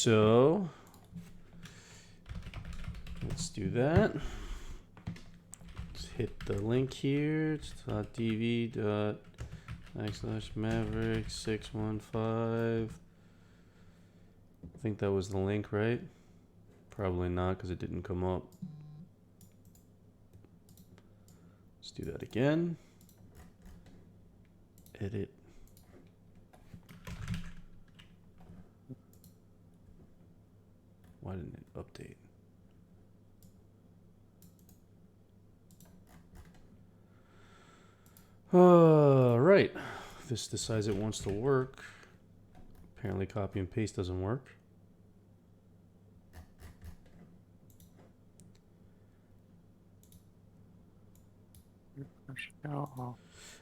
So let's do that. Let's hit the link here. It's .dv./Maverick615. I think that was the link, right? Probably not because it didn't come up. Let's do that again. Edit. Why didn't it update? Right. This decides it wants to work. Apparently copy and paste doesn't work.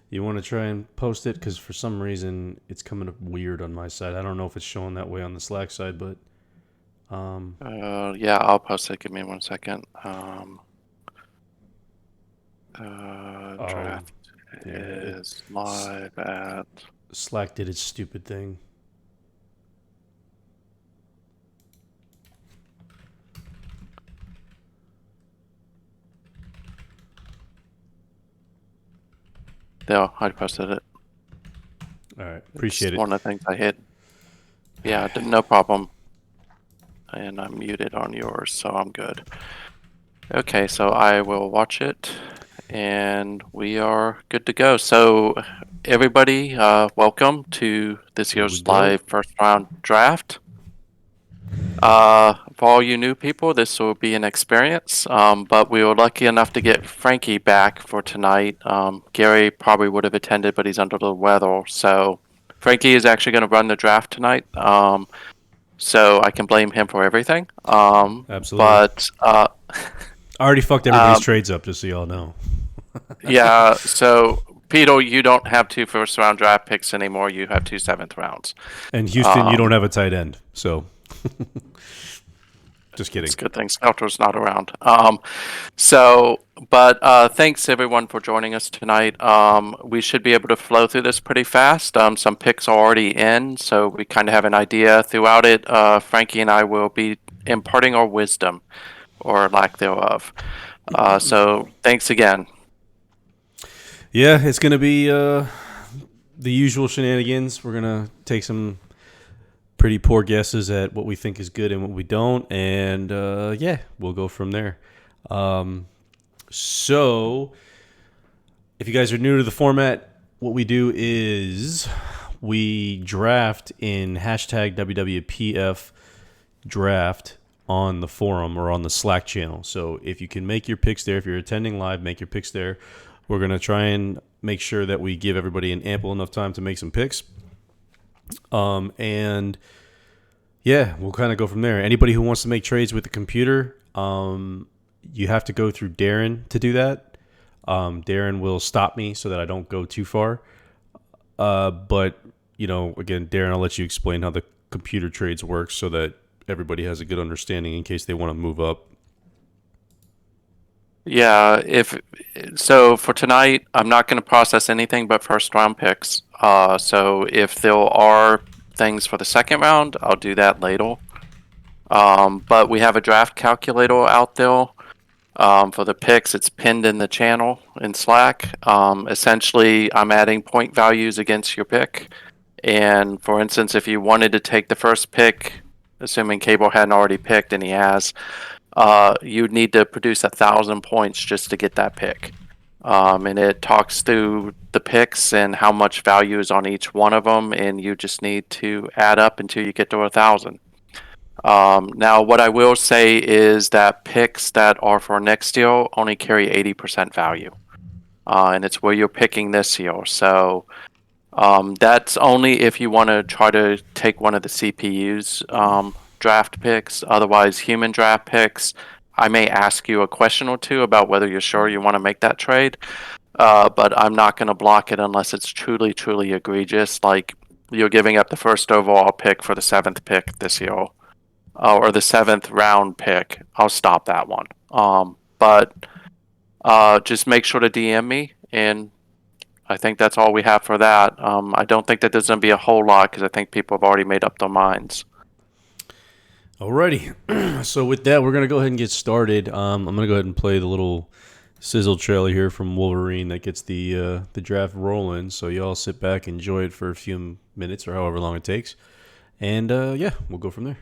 You want to try and post it? Because for some reason it's coming up weird on my side. I don't know if it's showing that way on the Slack side, but... yeah, I'll post it. Give me 1 second. Draft is live at... Slack did its stupid thing. There, I posted it. All right, appreciate it. One of the things I hit. Yeah, no problem. And I'm muted on yours, so I'm good. Okay, so I will watch it, and we are good to go. So, everybody, welcome to this year's live first round draft. For all you new people, this will be an experience, but we were lucky enough to get Frankie back for tonight. Gary probably would have attended, but he's under the weather. So Frankie is actually going to run the draft tonight. So I can blame him for everything. Absolutely. But I already fucked everybody's trades up, just so y'all know. Yeah, so Peter, you don't have 2 first-round draft picks anymore. You have 2 7th rounds. And Houston, you don't have a tight end, so... Just kidding. It's a good thing Scouter's not around. Thanks everyone for joining us tonight. We should be able to flow through this pretty fast. Some picks are already in, so we kind of have an idea throughout it. Frankie and I will be imparting our wisdom, or lack thereof. So thanks again. Yeah, it's going to be the usual shenanigans. We're going to take some pretty poor guesses at what we think is good and what we don't, and yeah, we'll go from there. So if you guys are new to the format, what we do is we draft in hashtag Wwpf Draft on the forum or on the Slack channel. So if you can make your picks there, if you're attending live, make your picks there. We're going to try and make sure that we give everybody an ample enough time to make some picks. And yeah, we'll kind of go from there. Anybody who wants to make trades with the computer, you have to go through Darren to do that. Darren will stop me so that I don't go too far. But, you know, again, Darren, I'll let you explain how the computer trades work so that everybody has a good understanding in case they want to move up. Yeah, so for tonight, I'm not going to process anything but first round picks. So if there are things for the second round, I'll do that later. But we have a draft calculator out there for the picks. It's pinned in the channel in Slack. Essentially, I'm adding point values against your pick. And for instance, if you wanted to take the first pick, assuming Cable hadn't already picked, and he has, you'd need to produce 1,000 points just to get that pick. And it talks through the picks and how much value is on each one of them, and you just need to add up until you get to 1,000. Now, what I will say is that picks that are for next year only carry 80% value, and it's where you're picking this year. So that's only if you want to try to take one of the CPU's draft picks. Otherwise, human draft picks, I may ask you a question or two about whether you're sure you want to make that trade, but I'm not going to block it unless it's truly, truly egregious, like you're giving up the first overall pick for the 7th pick this year, or the 7th round pick. I'll stop that one. But just make sure to DM me, and I think that's all we have for that. I don't think that there's going to be a whole lot because I think people have already made up their minds. Alrighty. So with that, we're gonna go ahead and get started. I'm gonna go ahead and play the little sizzle trailer here from Wolverine that gets the draft rolling. So y'all sit back, enjoy it for a few minutes or however long it takes, and yeah, we'll go from there.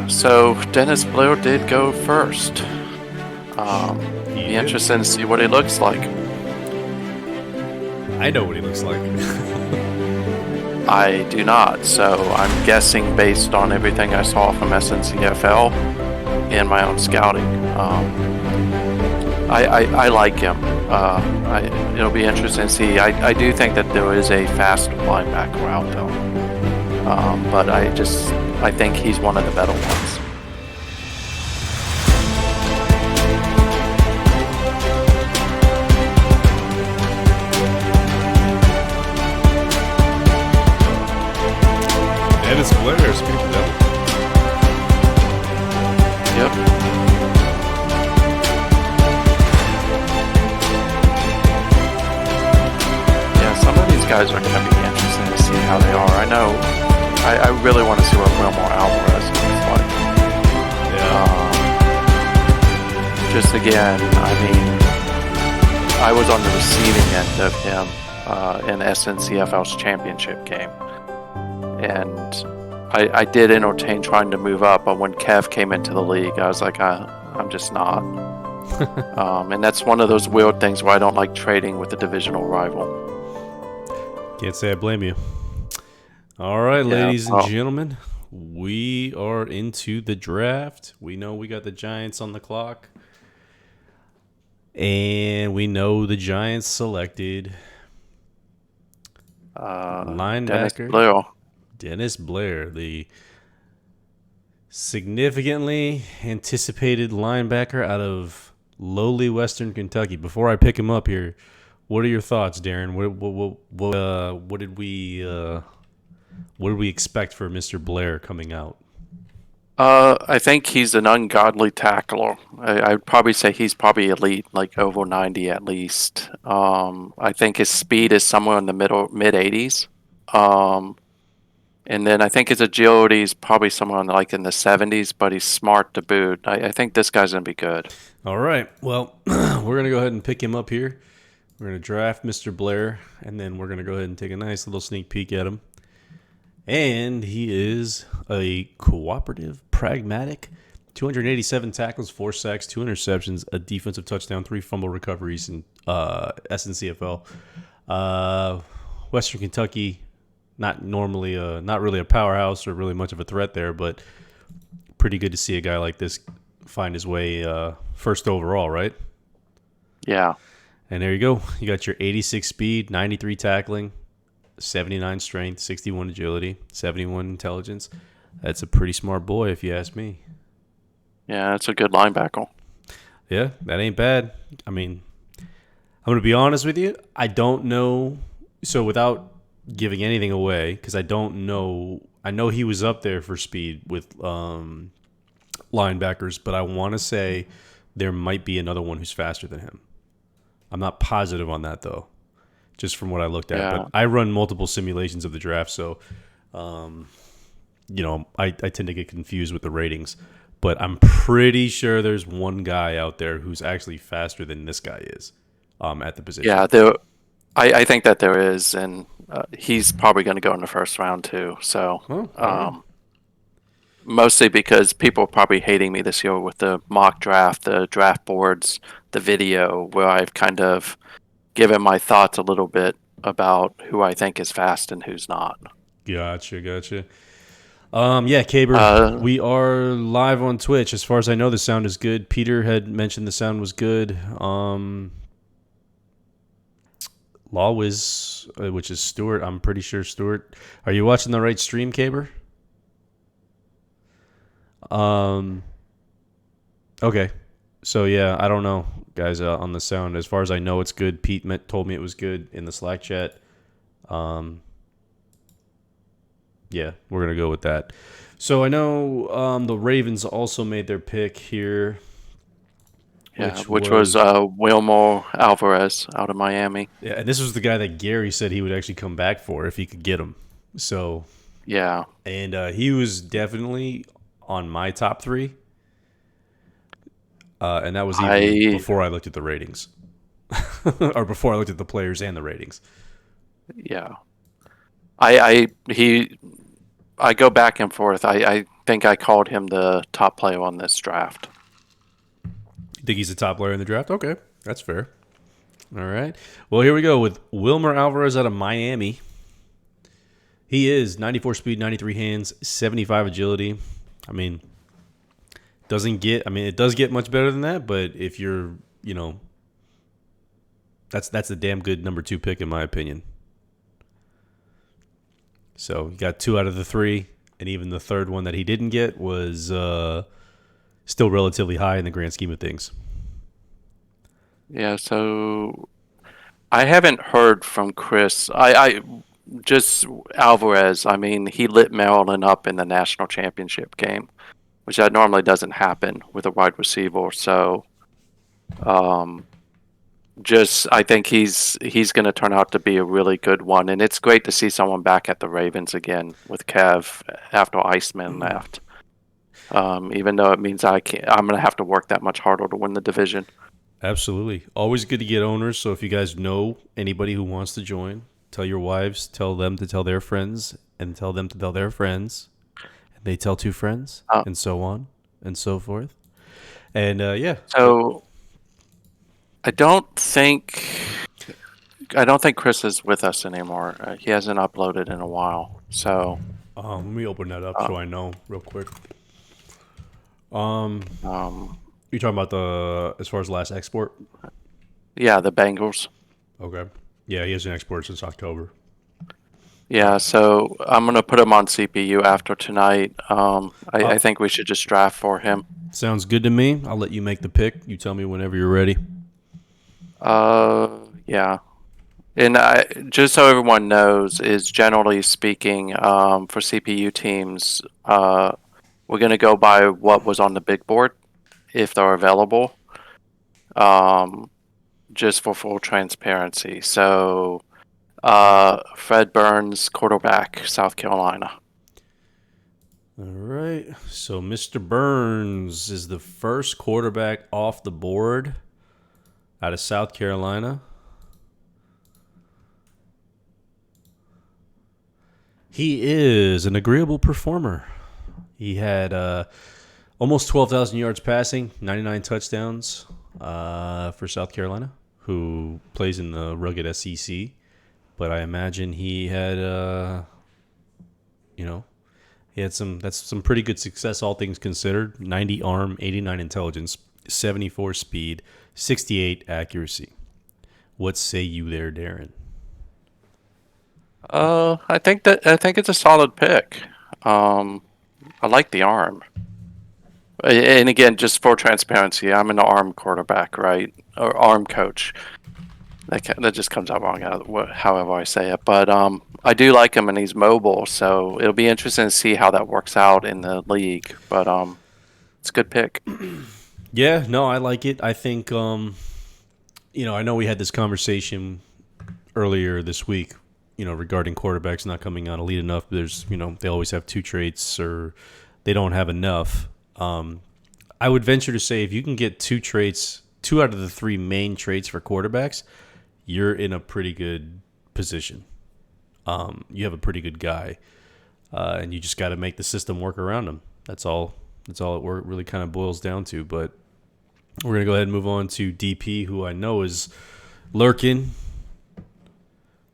So Dennis Blair did go first. He Be did. interesting to see what he looks like. I know what he looks like. I do not, so I'm guessing based on everything I saw from SNCFL and my own scouting. I like him. It'll be interesting to see. I do think that there is a fast linebacker out there, but I think he's one of the better ones. Dennis Blair, speaking of devil. Yep. Yeah, some of these guys are going to be interesting to see how they are. I know. I really want to see what Wilmore Alvarez looks like. Yeah. Just again, I mean, I was on the receiving end of him in SNCFL's championship game. And I did entertain trying to move up, but when Kev came into the league, I was like, I'm just not. And that's one of those weird things where I don't like trading with a divisional rival. Can't say I blame you. All right, ladies and gentlemen, we are into the draft. We know we got the Giants on the clock. And we know the Giants selected linebacker Dennis Blair, the significantly anticipated linebacker out of lowly Western Kentucky. Before I pick him up here, what are your thoughts, Darren? What did we expect for Mr. Blair coming out? I think he's an ungodly tackler. I'd probably say he's probably elite, like over 90 at least. I think his speed is somewhere in the mid 80s. And then I think his agility is probably somewhere in the 70s, but he's smart to boot. I think this guy's going to be good. All right. Well, we're going to go ahead and pick him up here. We're going to draft Mr. Blair, and then we're going to go ahead and take a nice little sneak peek at him. And he is a cooperative, pragmatic, 287 tackles, 4 sacks, 2 interceptions, a defensive touchdown, 3 fumble recoveries in SNCFL. Western Kentucky, not really a powerhouse or really much of a threat there, but pretty good to see a guy like this find his way first overall, right? Yeah. And there you go. You got your 86 speed, 93 tackling, 79 strength, 61 agility, 71 intelligence. That's a pretty smart boy, if you ask me. Yeah, that's a good linebacker. Yeah, that ain't bad. I mean, I'm going to be honest with you. I don't know. So without giving anything away, because I don't know. I know he was up there for speed with linebackers, but I want to say there might be another one who's faster than him. I'm not positive on that, though, just from what I looked at. Yeah. But I run multiple simulations of the draft, so, I tend to get confused with the ratings. But I'm pretty sure there's one guy out there who's actually faster than this guy is at the position. Yeah, I think that there is, and he's probably going to go in the first round, too. So, mostly because people are probably hating me this year with the mock draft, the draft boards, the video, where I've kind of given my thoughts a little bit about who I think is fast and who's not. Gotcha. Yeah, Caber, we are live on Twitch. As far as I know, the sound is good. Peter had mentioned the sound was good. Lawwiz, which is Stuart. I'm pretty sure Stuart. Are you watching the right stream, Caber? Okay. So yeah, I don't know, guys, on the sound. As far as I know, it's good. Pete told me it was good in the Slack chat. Yeah, we're gonna go with that. So I know the Ravens also made their pick here. Yeah, which which was was Wilmer Alvarez out of Miami. yeah, and this was the guy that Gary said he would actually come back for if he could get him. So, Yeah, and he was definitely on my top three, and that was even I before I looked at the ratings, or before I looked at the players and the ratings. yeah, I I go back and forth. I think I called him the top player on this draft. You think he's the top player in the draft? Okay, that's fair. All right. Well, here we go with Wilmer Alvarez out of Miami. He is 94 speed, 93 hands, 75 agility. I mean, it does get much better than that, but if you're, that's a damn good number 2 pick in my opinion. So, you got 2 out of the 3, and even the third one that he didn't get was still relatively high in the grand scheme of things. Yeah, so I haven't heard from Chris. I just Alvarez. I mean, he lit Maryland up in the national championship game, which that normally doesn't happen with a wide receiver. So, um, just I think he's going to turn out to be a really good one, and it's great to see someone back at the Ravens again with Kev after Iceman left. Even though it means I'm going to have to work that much harder to win the division. Absolutely. Always good to get owners. So if you guys know anybody who wants to join, tell your wives, tell them to tell their friends, and tell them to tell their friends. And they tell 2 friends, and so on and so forth. And yeah. So I don't think Chris is with us anymore. He hasn't uploaded in a while. So Let me open that up so I know real quick. um, You talking about as far as last export? yeah, the Bengals. Okay. Yeah, he hasn't exported since October. Yeah, so I'm gonna put him on CPU after tonight. I think we should just draft for him. Sounds good to me. I'll let you make the pick. You tell me whenever you're ready. Yeah. And just so everyone knows, is generally speaking, for CPU teams, we're going to go by what was on the big board, if they're available, just for full transparency. So, Fred Burns, quarterback, South Carolina. All right. So Mr. Burns is the first quarterback off the board out of South Carolina. He is an agreeable performer. He had almost 12,000 yards passing, 99 touchdowns for South Carolina, who plays in the rugged SEC. But I imagine he had, that's some pretty good success, all things considered. 90 arm, 89 intelligence, 74 speed, 68 accuracy. What say you there, Darren? I think it's a solid pick. I like the arm. And again, just for transparency, I'm an arm quarterback, right? Or arm coach. That just comes out wrong, however I say it. But I do like him, and he's mobile, so it'll be interesting to see how that works out in the league. But it's a good pick. Yeah, no, I like it. I think, I know we had this conversation earlier this week, regarding quarterbacks not coming on elite enough. There's, they always have 2 traits or they don't have enough. I would venture to say if you can get 2 traits, 2 out of the 3 main traits for quarterbacks, you're in a pretty good position. You have a pretty good guy, and you just got to make the system work around him. That's all it really kind of boils down to. But we're going to go ahead and move on to DP, who I know is lurking.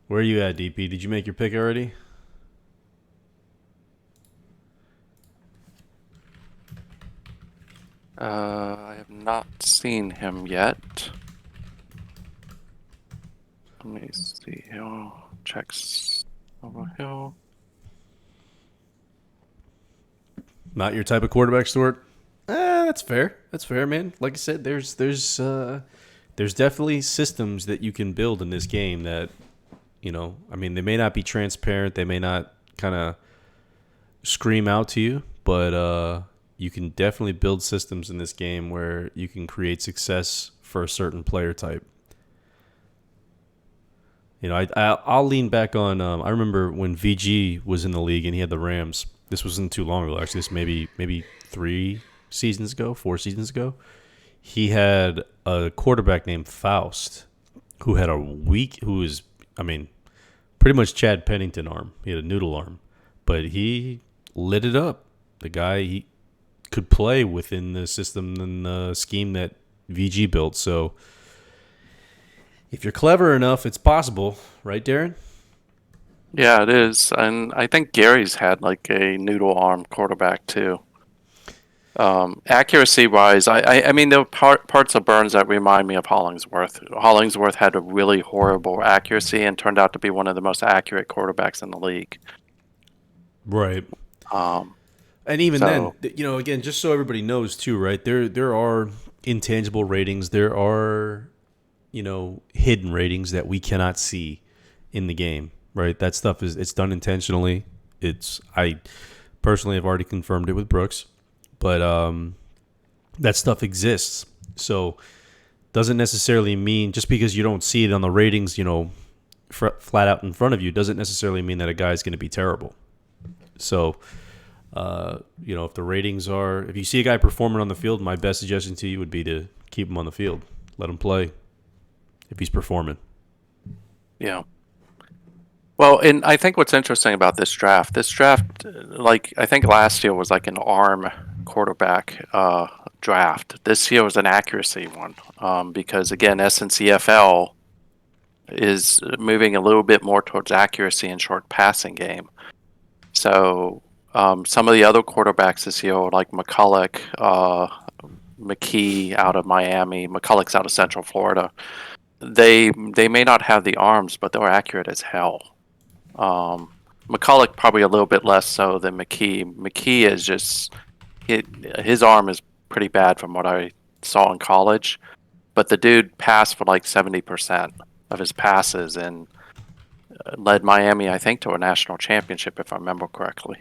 Where are you at, DP? Did you make your pick already? I have not seen him yet. Let me see here. Checks over here. Not your type of quarterback, Stuart? That's fair. That's fair, man. Like I said, there's definitely systems that you can build in this game that, they may not be transparent. They may not kind of scream out to you, but you can definitely build systems in this game where you can create success for a certain player type. You know, I'll lean back on. I remember when VG was in the league and he had the Rams. This wasn't too long ago, actually. This maybe 3 seasons ago, 4 seasons ago. He had a quarterback named Faust, who had a weak, who was, I mean, pretty much Chad Pennington arm. He had a noodle arm, but he lit it up. The guy, he could play within the system and the scheme that VG built. So if you're clever enough, it's possible, right, Darren? Yeah, it is. And I think Gary's had like a noodle arm quarterback too. Accuracy wise, I mean, there are parts of Burns that remind me of Hollingsworth. Hollingsworth had a really horrible accuracy and turned out to be one of the most accurate quarterbacks in the league. Right. Um, And even then, so again, just so everybody knows too, right? There are intangible ratings. There are, hidden ratings that we cannot see in the game, right? That stuff it's done intentionally. I personally have already confirmed it with Brooks, but that stuff exists. So doesn't necessarily mean just because you don't see it on the ratings, flat out in front of you, doesn't necessarily mean that a guy's going to be terrible. So, if the ratings are, if you see a guy performing on the field, my best suggestion to you would be to keep him on the field, let him play if he's performing. yeah. Well, and I think what's interesting about this draft, like I think last year was like an arm quarterback draft. This year was an accuracy one because again, SNCFL is moving a little bit more towards accuracy and short passing game. So some of the other quarterbacks this year, like McCulloch, McKee out of Miami, McCulloch's out of Central Florida. They may not have the arms, but they're accurate as hell. McCulloch probably a little bit less so than McKee. McKee is just his arm is pretty bad from what I saw in college, but the dude passed for like 70% of his passes and led Miami, I think, to a national championship if I remember correctly.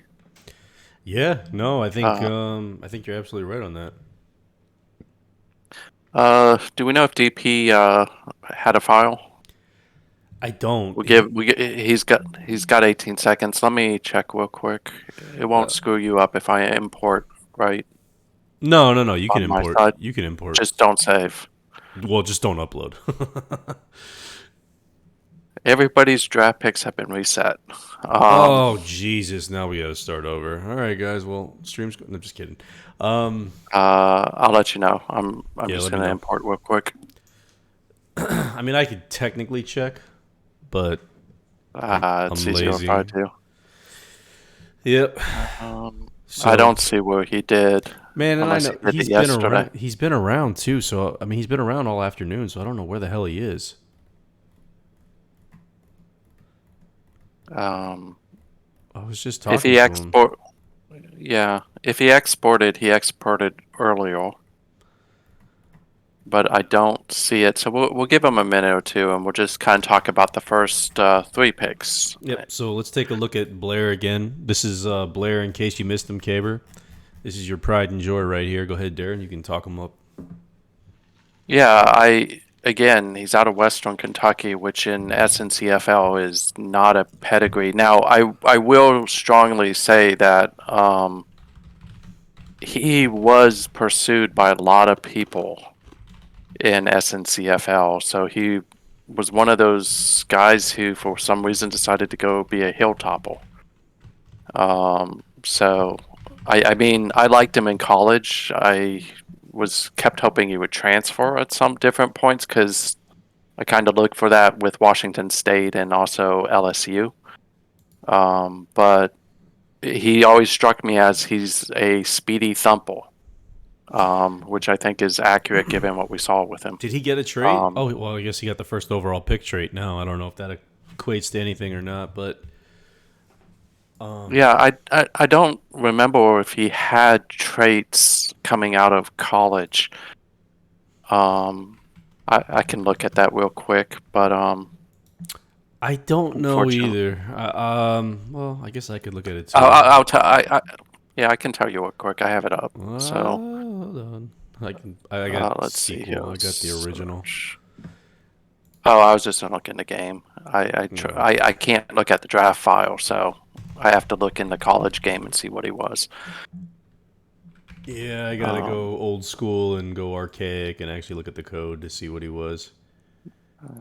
Yeah, no, I think you're absolutely right on that. Do we know if DP had a file? I don't. He's got 18 seconds. Let me check real quick. It won't screw you up if I import, right? No. You can On my import. side. You can import. Just don't save. Well, just don't upload. Everybody's draft picks have been reset. Oh Jesus! Now we got to start over. All right, guys. Well, streams. No, just kidding. I'll let you know. I'm just let me gonna know. import real quick. I mean, I could technically check, but It's I'm easier lazy. if I do. Yep. I don't see where he did. Man, and I Unless know he did he's it been yesterday. around. He's been around too. So I mean, he's been around all afternoon. So I don't know where the hell he is. I was just talking If he to him. if he exported earlier, but I don't see it. So we'll give him a minute or two, and we'll just kind of talk about the first 3 picks. Yep. So let's take a look at Blair again. This is Blair. In case you missed him, Caber. This is your pride and joy right here. Go ahead, Darren. You can talk him up. Yeah, he's out of Western Kentucky, which in SNCFL is not a pedigree. Now, I will strongly say that he was pursued by a lot of people in SNCFL, so he was one of those guys who, for some reason, decided to go be a hilltopper. So, I mean, I liked him in college. I kept hoping he would transfer at some different points because I kind of looked for that with Washington State and also LSU. But he always struck me as he's a speedy thumper, which I think is accurate given what we saw with him. Did he get a trait? Oh, well, I guess he got the first overall pick trait now. I don't know if that equates to anything or not, but yeah, I don't remember if he had traits coming out of college. I can look at that real quick, but I don't know either. Well, I guess I could look at it too. I'll tell. Yeah, I can tell you what quick. I have it up. So Hold on. I got let's see here. sequel. I got the original. Search. Oh, I was just gonna look in the game. No. I can't look at the draft file, so I have to look in the college game and see what he was. Yeah, I gotta go old school and go archaic and actually look at the code to see what he was.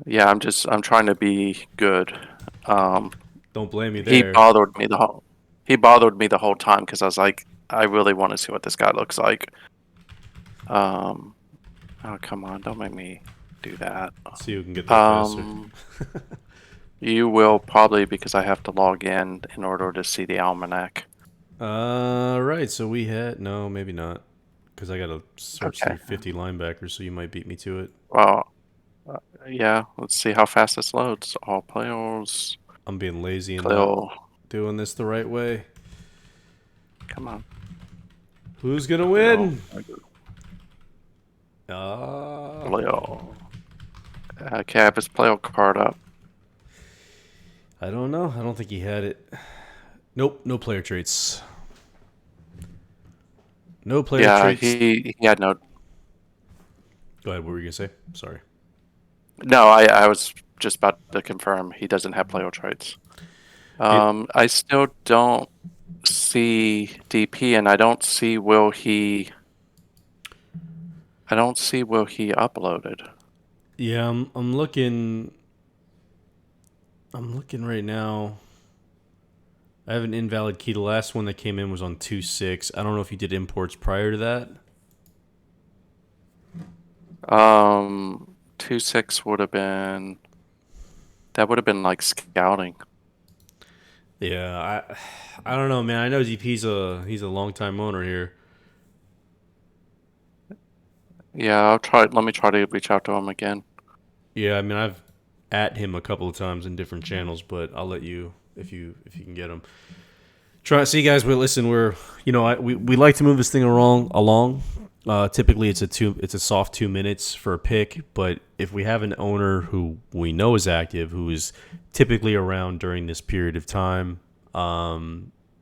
Yeah, I'm trying to be good. Um, Don't blame me he there. bothered me the whole time because I was like, I really want to see what this guy looks like. Oh come on, don't make me do that. See who can get there faster. You will probably because I have to log in order to see the almanac. Right. So we had no, maybe not, because I gotta search Okay. through 50 linebackers. So you might beat me to it. Well, yeah. Let's see how fast this loads. All players. I'm being lazy and not Player. doing this the right way. Come on. Who's gonna Player. win? Ah. Player. Okay, I have his player card up. I don't know. I don't think he had it. Nope. No player traits. No player Yeah, traits. he had no. Go ahead. What were you gonna say? Sorry. No, I was just about to confirm he doesn't have player traits. I still don't see DP, and I don't see will he. I don't see will he uploaded. Yeah, I'm looking. I'm looking right now. I have an invalid key. The last one that came in was on 2.6. I don't know if you did imports prior to that. 2.6 would have been. That would have been like scouting. Yeah, I don't know, man. I know DP's he's a long time owner here. Yeah, I'll try. Let me try to reach out to him again. Yeah, I mean I've at him a couple of times in different channels, but I'll let you if you can get him. Try see guys. We listen. We're we like to move this thing along. Typically, it's a soft 2 minutes for a pick. But if we have an owner who we know is active, who is typically around during this period of time,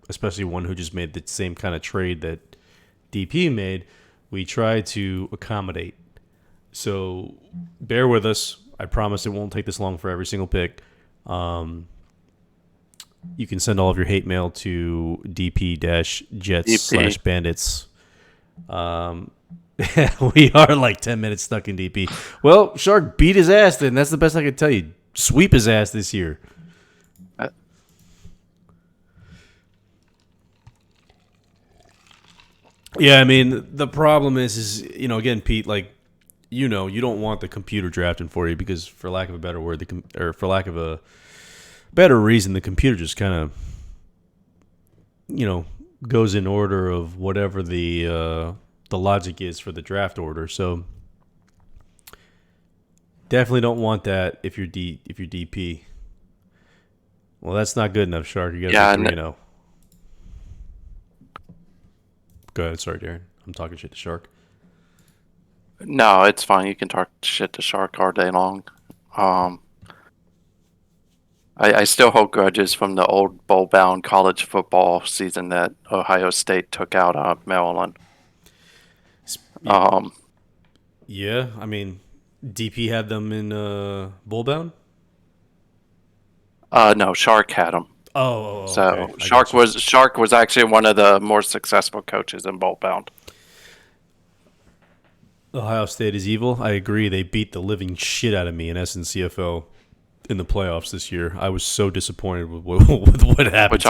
especially one who just made the same kind of trade that DP made, we try to accommodate. So bear with us. I promise it won't take this long for every single pick. You can send all of your hate mail to dp-jets/bandits. We are like 10 minutes stuck in DP. Well, Shark beat his ass then. That's the best I can tell you. Sweep his ass this year. Yeah, I mean, the problem is again, Pete, like, you don't want the computer drafting for you because, for lack of a better word, or for lack of a better reason, the computer just kind of, goes in order of whatever the logic is for the draft order. So definitely don't want that if you're DP. Well, that's not good enough, Shark. You got to be 3-0. Go ahead. Sorry, Darren. I'm talking shit to Shark. No, it's fine. You can talk shit to Shark all day long. I still hold grudges from the old bowl-bound college football season that Ohio State took out Maryland. Yeah, I mean, DP had them in bowl-bound? No, Shark had them. Oh, so okay. Shark was actually one of the more successful coaches in bowl-bound. Ohio State is evil. I agree. They beat the living shit out of me in SNCFL in the playoffs this year. I was so disappointed with what happened.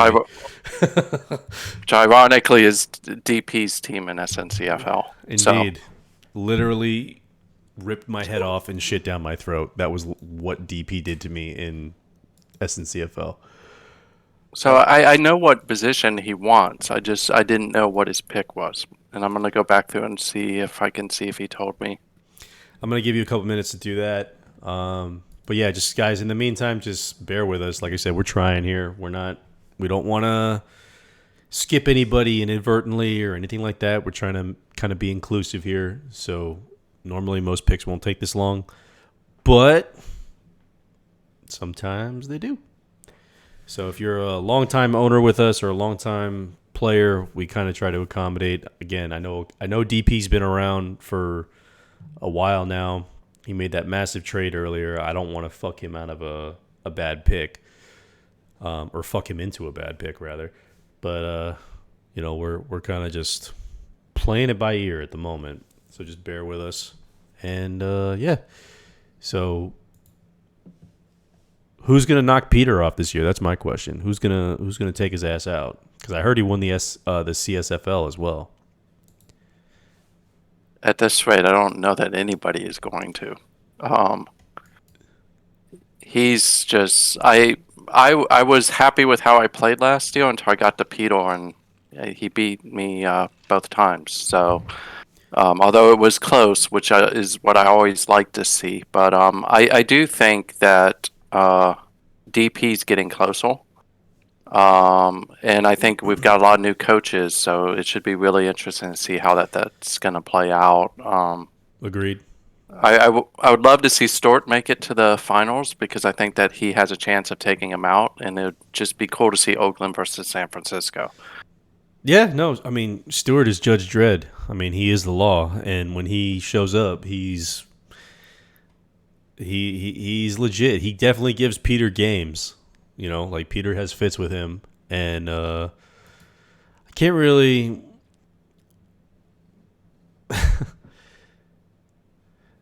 Which ironically is DP's team in SNCFL. Indeed. So. Literally ripped my head off and shit down my throat. That was what DP did to me in SNCFL. So I know what position he wants. I didn't know what his pick was. And I'm going to go back through and see if he told me. I'm going to give you a couple minutes to do that. But yeah, just guys, in the meantime, just bear with us. Like I said, we're trying here. We don't want to skip anybody inadvertently or anything like that. We're trying to kind of be inclusive here. So normally most picks won't take this long, but sometimes they do. So if you're a long-time owner with us or a long-time player, we kind of try to accommodate. Again, I know DP's been around for a while now. He made that massive trade earlier. I don't want to fuck him out of a bad pick, or fuck him into a bad pick rather. But we're kind of just playing it by ear at the moment. So just bear with us. And yeah, so who's gonna knock Peter off this year? That's my question. Who's gonna take his ass out? Because I heard he won the CSFL as well. At this rate, I don't know that anybody is going to. Um, he's just I was happy with how I played last year until I got to Peter, and he beat me both times. So although it was close, which is what I always like to see, but I do think that DP's getting closer. And I think we've got a lot of new coaches, so it should be really interesting to see how that's going to play out. Agreed. I would love to see Stort make it to the finals because I think that he has a chance of taking him out, and it would just be cool to see Oakland versus San Francisco. Yeah, no, I mean Stewart is Judge Dredd. I mean he is the law, and when he shows up, he's legit. He definitely gives Peter games. Like Peter has fits with him, and I can't really.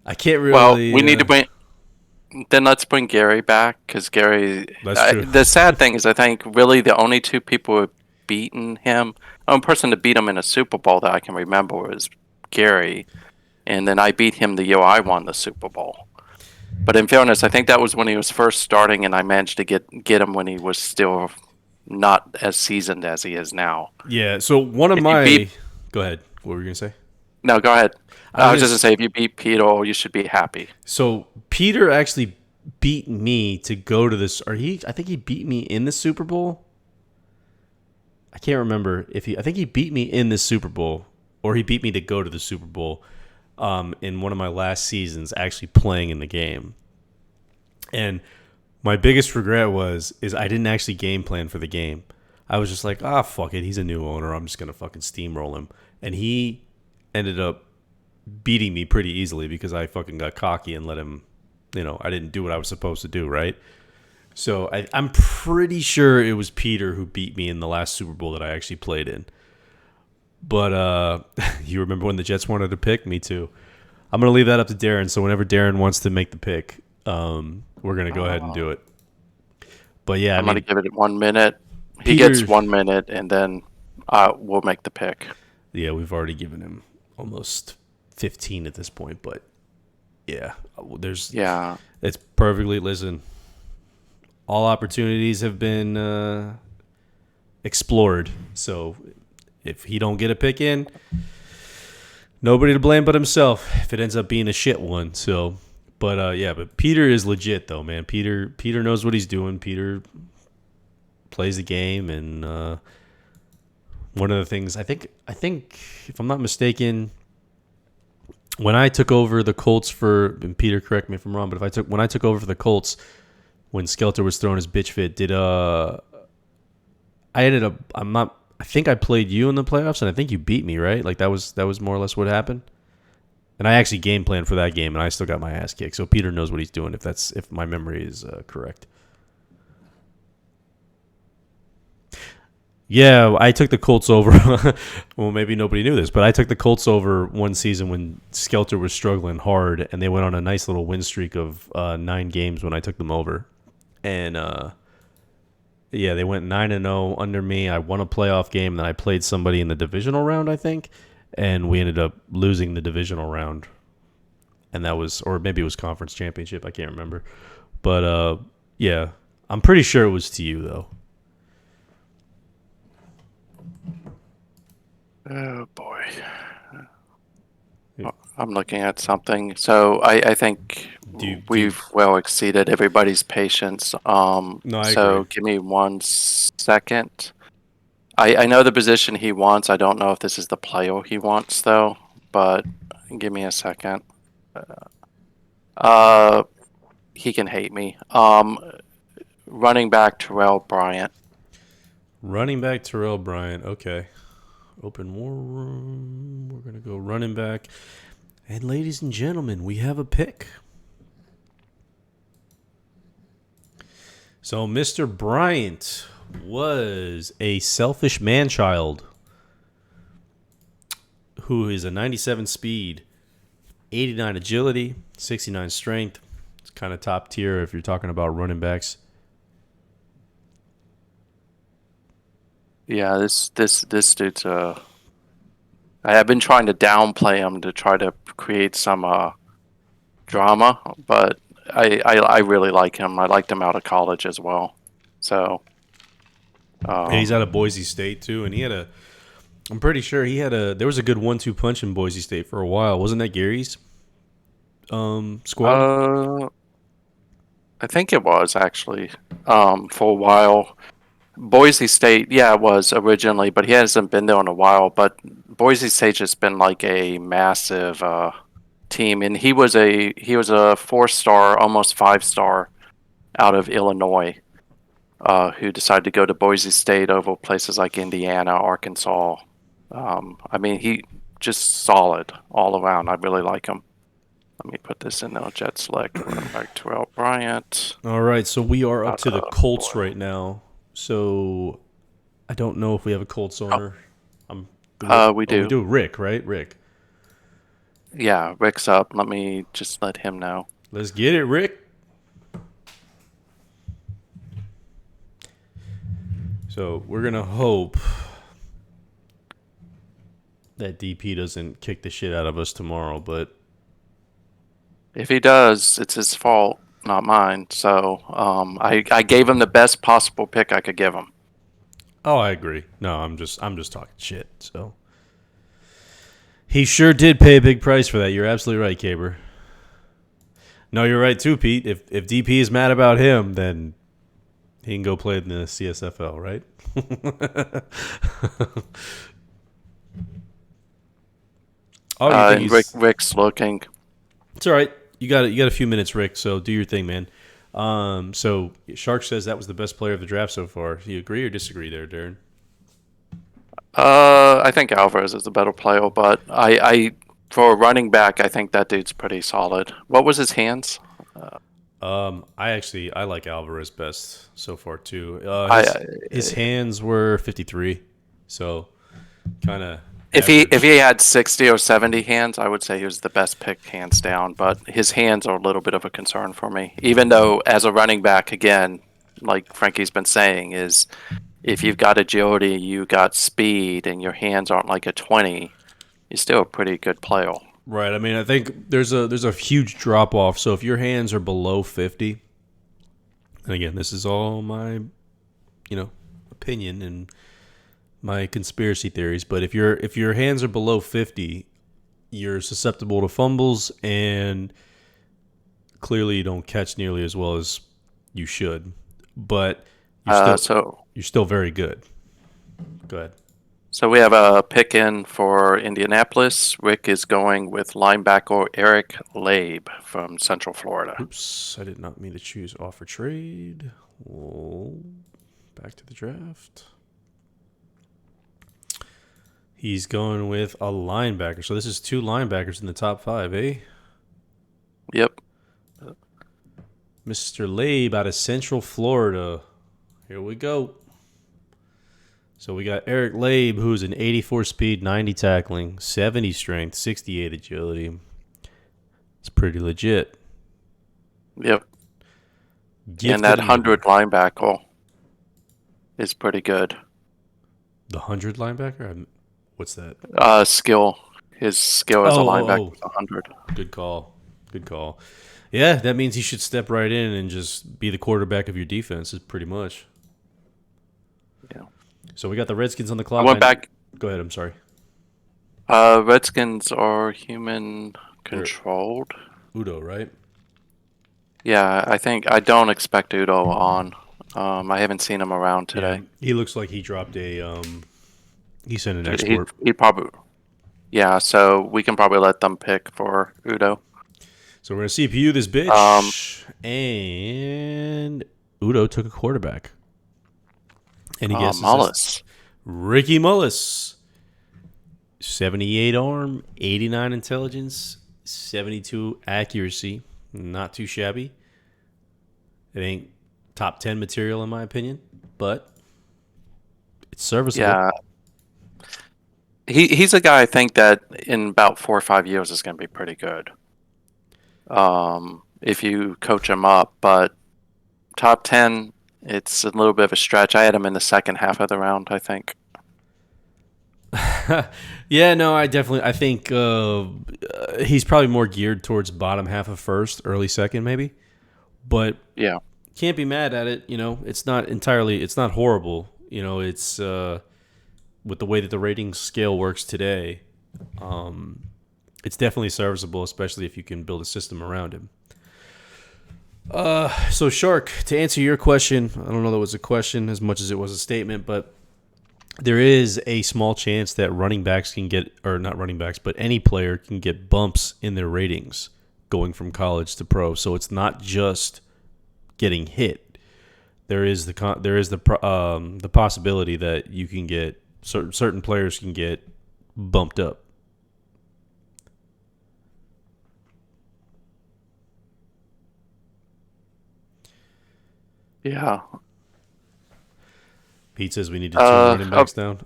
I can't really. Well, we need to bring. Then let's bring Gary back because Gary. That's true. The sad thing is, I think really the only two people who have beaten him, only person to beat him in a Super Bowl that I can remember was Gary, and then I beat him the year I won the Super Bowl. But in fairness, I think that was when he was first starting, and I managed to get him when he was still not as seasoned as he is now. Yeah. So one of go ahead. What were you gonna say? No, go ahead. I I was was just gonna say, if you beat Peter, you should be happy. So Peter actually beat me to go to this, or I think he beat me in the Super Bowl. I can't remember I think he beat me in the Super Bowl, or he beat me to go to the Super Bowl. In one of my last seasons, actually playing in the game, and my biggest regret is I didn't actually game plan for the game. I was just like, fuck it, he's a new owner, I'm just gonna fucking steamroll him, and he ended up beating me pretty easily because I fucking got cocky and let him. I didn't do what I was supposed to do, right? So I'm pretty sure it was Peter who beat me in the last Super Bowl that I actually played in. But you remember when the Jets wanted to pick? Me too. I'm going to leave that up to Darren. So whenever Darren wants to make the pick, we're going to go ahead and do it. But yeah, I'm going to give it 1 minute. He Peter, gets 1 minute, and then we'll make the pick. Yeah, we've already given him almost 15 at this point. But yeah, it's perfectly, listen, all opportunities have been explored. So if he don't get a pick in, nobody to blame but himself if it ends up being a shit one. So, but Peter is legit though, man. Peter knows what he's doing. Peter plays the game, and one of the things I think if I'm not mistaken, when I took over the Colts and Peter, correct me if I'm wrong, but when I took over for the Colts when Skelter was throwing his bitch fit, I think I played you in the playoffs, and I think you beat me, right? Like that was more or less what happened. And I actually game planned for that game, and I still got my ass kicked. So Peter knows what he's doing, if my memory is correct. Yeah, I took the Colts over. Well, maybe nobody knew this, but I took the Colts over one season when Skelter was struggling hard, and they went on a nice little win streak of 9 games when I took them over. And yeah, they went 9-0 under me. I won a playoff game, and then I played somebody in the divisional round, I think, and we ended up losing the divisional round. And that was, or maybe it was conference championship, I can't remember. But yeah, I'm pretty sure it was to you though. Oh boy. I'm looking at something. So I think we've well exceeded everybody's patience. No, I agree. Give me 1 second. I know the position he wants. I don't know if this is the player he wants though, but give me a second. He can hate me. Running back Terrell Bryant. Running back Terrell Bryant. Okay. Open war room. We're going to go running back. And ladies and gentlemen, we have a pick. So Mr. Bryant was a selfish man-child who is a 97 speed, 89 agility, 69 strength. It's kind of top tier if you're talking about running backs. Yeah, this dude's I have been trying to downplay him to try to create some drama, but I really like him. I liked him out of college as well. So And he's out of Boise State too, and I'm pretty sure there was a good 1-2 punch in Boise State for a while. Wasn't that Gary's squad? I think it was actually for a while. Boise State, yeah, it was originally, but he hasn't been there in a while. But Boise State's just been like a massive team, and he was a 4-star, almost 5-star out of Illinois, who decided to go to Boise State over places like Indiana, Arkansas. I mean, he just solid all around. I really like him. Let me put this in the jet select. Running back Terrell Bryant. All right, so we are up to the Colts right now. So I don't know if we have a Colts owner. We do. We do. Rick, right? Rick. Yeah, Rick's up. Let me just let him know. Let's get it, Rick. So we're going to hope that DP doesn't kick the shit out of us tomorrow, but If he does, it's his fault, not mine. So I gave him the best possible pick I could give him. oh, I agree. No, I'm just talking shit. So he sure did pay a big price for that. You're absolutely right, Caber. No, you're right too, Pete. If DP is mad about him, then he can go play in the CSFL, right? Rick's looking. It's all right. You got a few minutes, Rick. So do your thing, man. So Shark says that was the best player of the draft so far. Do you agree or disagree there, Darren? I think Alvarez is a better player, but I for a running back, I think that dude's pretty solid. What was his hands? I like Alvarez best so far too. His hands were 53, so kind of. If he had 60 or 70 hands, I would say he was the best pick hands down. But his hands are a little bit of a concern for me. Even though as a running back, again, like Frankie's been saying, is if you've got agility, you got speed, and your hands aren't like a 20, you're still a pretty good player. Right. I mean, I think there's a huge drop off. So if your hands are below 50, and again, this is all my, opinion and my conspiracy theories, but if your hands are below 50, you're susceptible to fumbles, and clearly you don't catch nearly as well as you should. But you're still very good. Go ahead. So we have a pick in for Indianapolis. Rick is going with linebacker Eric Labe from Central Florida. Oops, I did not mean to choose offer trade. Back to the draft. He's going with a linebacker. So this is 2 linebackers in the top 5, eh? Yep. Mr. Labe out of Central Florida. Here we go. So we got Eric Labe, who's an 84 speed, 90 tackling, 70 strength, 68 agility. It's pretty legit. Yep. And that 100 linebacker is pretty good. The 100 linebacker? What's that? Skill. His skill as a linebacker is 100. Good call. Yeah, that means he should step right in and just be the quarterback of your defense, pretty much. Yeah. So we got the Redskins on the clock. I went back. Go ahead. I'm sorry. Redskins are human controlled. Udo, right? Yeah, I don't expect Udo on. I haven't seen him around today. Yeah, he looks like he dropped a. He sent an export. He probably. Yeah, so we can probably let them pick for Udo. So we're gonna CPU this bitch, and Udo took a quarterback. Any guesses? Mullis. Ricky Mullis. 78 arm, 89 intelligence, 72 accuracy. Not too shabby. It ain't top 10 material in my opinion, but it's serviceable. Yeah, he's a guy I think that in about 4 or 5 years is going to be pretty good. If you coach him up, but top 10, it's a little bit of a stretch. I had him in the second half of the round, I think. Yeah, no, I think he's probably more geared towards bottom half of first, early second maybe. But Yeah. can't be mad at it, It's not horrible. It's with the way that the rating scale works today, it's definitely serviceable, especially if you can build a system around him. So Shark, to answer your question, I don't know that was a question as much as it was a statement, but there is a small chance that running backs can get, or not running backs, but any player can get bumps in their ratings going from college to pro. So it's not just getting hit. There is the possibility that you can get certain players can get bumped up. Yeah. Pete says we need to turn running backs down.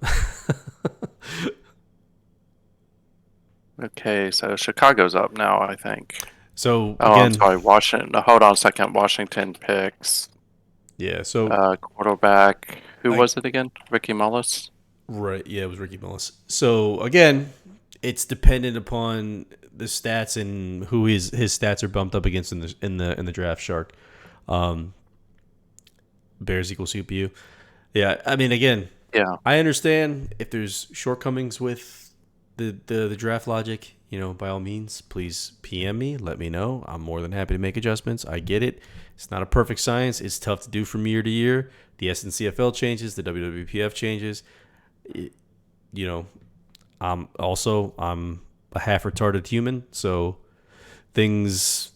Okay, so Chicago's up now, I think. So Oh, I'm again, sorry, Washington. Hold on a second. Washington picks yeah. So quarterback. Who was it again? Ricky Mullis. right, yeah, it was Ricky Mullis. So again, it's dependent upon the stats and who his stats are bumped up against in the draft. Shark, Bears equals CPU. Yeah, I mean, again, Yeah. I understand if there's shortcomings with the draft logic. By all means, please PM me. Let me know. I'm more than happy to make adjustments. I get it. It's not a perfect science. It's tough to do from year to year. The SNCFL changes. The WWPF changes. I'm a half retarded human, so things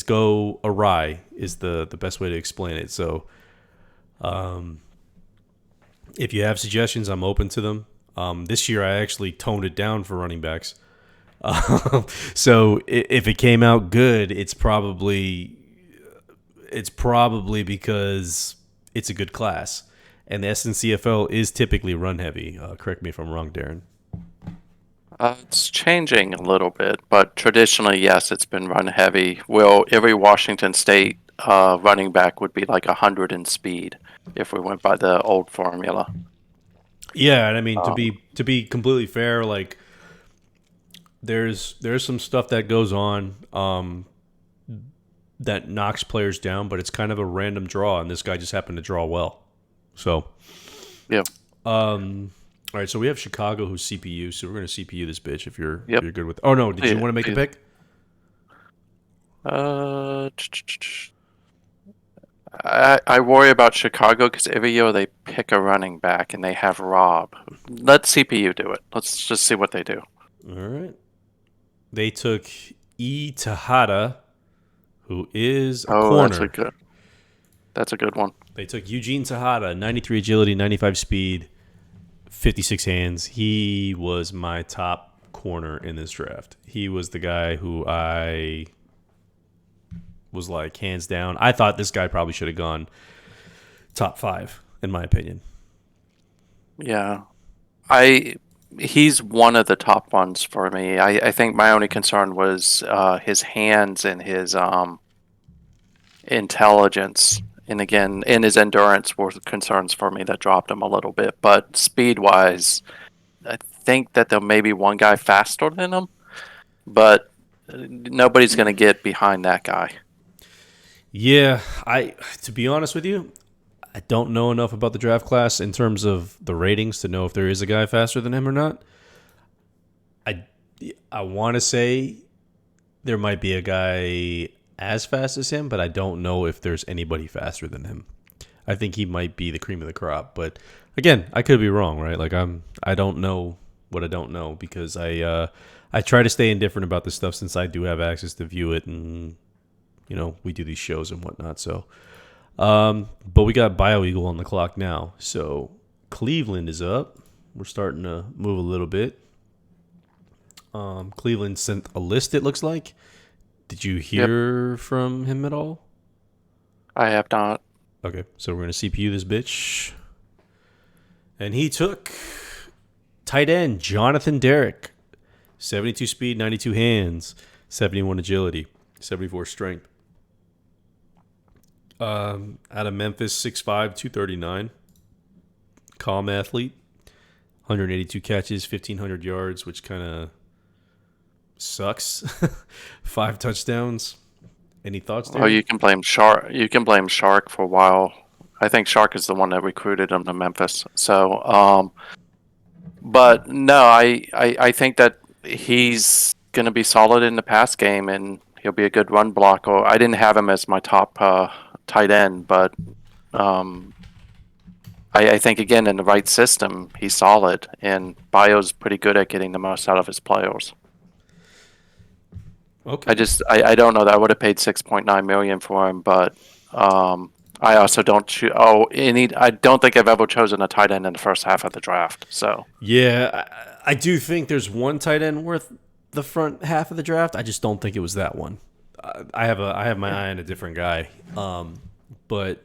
go awry is the best way to explain it. So, if you have suggestions, I'm open to them. This year, I actually toned it down for running backs. So if it came out good, it's probably because it's a good class, and the SNCFL is typically run heavy. Correct me if I'm wrong, Darren. It's changing a little bit, but traditionally, yes, it's been run heavy. Well, every Washington State running back would be like 100 in speed if we went by the old formula. Yeah, and I mean to be completely fair, like there's some stuff that goes on that knocks players down, but it's kind of a random draw, and this guy just happened to draw well. So, Yeah. all right, so we have Chicago who's CPU, so we're going to CPU this bitch if you're Yep. good with. Oh no, did you want to make a pick? I worry about Chicago because every year they pick a running back and they have Rob. Let CPU do it. Let's just see what they do. All right. They took Tejada, who is a corner. That's a good one. They took Eugene Tejada, 93 agility, 95 speed, 56 hands. He was my top corner in this draft. He was the guy who I was like, hands down. I thought this guy probably should have gone top 5, in my opinion. Yeah. He's one of the top ones for me. I think my only concern was his hands and his intelligence. And again, in his endurance were concerns for me that dropped him a little bit. But speed-wise, I think that there may be one guy faster than him. But nobody's going to get behind that guy. Yeah, to be honest with you, I don't know enough about the draft class in terms of the ratings to know if there is a guy faster than him or not. I want to say there might be a guy as fast as him, but I don't know if there's anybody faster than him. I think he might be the cream of the crop, but again, I could be wrong, right? Like I don't know what I don't know because I try to stay indifferent about this stuff since I do have access to view it and we do these shows and whatnot. So, but we got BioEagle on the clock now. So Cleveland is up. We're starting to move a little bit. Cleveland sent a list, it looks like. Did you hear from him at all? I have not. Okay, so we're going to CPU this bitch. And he took tight end Jonathan Derrick. 72 speed, 92 hands, 71 agility, 74 strength. Out of Memphis, 6'5", 239. Calm athlete. 182 catches, 1,500 yards, which kind of sucks. 5 touchdowns. Any thoughts there? Oh, you can blame Shark. You can blame Shark for a while. I think Shark is the one that recruited him to Memphis. So, but no, I think that he's going to be solid in the pass game, and he'll be a good run blocker. I didn't have him as my top tight end, but I think, again, in the right system, he's solid, and Bio's pretty good at getting the most out of his players. Okay. I don't know that I would have paid $6.9 million for him, but I also don't I don't think I've ever chosen a tight end in the first half of the draft. So yeah, I do think there's one tight end worth the front half of the draft. I just don't think it was that one. I have my eye on a different guy. But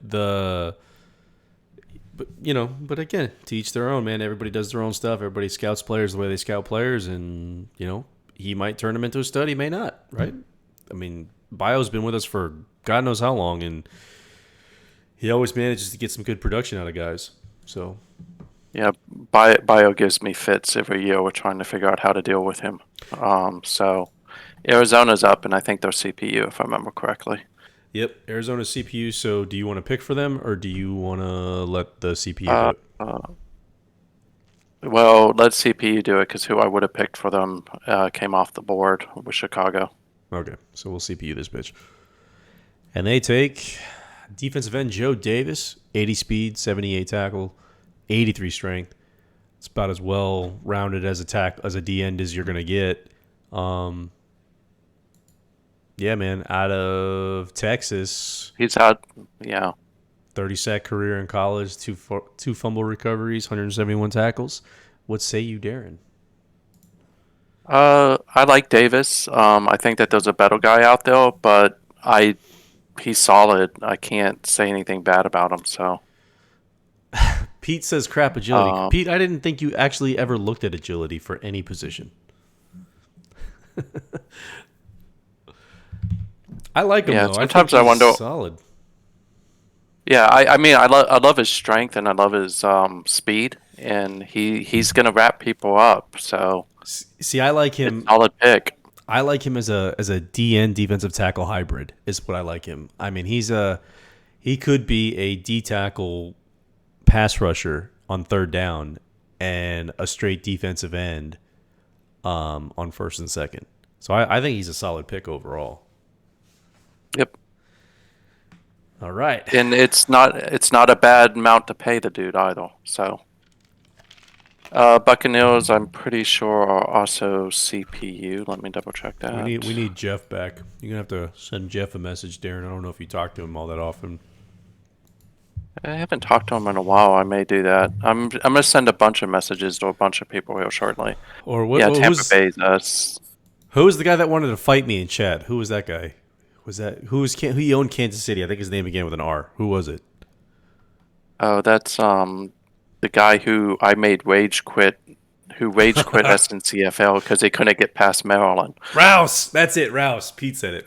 again, to each their own, man. Everybody does their own stuff. Everybody scouts players the way they scout players, and he might turn him into a stud. He may not, right? I mean, Bio's been with us for God knows how long, and he always manages to get some good production out of guys. So, yeah, Bio gives me fits every year. We're trying to figure out how to deal with him. So Arizona's up, and I think they're CPU, if I remember correctly. Yep, Arizona's CPU. So, do you want to pick for them, or do you want to let the CPU do it? Well, let CPU do it, because who I would have picked for them came off the board with Chicago. Okay, so we'll CPU this bitch. And they take defensive end Joe Davis, 80 speed, 78 tackle, 83 strength. It's about as well rounded as a D end as you're gonna get. Yeah, man, out of Texas. He's out, yeah. 30 sack career in college, two fumble recoveries, 171 tackles. What say you, Darren? I like Davis. I think that there's a better guy out there, but he's solid. I can't say anything bad about him. So Pete says crap agility. Pete, I didn't think you actually ever looked at agility for any position. I like him though. Sometimes I wonder. Solid. Yeah, I mean, I love his strength, and I love his speed, and he's gonna wrap people up. So see, I like him. Solid pick. I like him as a DN defensive tackle hybrid. Is what I like him. I mean, he could be a D tackle pass rusher on third down and a straight defensive end on first and second. So I think he's a solid pick overall. Yep. All right. And it's not a bad amount to pay the dude either. So Buccaneers, I'm pretty sure, are also CPU. Let me double check that. We need Jeff back. You're gonna have to send Jeff a message, Darren. I don't know if you talk to him all that often. I haven't talked to him in a while. I may do that. I'm gonna send a bunch of messages to a bunch of people here shortly. Or what? Yeah, Tampa Bay's us. Who was the guy that wanted to fight me in chat? Who was that guy? Who he owned Kansas City? I think his name began with an R. Who was it? Oh, that's the guy who I made rage quit SNCFL because they couldn't get past Maryland. Rouse, that's it. Rouse. Pete said it.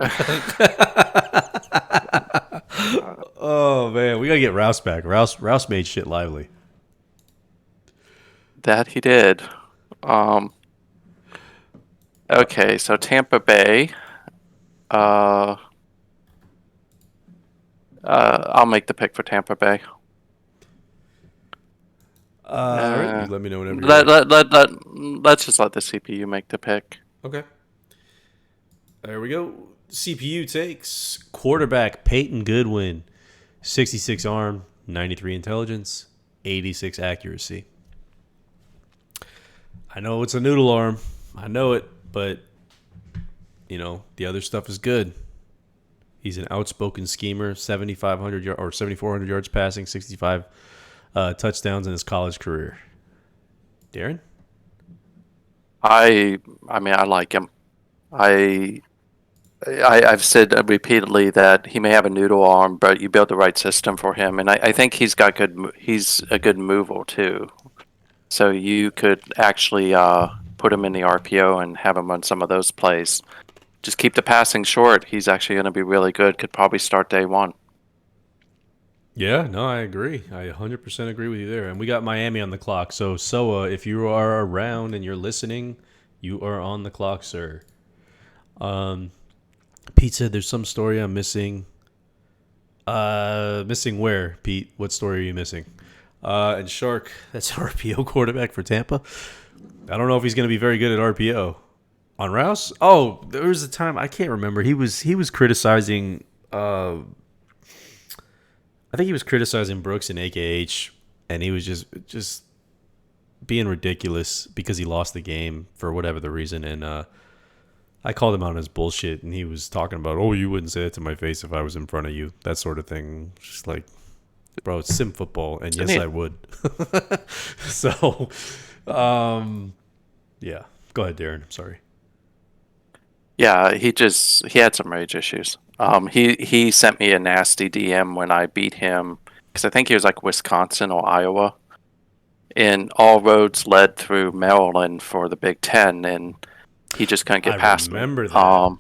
Oh man, we gotta get Rouse back. Rouse made shit lively. That he did. Okay, so Tampa Bay. I'll make the pick for Tampa Bay. All right, let me know whenever. Let's just let the CPU make the pick. Okay. There we go. CPU takes quarterback Peyton Goodwin, 66 arm, 93 intelligence, 86 accuracy. I know it's a noodle arm. I know it, but the other stuff is good. He's an outspoken schemer, 7,400 yards passing, 65 touchdowns in his college career. Darren? I mean, I like him. I, I've said repeatedly that he may have a noodle arm, but you build the right system for him, and I think he's got good. He's a good mover too. So you could actually put him in the RPO and have him run some of those plays. Just keep the passing short. He's actually going to be really good. Could probably start day one. Yeah, no, I agree. I 100% agree with you there. And we got Miami on the clock. So, Soa, if you are around and you're listening, you are on the clock, sir. Pete said there's some story I'm missing. Missing where, Pete? What story are you missing? And Shark, that's RPO quarterback for Tampa. I don't know if he's going to be very good at RPO. On Rouse? Oh, there was a time I can't remember. He was criticizing. I think he was criticizing Brooks and AKH, and he was just being ridiculous because he lost the game for whatever the reason. And I called him out on his bullshit, and he was talking about, oh, you wouldn't say that to my face if I was in front of you, that sort of thing. Just like, bro, it's sim football, and yes, I would. So, yeah. Go ahead, Darren. I'm sorry. Yeah, he had some rage issues. He sent me a nasty DM when I beat him because I think he was like Wisconsin or Iowa, and all roads led through Maryland for the Big Ten, and he just couldn't get past me. I remember that.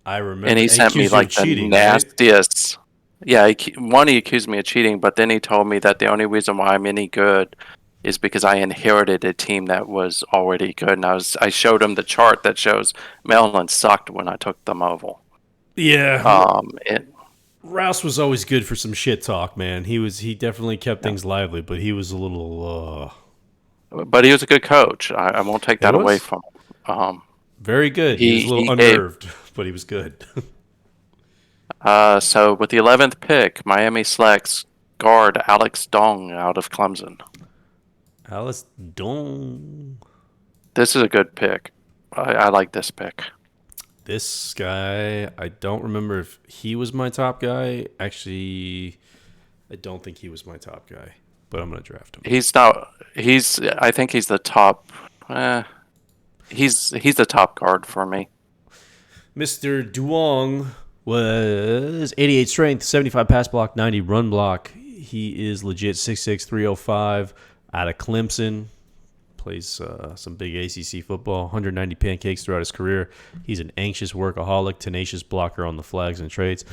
I remember. And he sent me like the cheating, nastiest. Right? Yeah, he accused me of cheating, but then he told me that the only reason why I'm any good is because I inherited a team that was already good, and I showed him the chart that shows Maryland sucked when I took them over. Yeah. Rouse was always good for some shit talk, man. He definitely kept things lively, but he was a little. But he was a good coach. I won't take that away from him. Very good. He was a little unnerved, but he was good. So with the 11th pick, Miami selects guard Alex Dong out of Clemson. Alex Dong. This is a good pick. I like this pick. This guy, I don't remember if he was my top guy. Actually, I don't think he was my top guy, but I'm going to draft him. He's not. I think he's the top. He's the top guard for me. Mr. Duong was 88 strength, 75 pass block, 90 run block. He is legit 6'6", 305 out of Clemson. Plays some big ACC football, 190 pancakes throughout his career. He's an anxious workaholic, tenacious blocker on the flags and trades.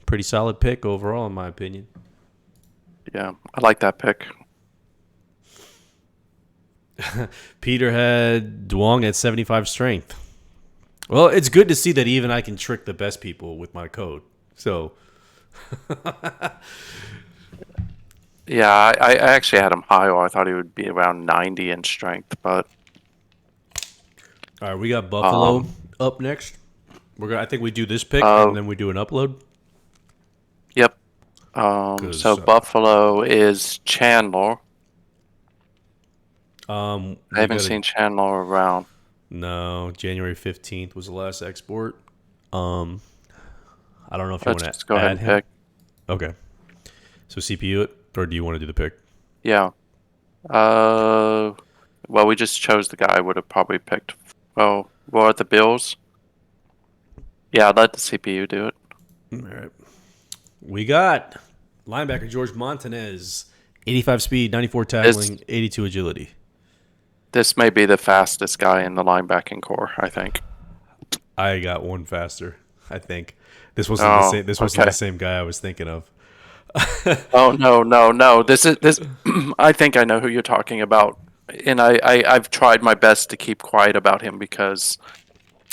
Pretty solid pick overall, in my opinion. Yeah, I like that pick. Peter had Duong at 75 strength. Well, it's good to see that even I can trick the best people with my code. So, yeah, I actually had him higher. I thought he would be around 90 in strength, but all right, we got Buffalo up next. I think we do this pick and then we do an upload. Yep. So Buffalo is Chandler. I haven't seen Chandler around. No, January 15th was the last export. I don't know if you want to go ahead and him. pick. Okay. So CPU it, or do you want to do the pick? Yeah. Well, we just chose the guy I would have probably picked. Well, at the Bills. Yeah, I'd let the CPU do it. All right. We got linebacker George Montanez, 85 speed, 94 tackling, 82 agility. This may be the fastest guy in the linebacking core, I think. I got one faster, I think. This wasn't the same guy I was thinking of. Oh no. This. I think I know who you're talking about, and I've tried my best to keep quiet about him because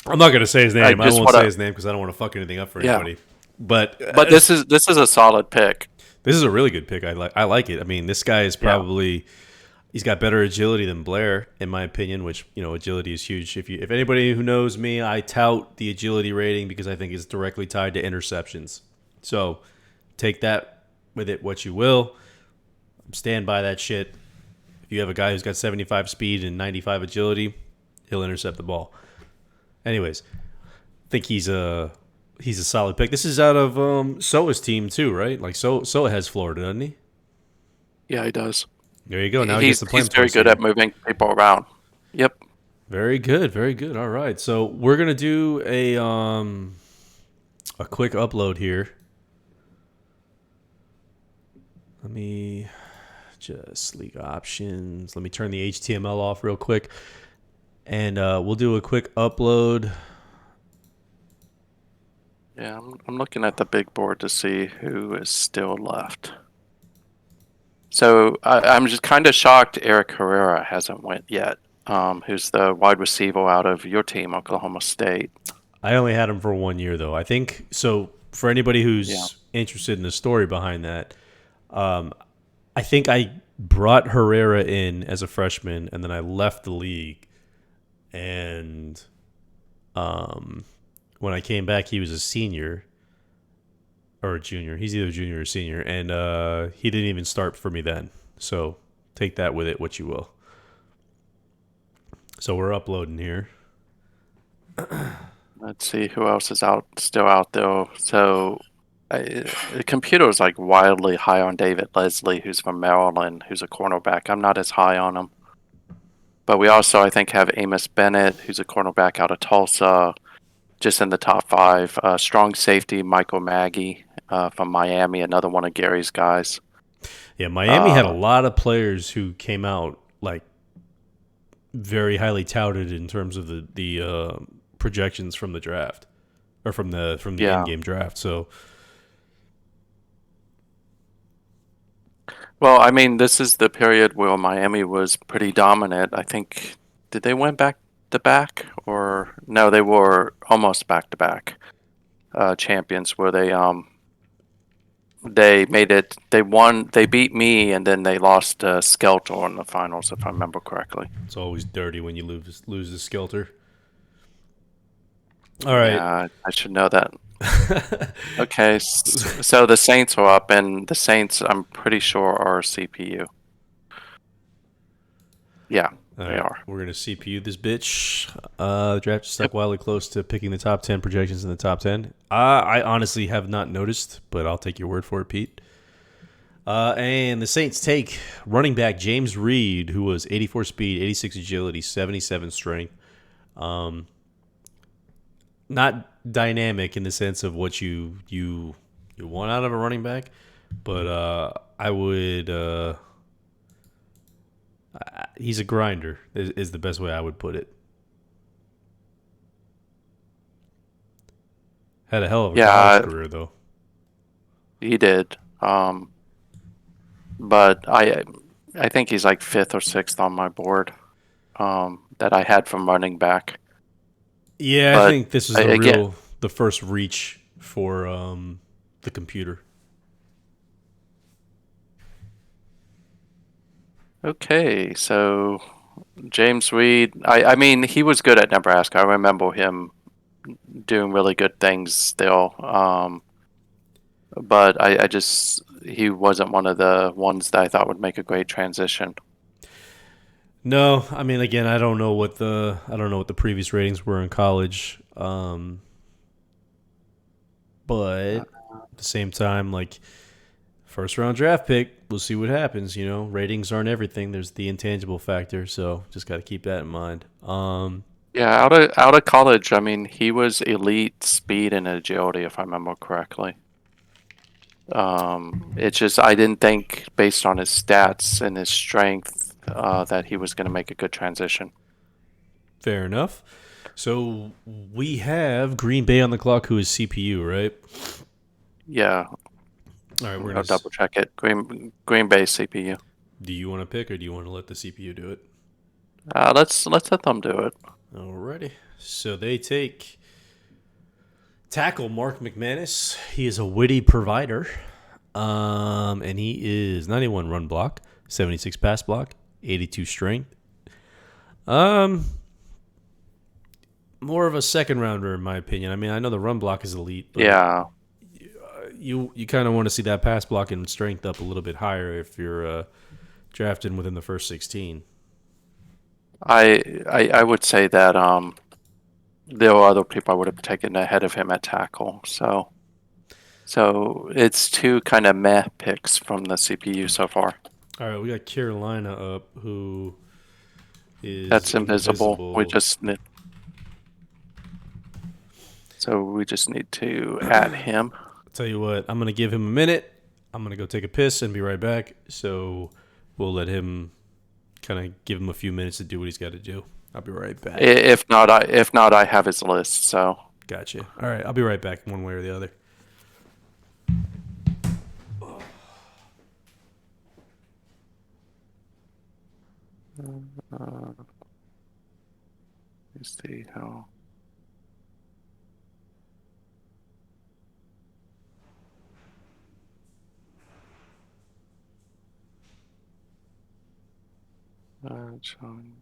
I'm not gonna say his name. I won't say his name because I don't want to fuck anything up for anybody. But this is a solid pick. This is a really good pick. I like it. I mean, this guy is probably he's got better agility than Blair, in my opinion. Which agility is huge. If anybody who knows me, I tout the agility rating because I think it's directly tied to interceptions. So take that with it what you will. Stand by that shit. If you have a guy who's got 75 speed and 95 agility, he'll intercept the ball. Anyways, I think he's a solid pick. This is out of Soa's team too, right? Like Soa has Florida, doesn't he? Yeah, he does. There you go. Now he gets He's the he's plan very good poster. at moving people around. Yep. Very good. Very good. All right. So we're gonna do a quick upload here. Let me just league options. Let me turn the HTML off real quick, and we'll do a quick upload. Yeah, I'm looking at the big board to see who is still left. So I'm just kind of shocked Eric Herrera hasn't went yet. Who's the wide receiver out of your team, Oklahoma State? I only had him for 1 year though. I think so. For anybody Yeah. who's interested in the story behind that, I think I brought Herrera in as a freshman, and then I left the league. And when I came back, he was a senior or a junior. He's either a junior or senior, and he didn't even start for me then. So take that with it, what you will. So we're uploading here. Let's see who else is still out there. So the computer is like wildly high on David Leslie, who's from Maryland, who's a cornerback. I'm not as high on him. But we also, I think, have Amos Bennett, who's a cornerback out of Tulsa, just in the top five. Strong safety, Michael Maggie from Miami, another one of Gary's guys. Yeah, Miami had a Uh, lot of players who came out like very highly touted in terms of the projections from the draft or from the in yeah. game draft. So Well, I mean, this is the period where Miami was pretty dominant. I think, did they win back to back? Or no, they were almost back to back champions where they made it, they won, they beat me, and then they lost Skelter in the finals, if I remember correctly. it's always dirty when you lose the Skelter. All right. Yeah, I should know that. Okay, so the Saints are up, and the Saints, I'm pretty sure, are CPU. Yeah, All they right, are. we're gonna CPU this bitch. The draft is stuck Yep. wildly close to picking the top 10 projections in the top 10. I honestly have not noticed, but I'll take your word for it, Pete. And the Saints take running back James Reed, who was 84 speed, 86 agility, 77 strength. Not dynamic in the sense of what you want out of a running back, but I would. He's a grinder. Is the best way I would put it. Had a hell of a college Yeah, career though. he did. But I think he's like fifth or sixth on my board that I had from running back. Yeah, I But think this is again, the first reach for the computer. okay, so James Reed, I mean, he was good at Nebraska. I remember him doing really good things still. But I just, he wasn't one of the ones that I thought would make a great transition. No, I mean again, I don't know what the previous ratings were in college. But at the same time, like first round draft pick, we'll see what happens. You know, ratings aren't everything. There's the intangible factor, so just got to keep that in mind. Yeah, out of college, I mean, he was elite speed and agility, if I remember correctly. It's just I didn't think based on his stats and his strength that he was going to make a good transition. Fair enough. So we have Green Bay on the clock, who is CPU, right? Yeah, All right, we're I'll gonna. double check it. Green Bay CPU. Do you want to pick, or do you want to let the CPU do it? Let's let them do it. Alrighty. So they take tackle Mark McManus. He is a witty provider. And he is 91 run block, 76 pass block, 82 strength. More of a second rounder in my opinion. I mean, I know the run block is elite, but Yeah, you kind of want to see that pass block and strength up a little bit higher if you're drafted within the first 16. I would say that there were other people I would have taken ahead of him at tackle. So it's two kind of meh picks from the CPU so far. All right, we got Carolina up, who is That's invisible. invisible. So we just need to add him. I'll tell you what, I'm gonna give him a minute. I'm gonna go take a piss and be right back. So we'll let him kind of give him a few minutes to do what he's got to do. I'll be right back. If not, I have his list. So Gotcha. All right, I'll be right back one way or the other. let's see how. Showing.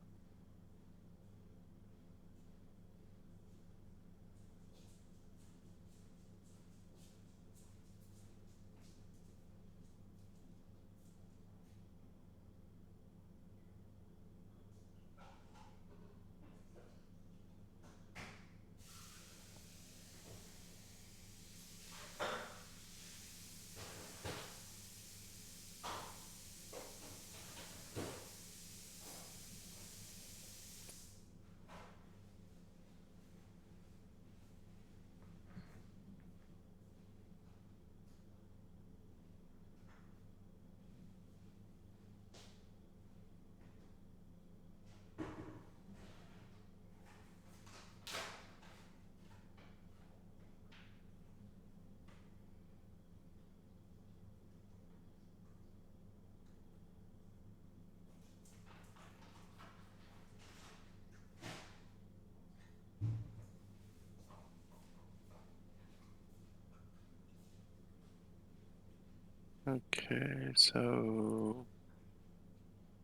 Okay, so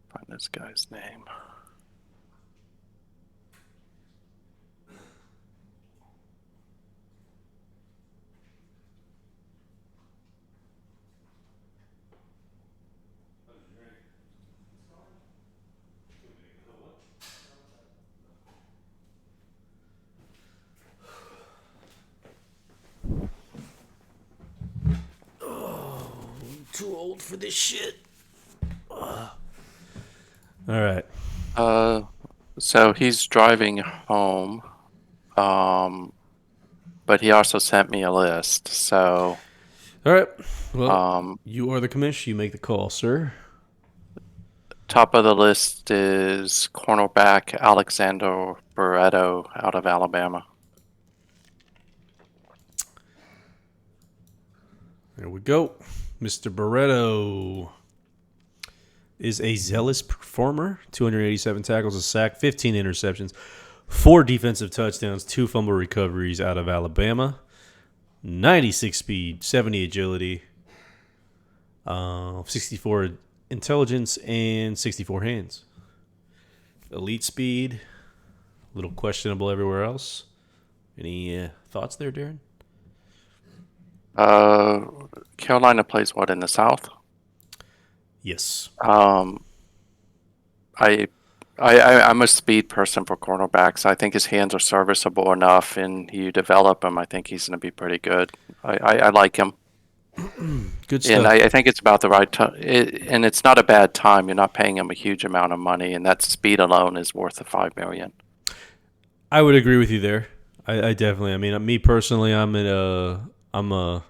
find this guy's name. Too old for this shit. All right. So he's driving home. But he also sent me a list. So All right. Well, um, you are the commish. You make the call, sir. top of the list is cornerback Alexander Barreto out of Alabama. There we go. Mr. Barreto is a zealous performer. 287 tackles, a sack, 15 interceptions, 4 defensive touchdowns, 2 fumble recoveries out of Alabama. 96 speed, 70 agility, 64 intelligence, and 64 hands. Elite speed, a little questionable everywhere else. Any thoughts there, Darren? Carolina plays what in the South? Yes. Um, I, I'm a speed person for cornerbacks. I think his hands are serviceable enough, and you develop him. I think he's going to be pretty good. I like him. Good And stuff. I think it's about the right time. And it's not a bad time. You're not paying him a huge amount of money, and that speed alone is worth the $5 million. I would agree with you there. I definitely. I mean, me personally, I'm a,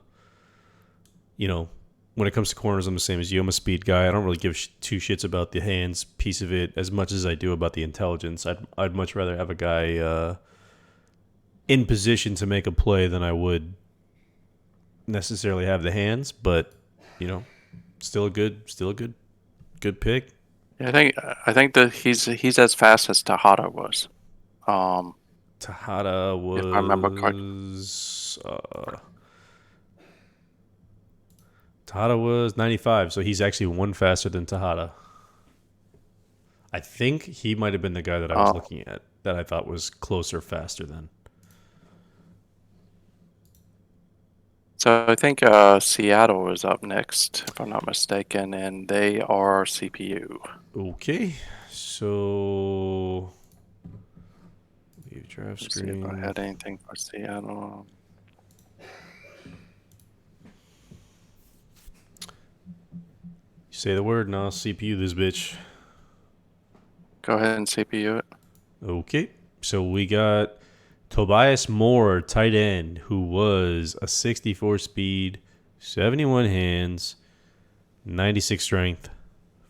you know, when it comes to corners, I'm the same as you. I'm a speed guy. I don't really give two shits about the hands piece of it as much as I do about the intelligence. I'd much rather have a guy in position to make a play than I would necessarily have the hands. But you know, still a good pick. Yeah, I think that he's as fast as Tejada was. Um, Tejada if I remember correctly. Was 95, so he's actually one faster than Tejada. I think he might have been the guy that I was looking at that I thought was closer, faster than. So I think Seattle is up next, if I'm not mistaken, and they are CPU. Okay, so leave draft Let's see if I screen. had anything for Seattle. Say the word and I'll CPU this bitch. Go ahead and CPU it. Okay. So we got Tobias Moore, tight end, who was a 64 speed, 71 hands, 96 strength,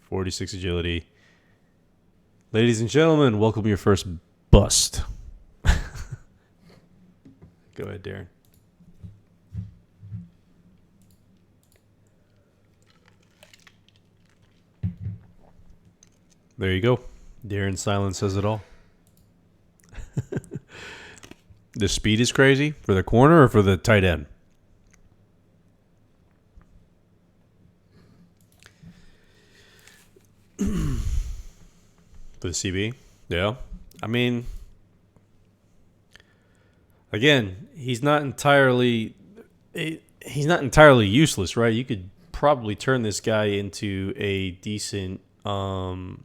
46 agility. Ladies and gentlemen, welcome your first bust. Go ahead, Darren. There you go. Darren's silence says it all. The speed is crazy for the corner or for the tight end? For the CB? Yeah. I mean, again, he's not entirely useless, right? You could probably turn this guy into a decent fullback.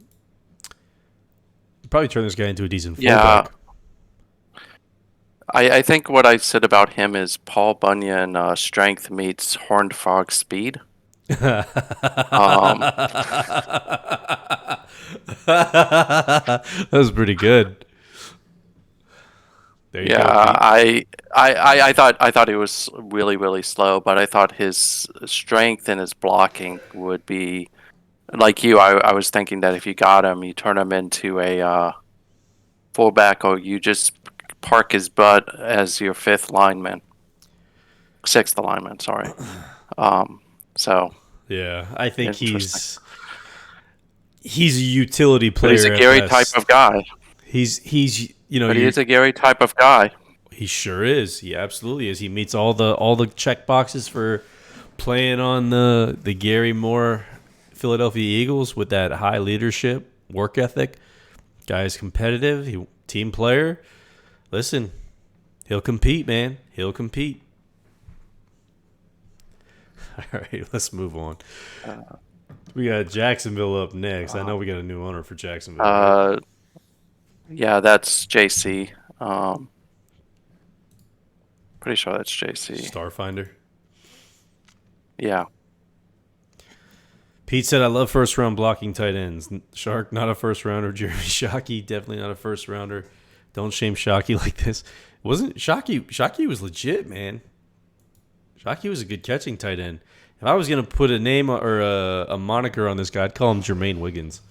Yeah. I think what I said about him is Paul Bunyan strength meets Horned Frog speed. That was pretty good. There you Yeah, go, Pete. I thought he was really, really slow, but I thought his strength and his blocking would be like you. I was thinking that if you got him, you turn him into a fullback, or you just park his butt as your sixth lineman. Sorry. So Yeah, I think interesting. he's a utility But he's a player at Gary type best. of guy. He's you know But he you're is a Gary type of guy. he sure is. He absolutely is. He meets all the check boxes for playing on the Gary Moore Philadelphia Eagles with that high leadership, work ethic. Guy's competitive. He team player. Listen, he'll compete, man. He'll compete. All right, let's move on. We got Jacksonville up next. I know we got a new owner for Jacksonville. Right? Yeah, that's JC. Pretty sure that's JC. Starfinder. Yeah. Pete said, I love first round blocking tight ends. Shark, not a first rounder. Jeremy Shockey, definitely not a first rounder. Don't shame Shockey like this. Wasn't Shockey was legit, man. Shockey was a good catching tight end. If I was going to put a name or a moniker on this guy, I'd call him Jermaine Wiggins.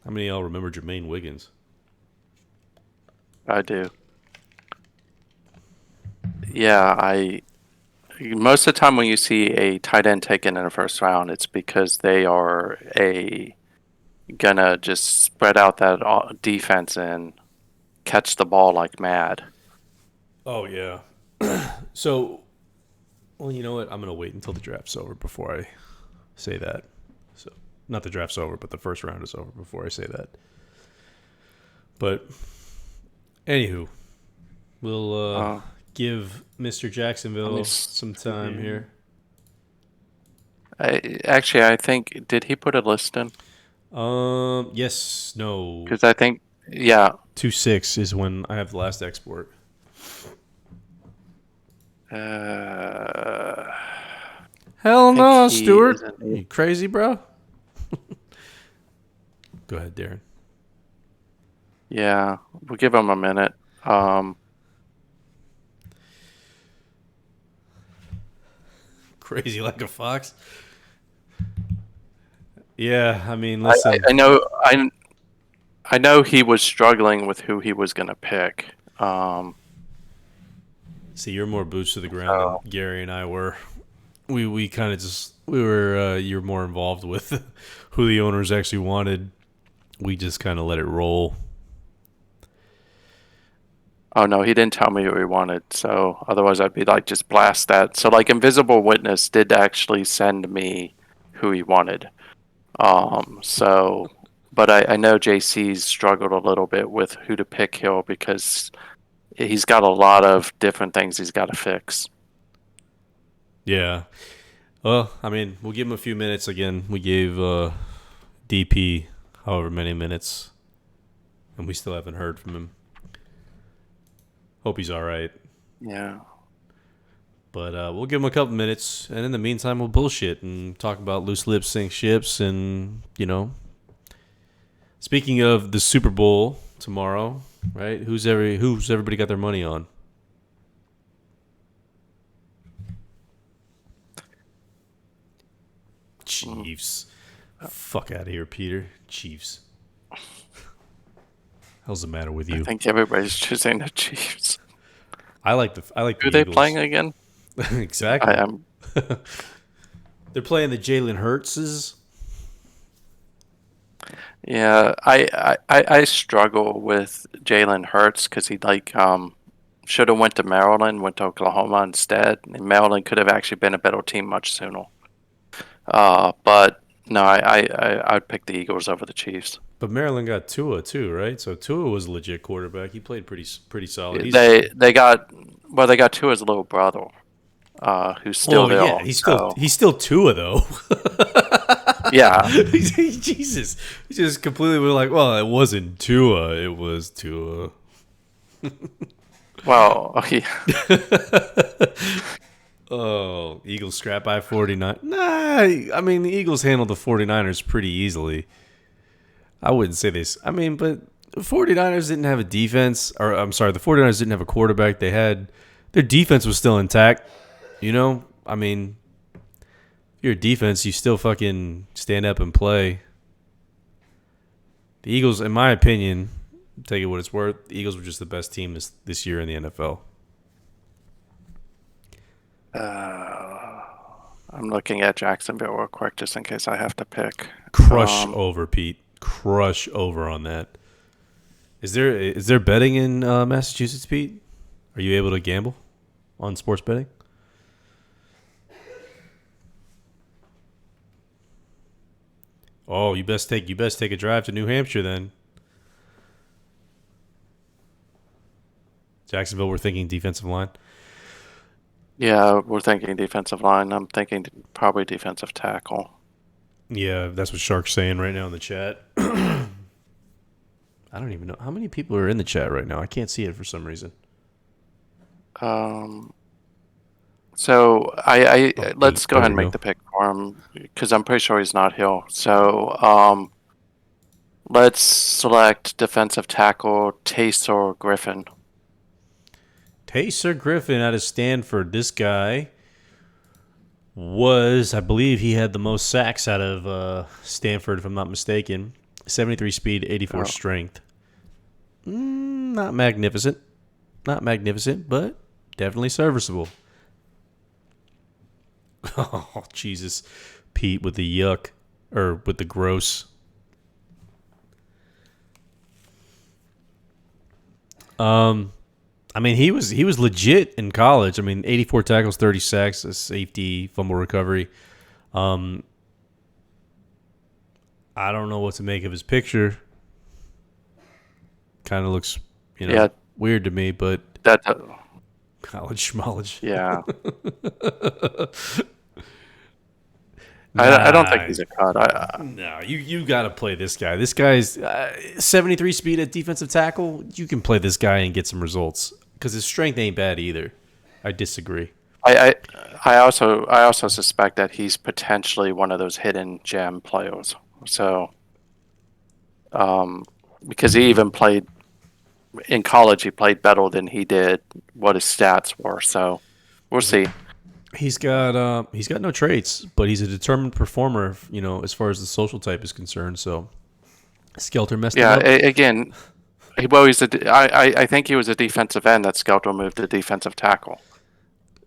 How many of y'all remember Jermaine Wiggins? I do. Yeah, most of the time when you see a tight end taken in the first round, it's because they are gonna just spread out that defense and catch the ball like mad. Oh, yeah. So, well, you know what? I'm going to wait until the draft's over before I say that. So, not the draft's over, but the first round is over before I say that. But, anywho, we'll give Mr. Jacksonville some time here. I think, did he put a list in? Yes, no. Because I think, yeah. 2.6 is when I have the last export. Hell no, Stuart. You crazy, bro? Go ahead, Darren. Yeah, we'll give him a minute. Crazy like a fox. Yeah, I mean, listen. I know he was struggling with who he was gonna pick. See, you're more boots to the ground than Gary and I were. We kind of just you're more involved with who the owners actually wanted. We just kind of let it roll. Oh no, he didn't tell me what he wanted. So otherwise, I'd be like, just blast that. So like, Invisible Witness did actually send me who he wanted. So, but I know JC's struggled a little bit with who to pick here because he's got a lot of different things he's got to fix. Yeah. Well, I mean, we'll give him a few minutes again. We gave DP however many minutes, and we still haven't heard from him. Hope he's all right. Yeah. But we'll give him a couple minutes, and in the meantime, we'll bullshit and talk about loose lips sink ships, and Speaking of the Super Bowl tomorrow, right? Who's everybody got their money on? Chiefs. Fuck out of here, Peter. Chiefs. Hell's the matter with I you? think everybody's choosing the Chiefs. I like the Who are Eagles. they playing again? Exactly. I am. They're playing the Jalen Hurtses. Yeah, I struggle with Jalen Hurts because he should have went to Maryland, went to Oklahoma instead. And Maryland could have actually been a better team much sooner. But no, I'd pick the Eagles over the Chiefs. But Maryland got Tua too, right? So Tua was a legit quarterback. He played pretty solid. They got Tua's little brother, who's still there. Yeah, he's still Tua though. Yeah. Jesus, he just completely was like, well, it wasn't Tua, it was Tua. Well, yeah. Oh, Eagles scrap by 49. Nah, I mean, the Eagles handled the 49ers pretty easily. I wouldn't say this. I mean, but the 49ers didn't have a defense. Or, I'm sorry, the 49ers didn't have a quarterback. Their defense was still intact. I mean, if you're a defense, you still fucking stand up and play. The Eagles, in my opinion, take it what it's worth, the Eagles were just the best team this year in the NFL. I'm looking at Jacksonville real quick just in case I have to pick. Crush over, Pete. Crush over on that. Is there betting in Massachusetts, Pete? Are you able to gamble on sports betting? Oh, you best take a drive to New Hampshire then. Jacksonville, we're thinking defensive line. Yeah, we're thinking defensive line. I'm thinking probably defensive tackle. Yeah, that's what Shark's saying right now in the chat. I don't even know how many people are in the chat right now. I can't see it for some reason. So let's go ahead and make the pick for him because I'm pretty sure he's not here. So let's select defensive tackle Taysor Griffin. Taysor Griffin out of Stanford. This guy I believe he had the most sacks out of Stanford, if I'm not mistaken. 73 speed, 84 strength. Not magnificent, but definitely serviceable. Oh, Jesus. Pete with the yuck, or with the gross. I mean, he was legit in college. I mean, 84 tackles, 30 sacks, a safety, fumble recovery. I don't know what to make of his picture. Kind of looks, weird to me, but That college schmollege. yeah. I don't think he's a cut. No, you got to play this guy. This guy's 73 speed at defensive tackle. You can play this guy and get some results because his strength ain't bad either. I disagree. I also suspect that he's potentially one of those hidden gem players. So, because he even played in college, he played better than he did what his stats were. So, we'll see. He's got no traits, but he's a determined performer. As far as the social type is concerned. So, Skelter messed him up. Again, I think he was a defensive end that Skelter moved to defensive tackle.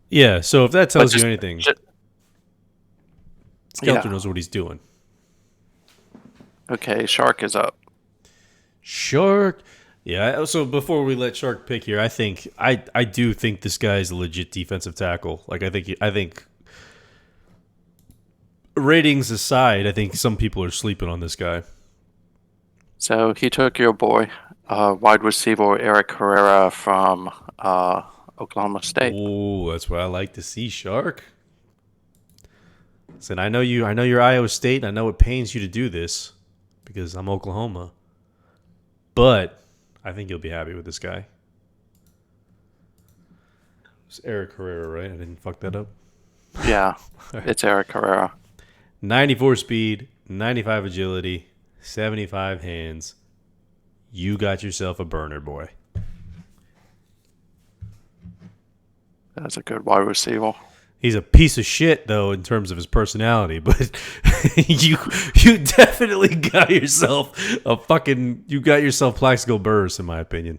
Yeah, so if that tells you anything, Skelter knows what he's doing. Okay, Shark is up. Shark. Yeah, so before we let Shark pick here, I do think this guy is a legit defensive tackle. Like I think ratings aside, I think some people are sleeping on this guy. So he took your boy, wide receiver Eric Herrera from Oklahoma State. Oh, that's what I like to see, Shark. Listen, I know you're Iowa State, and I know it pains you to do this because I'm Oklahoma. But I think you'll be happy with this guy. It's Eric Herrera, right? I didn't fuck that up. Yeah, it's Eric Herrera. 94 speed, 95 agility, 75 hands. You got yourself a burner, boy. That's a good wide receiver. He's a piece of shit though in terms of his personality, but you definitely got yourself Plaxico Burress in my opinion.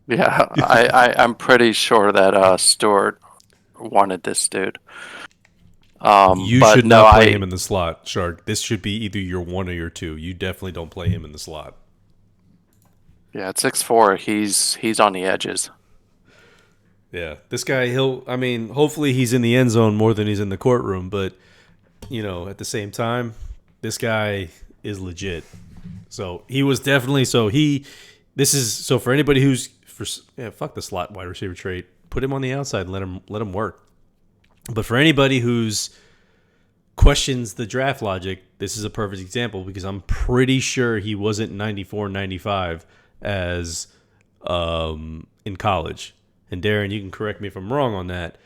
Yeah, I'm pretty sure that Stewart wanted this dude. You But should no, not play him in the slot, Shark. This should be either your 1 or your 2. You definitely don't play him in the slot. Yeah, at 6'4", he's on the edges. Yeah, this guy, hopefully he's in the end zone more than he's in the courtroom, but, at the same time, this guy is legit. So he was definitely, so for anybody fuck the slot wide receiver trait, put him on the outside and let him work. But for anybody who's questions the draft logic, this is a perfect example because I'm pretty sure he wasn't 94, 95 as in college. And Darren, you can correct me if I'm wrong on that,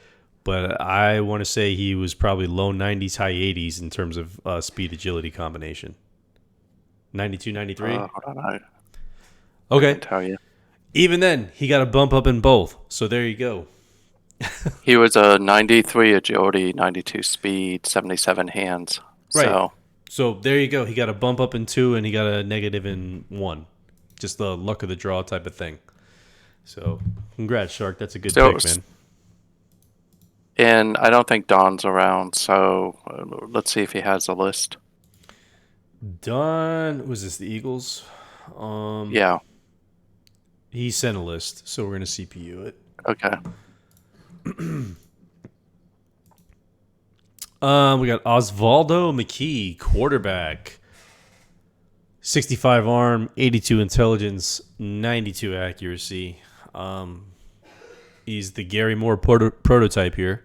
but I want to say he was probably low 90s, high 80s in terms of speed agility combination. 92, 93? Hold on, I Okay. can tell you. Even then, he got a bump up in both. So there you go. He was a 93 agility, 92 speed, 77 hands. Right. So there you go. He got a bump up in 2 and he got a negative in 1. Just the luck of the draw type of thing. So congrats, Shark. That's a good pick, man. And I don't think Don's around, so let's see if he has a list. Don, was this the Eagles? Yeah. He sent a list, so we're going to CPU it. Okay. We got Osvaldo McKee, quarterback. 65 arm, 82 intelligence, 92 accuracy. He's the Gary Moore prototype here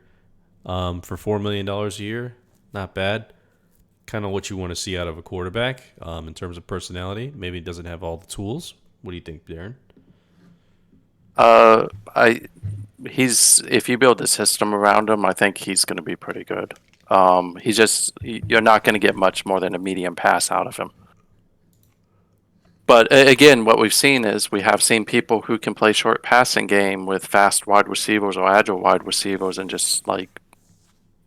for $4 million a year. Not bad. Kind of what you want to see out of a quarterback in terms of personality. Maybe he doesn't have all the tools. What do you think, Darren? If you build a system around him, I think he's going to be pretty good. You're not going to get much more than a medium pass out of him. But again, what we've seen is we have seen people who can play short passing game with fast wide receivers or agile wide receivers and just like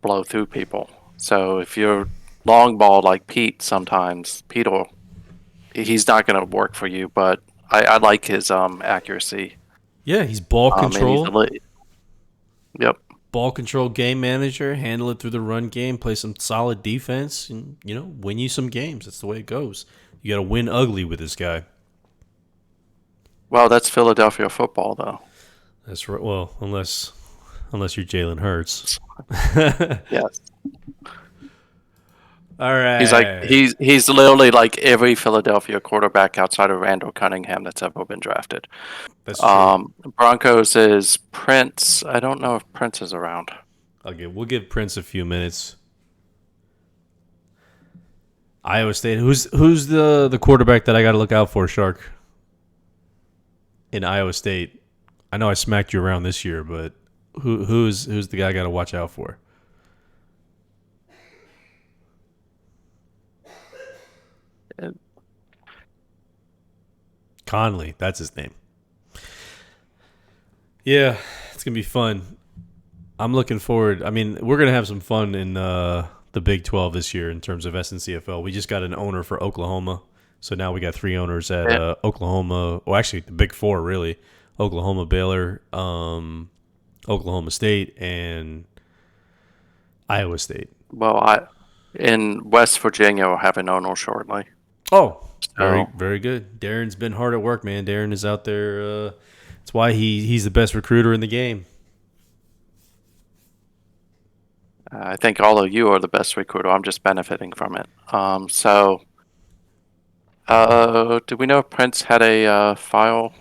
blow through people. So if you're long ball like Pete, sometimes he's not going to work for you. But I like his accuracy. Yeah, he's ball control. Yep. Ball control, game manager, handle it through the run game, play some solid defense, and win you some games. That's the way it goes. You got to win ugly with this guy. Well, that's Philadelphia football, though. That's right. Well, unless you're Jalen Hurts. Yes. All right. He's literally like every Philadelphia quarterback outside of Randall Cunningham that's ever been drafted. That's true. Broncos is Prince. I don't know if Prince is around. Okay, we'll give Prince a few minutes. Iowa State. Who's the quarterback that I got to look out for, Shark? In Iowa State, I know I smacked you around this year, but who's the guy I got to watch out for? Conley, that's his name. Yeah, it's gonna be fun. I'm looking forward. I mean, we're gonna have some fun in the Big 12 this year in terms of SNCFL. We just got an owner for Oklahoma, so now we got 3 owners at Oklahoma. Well, actually, the Big 4 really: Oklahoma, Baylor, Oklahoma State, and Iowa State. Well, in West Virginia, we'll have an owner shortly. Oh, very, very good. Darren's been hard at work, man. Darren is out there. That's why he's the best recruiter in the game. I think all of you are the best recruiter. I'm just benefiting from it. Do we know if Prince had a file?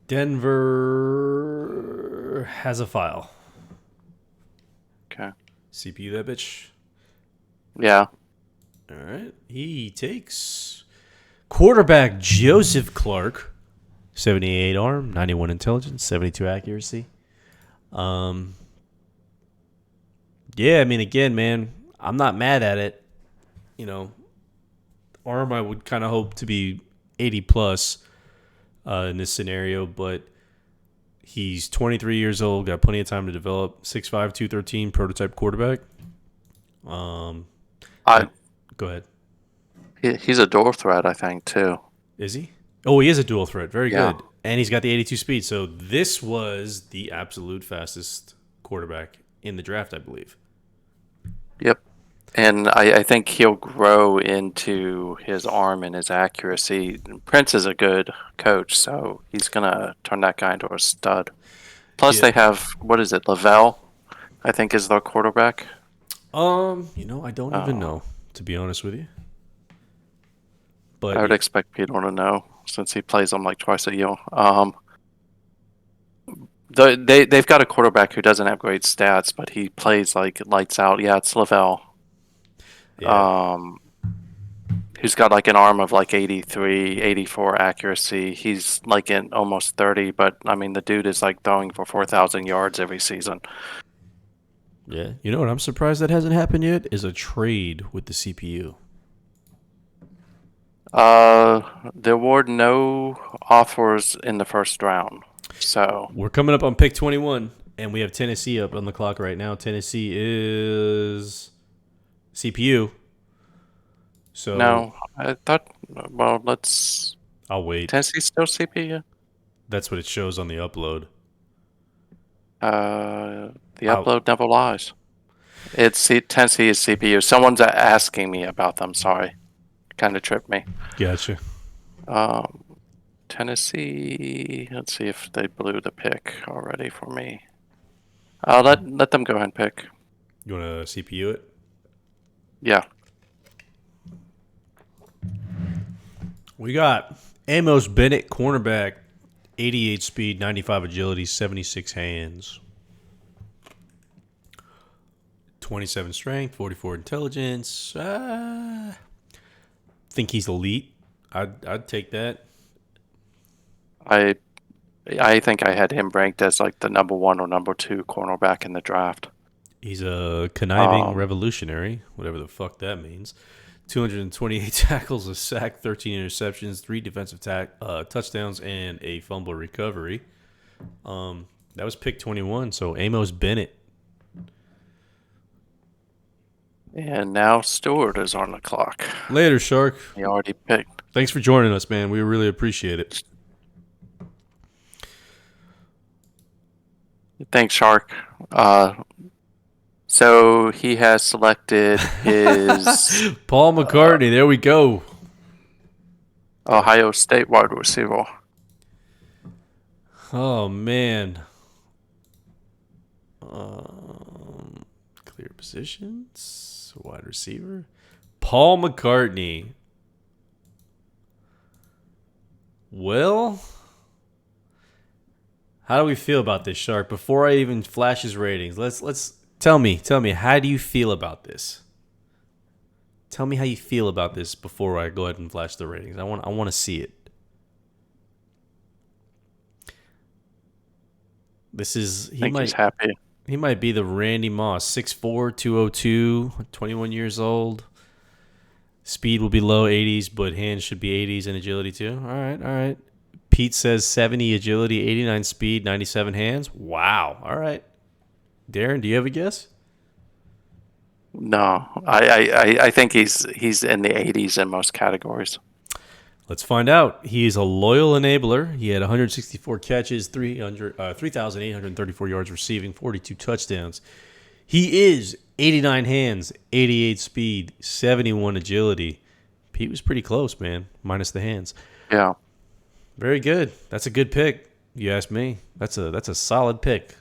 Denver has a file. Okay. CPU that bitch. Yeah. All right. He takes quarterback Joseph Clark, 78 arm, 91 intelligence, 72 accuracy. Um, yeah, I mean, again, man, I'm not mad at it. You know, arm I would kind of hope to be 80 plus in this scenario, but he's 23 years old, got plenty of time to develop. 6'5", 213, prototype quarterback. Um, I I go ahead. he's a door threat, I think, too. Is he? Oh, he is a dual threat. Very Yeah. good. And he's got the 82 speed. So this was the absolute fastest quarterback in the draft, I believe. Yep. And I think he'll grow into his arm and his accuracy. Prince is a good coach, so he's gonna turn that guy into a stud. Plus, Yeah. they have what is it, Lavelle? I think is their quarterback. I don't even Uh, know, to be honest with you. I But would expect Peter to know since he plays them like twice a year. They've got a quarterback who doesn't have great stats, but he plays like lights out. Yeah, it's Lavelle. yeah. Um, who's got like an arm of like 83, 84 accuracy. He's like in almost 30, but I mean, the dude is like throwing for 4,000 yards every season. Yeah. You know what I'm surprised that hasn't happened yet? Is a trade with the CPU. There were no offers in the first round. So, We're coming up on pick 21, and we have Tennessee up on the clock right now. Tennessee is CPU. So no, I thought, well, let's. I'll wait. Tennessee still CPU? That's what it shows on the upload. The I'll upload never lies. Tennessee is CPU. Someone's asking me about them. Sorry. Kind of tripped me. gotcha. Um, Tennessee. Let's see if they blew the pick already for me. Let them go ahead and pick. You want to CPU it? Yeah. We got Amos Bennett, cornerback, 88 speed, 95 agility, 76 hands, 27 strength, 44 intelligence. Think he's elite. I'd take that. I I think I had him ranked as like the number 1 or number 2 cornerback in the draft. He's a conniving Um, revolutionary, whatever the fuck that means. 228 tackles, a sack, 13 interceptions, 3 defensive touchdowns, and a fumble recovery. That was pick 21. So Amos Bennett. and now Stewart is on the clock. Later, Shark. He already picked. Thanks for joining us, man. We really appreciate it. Thanks, Shark. So he has selected his Paul McCartney. There we go. Ohio State wide receiver. Oh man. Clear positions. Wide receiver. Paul McCartney. Well, how do we feel about this, Shark? Before I even flash his ratings, let's tell me, how do you feel about this? Tell me how you feel about this before I go ahead and flash the ratings. I want to see it. This is I think he's happy. he might be the Randy Moss, 6'4", 202, 21 years old. Speed will be low 80s, but hands should be 80s and agility too. All right. Pete says 70 agility, 89 speed, 97 hands. Wow. All right. Darren, do you have a guess? No, I think he's in the 80s in most categories. Let's find out. He is a loyal enabler. He had 164 catches, 3,834 yards receiving, 42 touchdowns. He is 89 hands, 88 speed, 71 agility. Pete was pretty close, man, minus the hands. Yeah. Very good. That's a good pick. You ask me. That's a solid pick.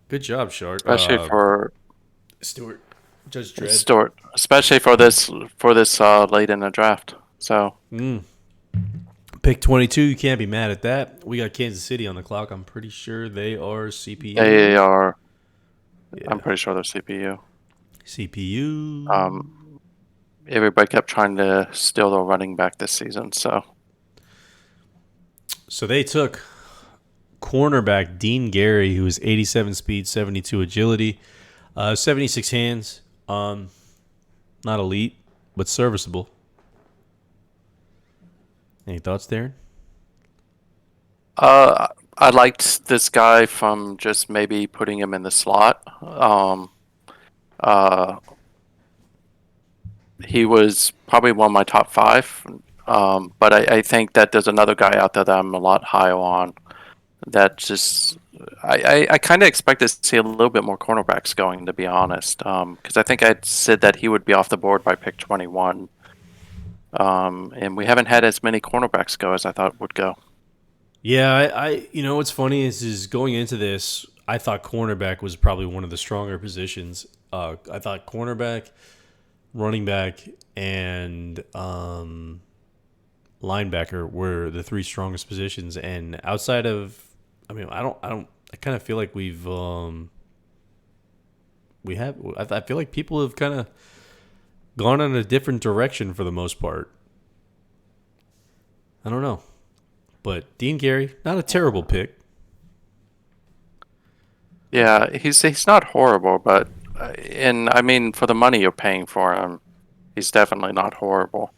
Good job, Shark. Especially for Stewart, Judge Dredd. Stewart, especially for this late in the draft. So Pick 22. You can't be mad at that. We got Kansas City on the clock. I'm pretty sure they are CPU. they are. Yeah. I'm pretty sure they're CPU. CPU. Everybody kept trying to steal their running back this season. So So they took cornerback Dean Gary, who is 87 speed, 72 agility, 76 hands. Not elite, but serviceable. Any thoughts, Darren? I liked this guy from just maybe putting him in the slot. He was probably one of my top 5. But I think that there's another guy out there that I'm a lot higher on. That just I kind of expect to see a little bit more cornerbacks going, to be honest. Because I think I said that he would be off the board by pick 21. And we haven't had as many cornerbacks go as I thought would go. Yeah, I what's funny is going into this, I thought cornerback was probably one of the stronger positions. I thought cornerback, running back, and linebacker were the 3 strongest positions. And outside of, I kind of feel like I feel like people have kind of gone in a different direction for the most part. I don't know. But Dean Gary, not a terrible pick. Yeah, he's not horrible, but and I mean for the money you're paying for him, he's definitely not horrible.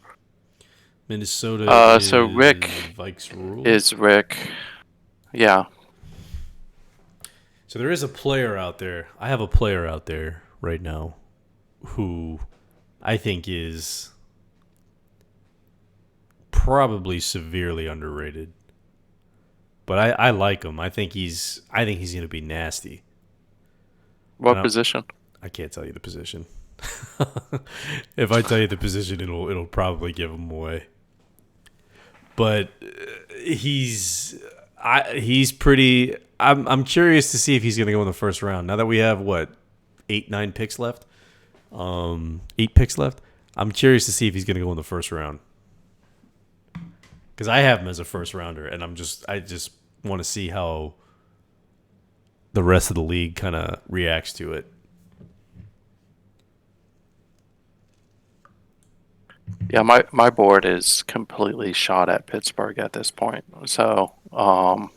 Minnesota is so Rick Vikes rule. is Rick. Yeah. So there is a player out there. I have a player out there right now who I think is probably severely underrated. But I like him. I think he's going to be nasty. What position? I can't tell you the position. If I tell you the position, it'll probably give him away. But he's pretty. I'm curious to see if he's going to go in the first round. Now that we have 9 picks left, 8 picks left. I'm curious to see if he's going to go in the first round. Because I have him as a first rounder, and I just want to see how the rest of the league kind of reacts to it. Yeah, my board is completely shot at Pittsburgh at this point. So I'm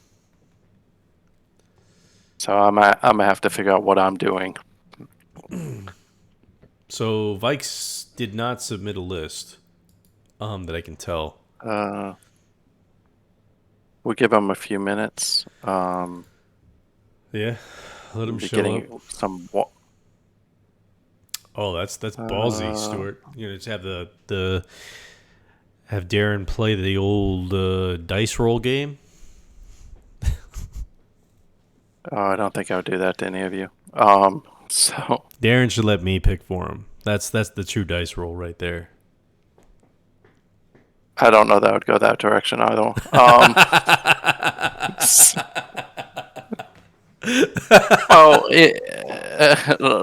gonna have to figure out what I'm doing. So Vikes did not submit a list that I can tell. We'll give them a few minutes. Yeah, let him show up. Oh, that's ballsy, Stuart. Just have have Darren play the old dice roll game. I don't think I would do that to any of you. So Darren should let me pick for him. That's the true dice roll right there. I don't know that I would go that direction either.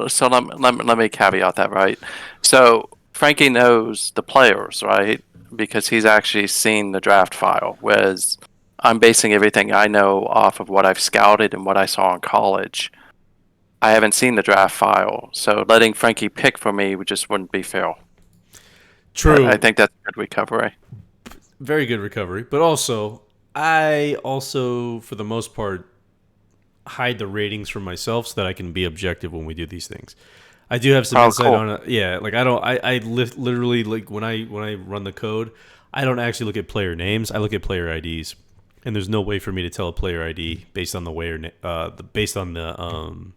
So let me caveat that, right? So Frankie knows the players, right? Because he's actually seen the draft file, whereas I'm basing everything I know off of what I've scouted and what I saw in college. I haven't seen the draft file, so letting Frankie pick for me just wouldn't be fair. True. I think that's a good recovery. Very good recovery. But also, I for the most part, hide the ratings from myself so that I can be objective when we do these things. I do have some insight on it. Yeah, like I literally, like when I run the code, I don't actually look at player names. I look at player IDs. And there's no way for me to tell a player ID based on based on the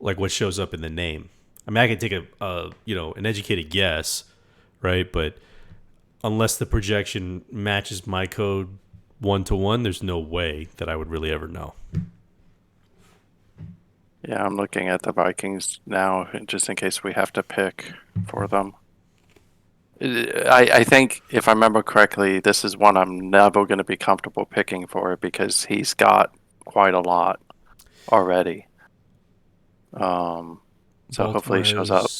like what shows up in the name. I mean, I can take an educated guess, right? But unless the projection matches my code 1-to-1, there's no way that I would really ever know. Yeah, I'm looking at the Vikings now, just in case we have to pick for them. I think, if I remember correctly, this is one I'm never going to be comfortable picking for because he's got quite a lot already. So hopefully he shows up.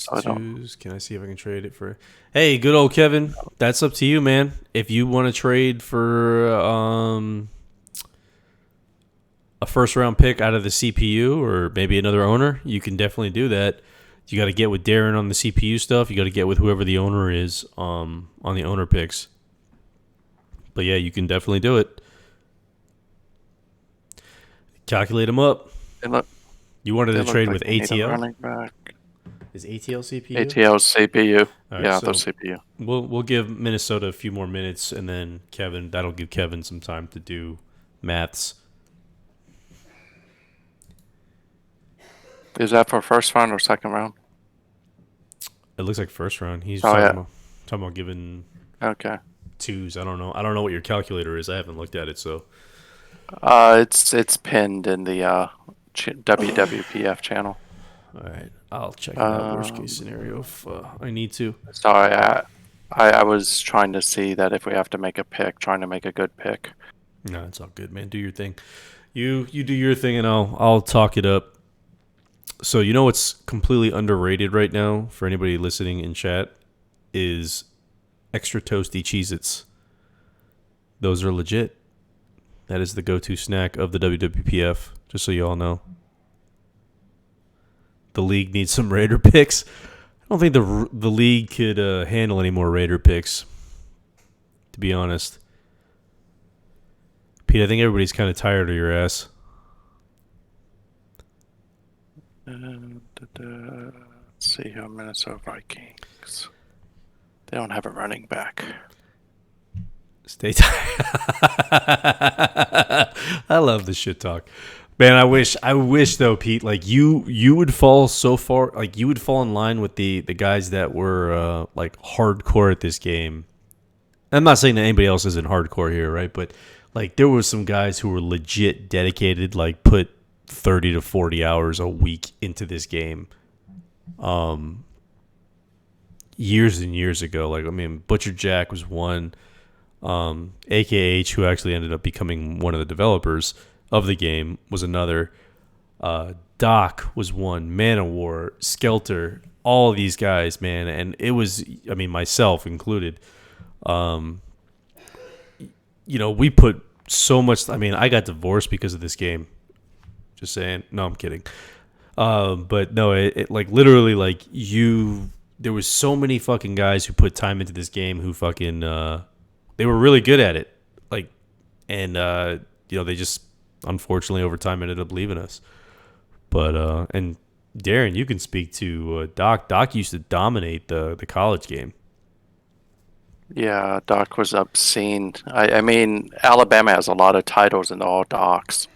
Can I see if I can trade it for? Hey, good old Kevin. That's up to you, man. If you want to trade for a first round pick out of the CPU or maybe another owner, you can definitely do that. You got to get with Darren on the CPU stuff. You got to get with whoever the owner is on the owner picks. But yeah, you can definitely do it. calculate them up. They look. You wanted They to look trade like with they need a ATL? running back. Is ATL CPU? ATL CPU. All right, Yeah, so the CPU. we'll give Minnesota a few more minutes, and then that'll give Kevin some time to do maths. Is that for first round or second round? It looks like first round. He's Oh yeah. talking about giving Okay. twos. I don't know. I don't know what your calculator is. I haven't looked at it. So It's pinned in the WWPF channel. all right, I'll check it out. Worst case scenario, if I need to. Sorry, I was trying to see that if we have to make a pick, trying to make a good pick. No, it's all good, man. Do your thing. You do your thing, and I'll talk it up. So you know what's completely underrated right now for anybody listening in chat is extra toasty Cheez-Its. Those are legit. That is the go-to snack of the WWPF, just so you all know. The league needs some Raider picks. I don't think the league could handle any more Raider picks, to be honest. Pete, I think everybody's kind of tired of your ass. Let's see here, Minnesota Vikings. They don't have a running back. Stay tired. I love the shit talk. Man, I wish though, Pete, like you would fall so far, like you would fall in line with the guys that were like hardcore at this game. I'm not saying that anybody else isn't hardcore here, right? But like there were some guys who were legit dedicated, like put 30 to 40 hours a week into this game. Years and years ago, like I mean, Butcher Jack was one. AKH, who actually ended up becoming one of the developers of the game, was another. Doc was one. Man of War, Skelter, all of these guys, man, and it was, I mean, myself included. We put so much. I mean, I got divorced because of this game. Just saying. No, I'm kidding. But no, it like literally like there was so many fucking guys who put time into this game who fucking they were really good at it. Like, and they just unfortunately over time ended up leaving us. But and Darren, you can speak to Doc. Doc used to dominate the college game. Yeah, Doc was obscene. I mean, Alabama has a lot of titles in all Docs.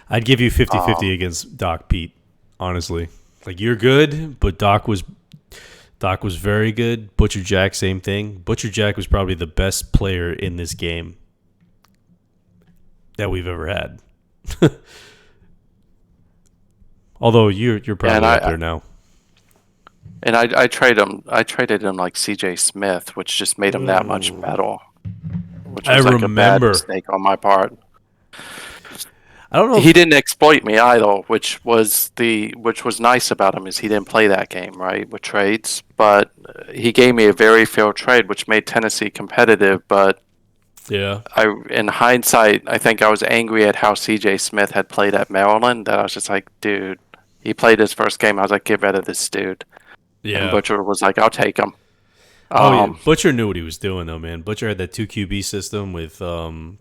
I'd give you 50-50 against Doc, Pete. Honestly, like you're good, but Doc was very good. Butcher Jack, same thing. Butcher Jack was probably the best player in this game that we've ever had. Although you're probably up there now. And I traded him like CJ Smith, which just made him that much better. Which was like a bad mistake on my part. I don't know. He didn't exploit me either, which was nice about him, is he didn't play that game, right, with trades. But he gave me a very fair trade, which made Tennessee competitive. But yeah, in hindsight, I think I was angry at how CJ Smith had played at Maryland. That I was just like, dude, he played his first game. I was like, get rid of this dude. Yeah. And Butcher was like, I'll take him. Yeah. Butcher knew what he was doing, though, man. Butcher had that 2 QB system with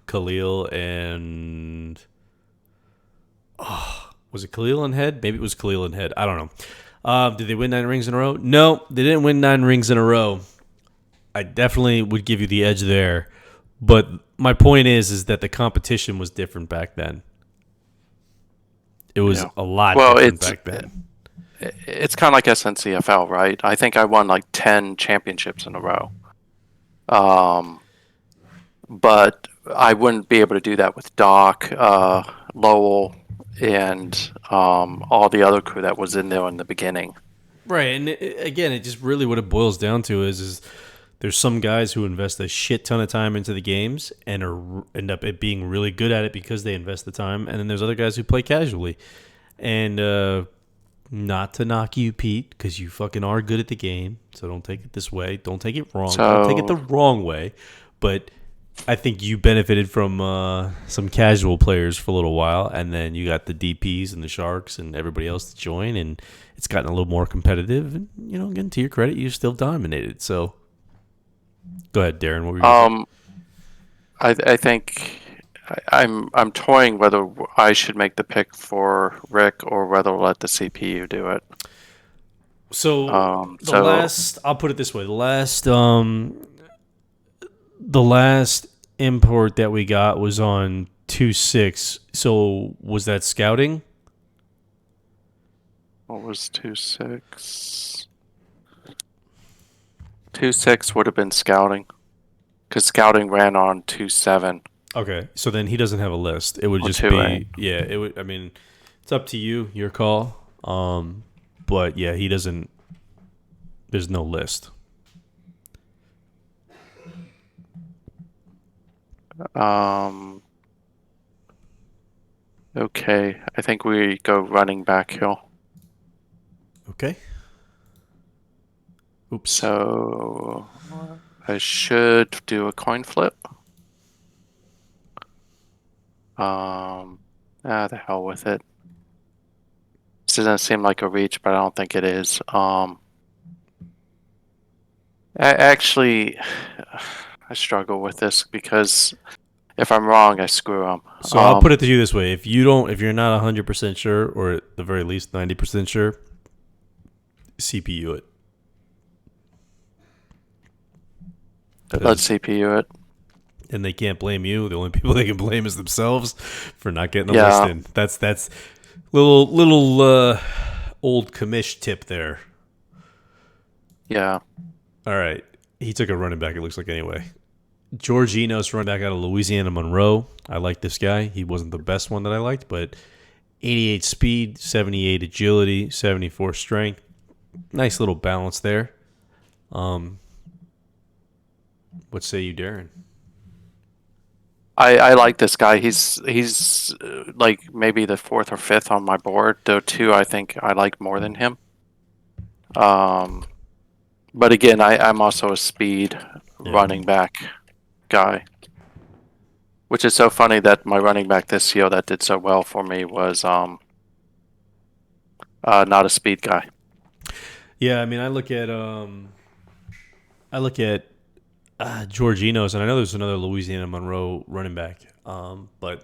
Khalil and... was it Khalil and Head? Maybe it was Khalil and Head. I don't know. Did they win 9 rings in a row? No, they didn't win 9 rings in a row. I definitely would give you the edge there. But my point is that the competition was different back then. It was a lot different back then. It's kind of like SNCFL, right? I think I won like 10 championships in a row. But I wouldn't be able to do that with Doc, Lowell, and all the other crew that was in there in the beginning. Right, and again, it just really what it boils down to is there's some guys who invest a shit ton of time into the games and end up being really good at it because they invest the time, and then there's other guys who play casually. And not to knock you, Pete, because you fucking are good at the game, so don't take it this way. Don't take it wrong. Don't take it the wrong way. But I think you benefited from some casual players for a little while, and then you got the DPs and the Sharks and everybody else to join, and it's gotten a little more competitive. And again, to your credit, you still dominated. So, go ahead, Darren. What were you? I think I'm toying whether I should make the pick for Rick or whether let the CPU do it. So So I'll put it this way: the last import that we got was on 2.6. So was that scouting? what was 2.6? 2.6 would have been scouting, because scouting ran on 2.7 Okay, so then he doesn't have a list. It would or just 2.8. be yeah. It would. I mean, it's up to you, your call. But yeah, he doesn't. There's no list. Okay, I think we go running back hill. Okay. Oops. So I should do a coin flip. The hell with it. This doesn't seem like a reach, but I don't think it is. Actually, I struggle with this because if I'm wrong, I screw them. So I'll put it to you this way: if you're not 100% sure, or at the very least 90% sure, CPU it. Let's CPU it. And they can't blame you. The only people they can blame is themselves for not getting a Yeah. list in. That's little old commish tip there. Yeah. All right, he took a running back. It looks like anyway. George Enos, running back out of Louisiana Monroe. I like this guy. He wasn't the best one that I liked, but 88 speed, 78 agility, 74 strength. Nice little balance there. What say you, Darren? I like this guy. He's like maybe the fourth or fifth on my board. Though two, I think I like more than him. But again, I'm also a speed running back guy, which is so funny that my running back this year that did so well for me was not a speed guy. Yeah, I mean, I look at George Enos, and I know there's another Louisiana Monroe running back, but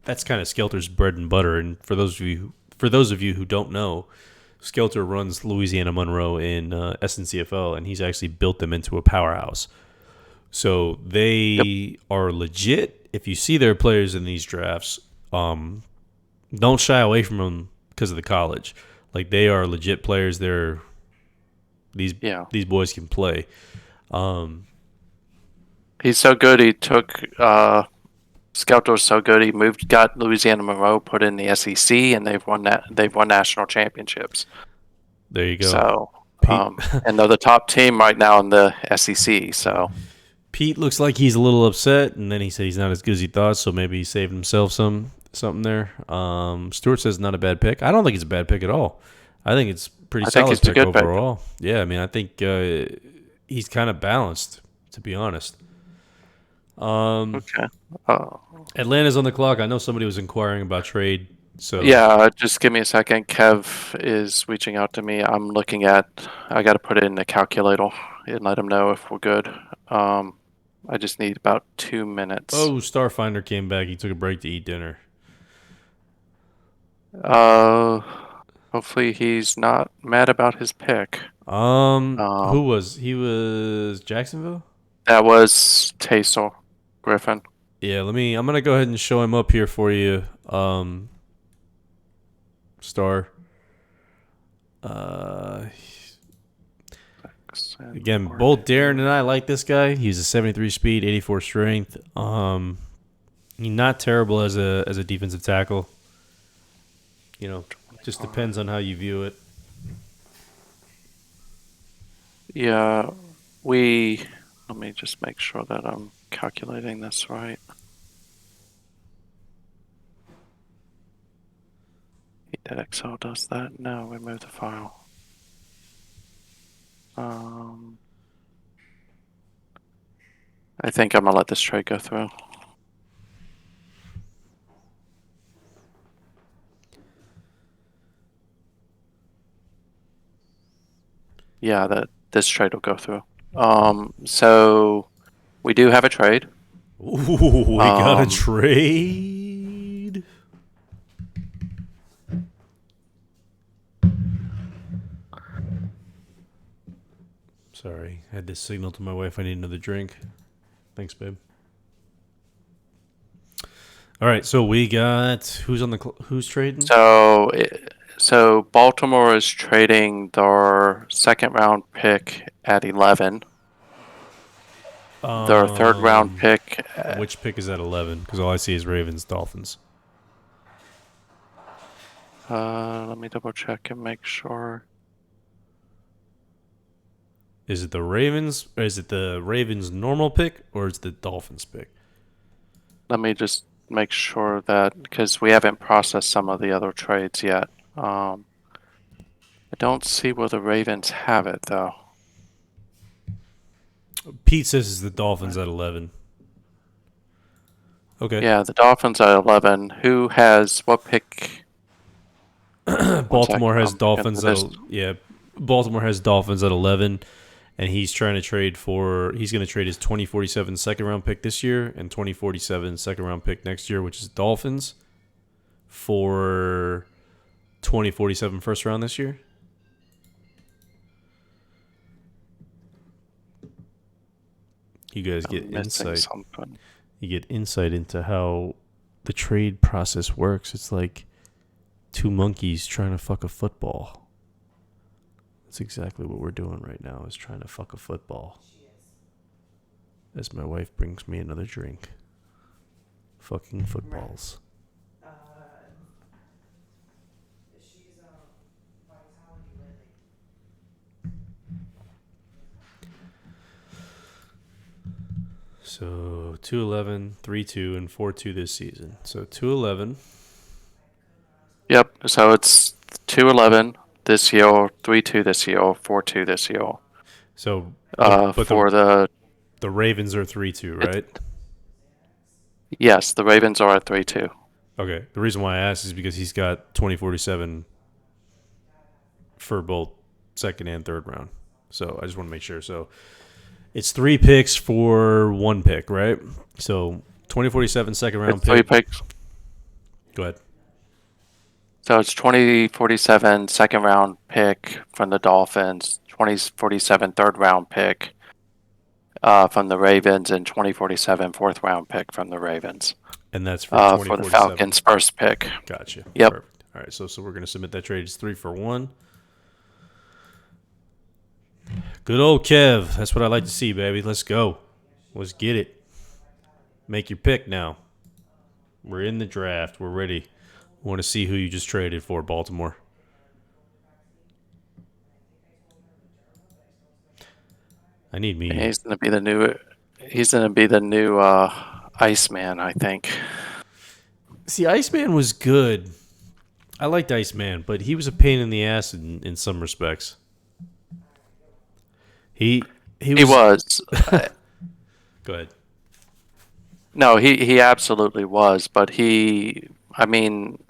that's kind of Skelter's bread and butter. And for those of you who don't know, Skelter runs Louisiana Monroe in SNCFL, and he's actually built them into a powerhouse. So Yep. they are legit. If you see their players in these drafts, don't shy away from them because of the college. Like they are legit players. These Yeah. these boys can play. He's so good. He took Skelter was so good. He got Louisiana Monroe put in the SEC, and they've won that. They've won national championships. There you go. So, Pete and they're the top team right now in the SEC. So, Pete looks like he's a little upset, and then he said he's not as good as he thought, so maybe he saved himself something there. Stuart says not a bad pick. I don't think it's a bad pick at all. I think it's pretty I think solid it's a pick good pick. overall. Yeah, I mean, I think he's kind of balanced, to be honest. Okay. Atlanta's on the clock. I know somebody was inquiring about trade, so Yeah, just give me a second. Kev is reaching out to me. I got to put it in the calculator and let him know if we're good. I just need about 2 minutes. Oh, Starfinder came back. He took a break to eat dinner. Hopefully he's not mad about his pick. Who was he? Was Jacksonville? That was Taysor Griffin. Yeah, I'm gonna go ahead and show him up here for you. Star. Again, both Darren and I like this guy. He's a 73 speed, 84 strength. He's not terrible as a defensive tackle. You know, just depends on how you view it. Yeah, let me just make sure that I'm calculating this right. That Excel does that. No, remove the file. I think I'm gonna let this trade go through. Yeah, this trade will go through. So we do have a trade. Ooh, we got a Um, trade. Sorry, I had to signal to my wife I need another drink. Thanks, babe. All right, so we got who's trading? so Baltimore is trading their second round pick at 11, their third round Um, pick. which pick is at 11? Because all I see is Ravens, Dolphins. Let me double check and make sure. Is it the Ravens? Or is it the Ravens normal pick, or is it the Dolphins pick? Let me just make sure that because we haven't processed some of the other trades yet. I don't see where the Ravens have it though. Pete says it's the Dolphins at 11. Okay. Yeah, the Dolphins at 11. Who has what pick? One Baltimore second, has I'm looking Dolphins at at this. yeah. Baltimore has Dolphins at 11, and he's trying to trade for. He's going to trade his 2047 second round pick this year and 2047 second round pick next year, which is Dolphins, for 2047 first round this year. You guys get I'm missing insight. something. You get insight into how the trade process works. It's like two monkeys trying to fuck a football. That's exactly what we're doing right now, is trying to fuck a football. As my wife brings me another drink. Fucking footballs. So 2-11, 3-2, and 4-2 this season. So 2-11. Yep. So it's 2-11 this year, 3-2 this year, 4-2 this year. So but For the Ravens are 3-2, it, right? yes, the Ravens are at 3-2. Okay. The reason why I asked is because he's got 2047 for both second and third round. So I just want to make sure. So it's 3 picks for 1 pick, right? So 2047 second round It's three pick. picks. Go ahead. So it's 2047 second round pick from the Dolphins, 2047 third round pick from the Ravens, and 2047 fourth round pick from the Ravens And that's for for the 2047. Falcons' first pick. Gotcha. Yep. Perfect. All right. So we're going to submit that trade. It's 3 for 1. Good old Kev. That's what I like to see, baby. Let's go. Let's get it. Make your pick now. We're in the draft. We're ready. I want to see who you just traded for, Baltimore. I need And me. he's gonna be the new. He's gonna be the new Iceman, I think. See, Iceman was good. I liked Iceman, but he was a pain in the ass in some respects. He He was. was. Go ahead. No, he absolutely was. But I mean,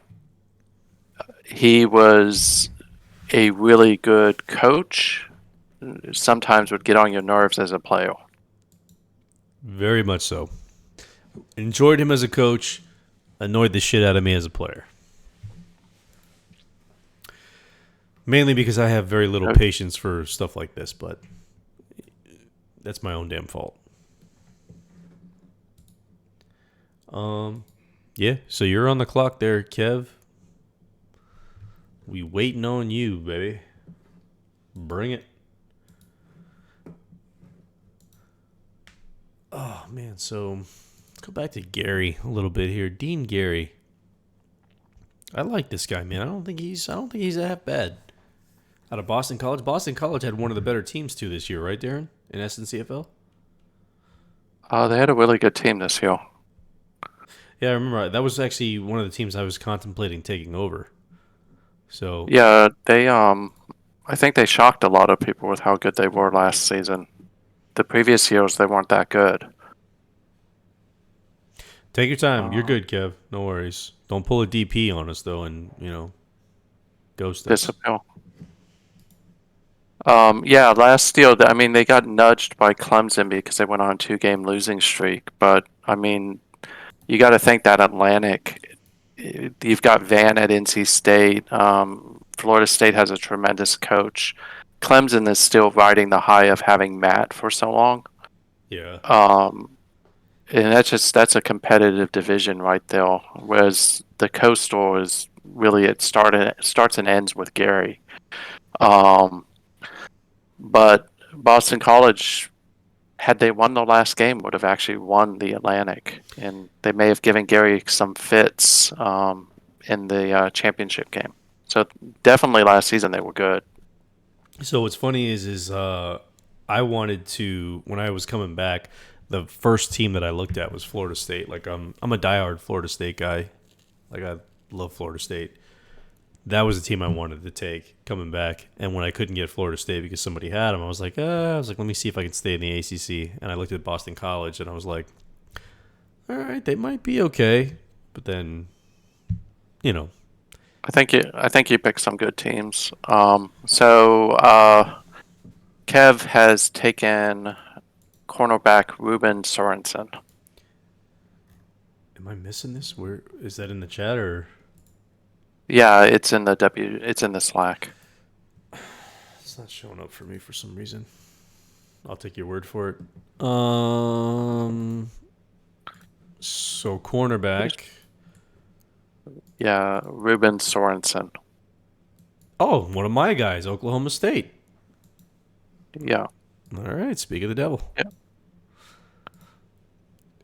he was a really good coach. Sometimes would get on your nerves as a player. Very much so. Enjoyed him as a coach. Annoyed the shit out of me as a player. Mainly because I have very little patience for stuff like this, but that's my own damn fault. Yeah, so you're on the clock there, Kev. We waiting on you, baby. Bring it. Oh man, so let's go back to Gary a little bit here. Dean Gary. I like this guy, man. I don't think he's that bad. Out of Boston College. Boston College had one of the better teams too this year, right, Darren? In SNCFL? They had a really good team this year. Yeah, I remember that was actually one of the teams I was contemplating taking over. So Yeah, they I think they shocked a lot of people with how good they were last season. The previous years they weren't that good. take your time. You're Uh, good, Kev. No worries. Don't pull a DP on us though, and ghost us. Disappeal. Yeah, last year, I mean, they got nudged by Clemson because they went on a 2-game losing streak. But I mean, you got to think that Atlantic. You've got Van at NC State. Florida State has a tremendous coach. Clemson is still riding the high of having Matt for so long. Yeah. Um, and that's a competitive division right there. Whereas the Coastal is really starts and ends with Gary. Um, but Boston College, had they won the last game, would have actually won the Atlantic, and they may have given Gary some fits in the championship game. So definitely last season they were good. So what's funny is I wanted to when I was coming back, the first team that I looked at was Florida State. Like I'm a diehard Florida State guy. Like I love Florida State. That was the team I wanted to take coming back. And when I couldn't get Florida State because somebody had them, I was like, let me see if I can stay in the ACC. And I looked at Boston College, and I was like, all right, they might be okay. But then, you know, I think you picked some good teams. Kev has taken cornerback Ruben Sorensen. am I missing this? Where is that in the chat or? Yeah, it's in the Slack. It's not showing up for me for some reason. I'll take your word for it. So cornerback. Yeah, Ruben Sorensen. Oh, one of my guys, Oklahoma State. Yeah. All right, speak of the devil. Yeah.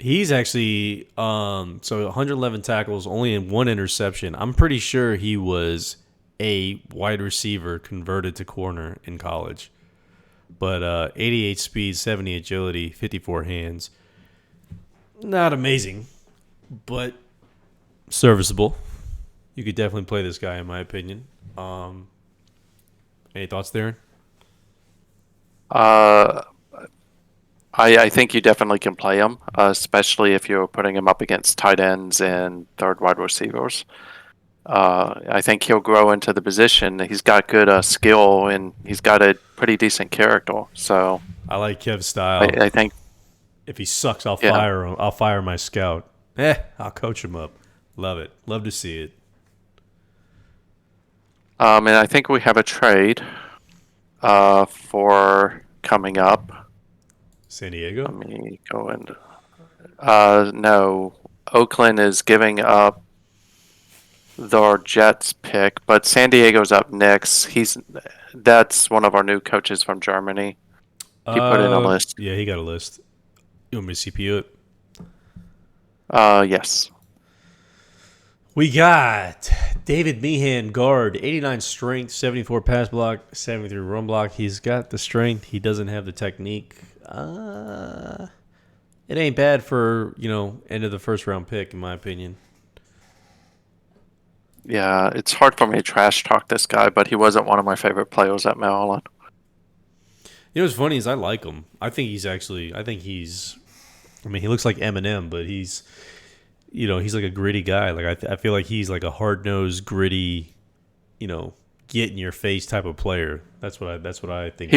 He's actually so 111 tackles, only in one interception. I'm pretty sure he was a wide receiver converted to corner in college. But 88 speed, 70 agility, 54 hands. Not amazing, but serviceable. You could definitely play this guy, in my opinion. Any thoughts there? I think you definitely can play him, especially if you're putting him up against tight ends and third wide receivers. I think he'll grow into the position. He's got good skill, and he's got a pretty decent character. So I like Kev's style. I think If he sucks, I'll fire him. I'll fire my scout. I'll coach him up. Love it. Love to see it. and I think we have a trade for coming up. San Diego? Let me go and no, Oakland is giving up their Jets pick, but San Diego's up next. That's one of our new coaches from Germany. He put in a list. Yeah, he got a list. You want me to CPU it? Yes. We got David Meehan, guard, 89 strength, 74 pass block, 73 run block. He's got the strength. He doesn't have the technique. It ain't bad for, end of the first round pick, in my opinion. Yeah, it's hard for me to trash talk this guy, but he wasn't one of my favorite players at Maryland. You know what's funny is I like him. I mean, he looks like Eminem, but he's like a gritty guy. Like I feel like he's like a hard-nosed, gritty, get in your face type of player. That's what I think.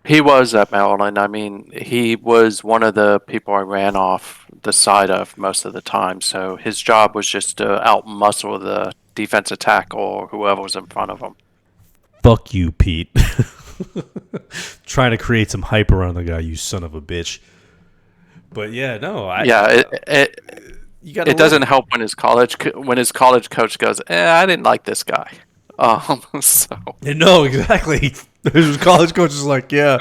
He was at Maryland. I mean, he was one of the people I ran off the side of most of the time. So his job was just to outmuscle the defensive tackle or whoever was in front of him. Fuck you, Pete. Trying to create some hype around the guy, you son of a bitch. But yeah, no, it doesn't help when his college coach goes, I didn't like this guy. So no, exactly. His college coach is like, yeah,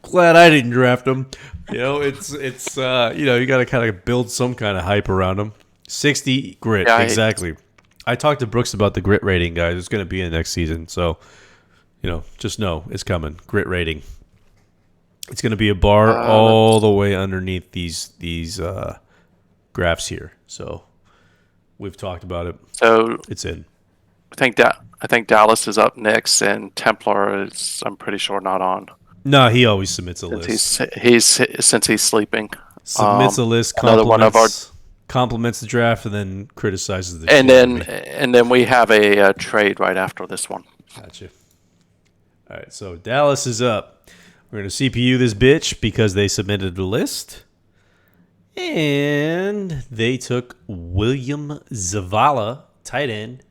glad I didn't draft him. It's you got to kind of build some kind of hype around him. 60 grit, yeah, exactly. I talked to Brooks about the grit rating, guys. It's going to be in the next season, so just know it's coming. Grit rating. It's going to be a bar all the way underneath these graphs here. So we've talked about it. So it's in. I think Dallas is up next, and Templar is, I'm pretty sure, not on. No, he always submits a list. Since he's sleeping. Submits a list, compliments the draft, and then criticizes the and then we have a trade right after this one. Gotcha. All right, so Dallas is up. We're going to CPU this bitch because they submitted the list. And they took William Zavala, tight end.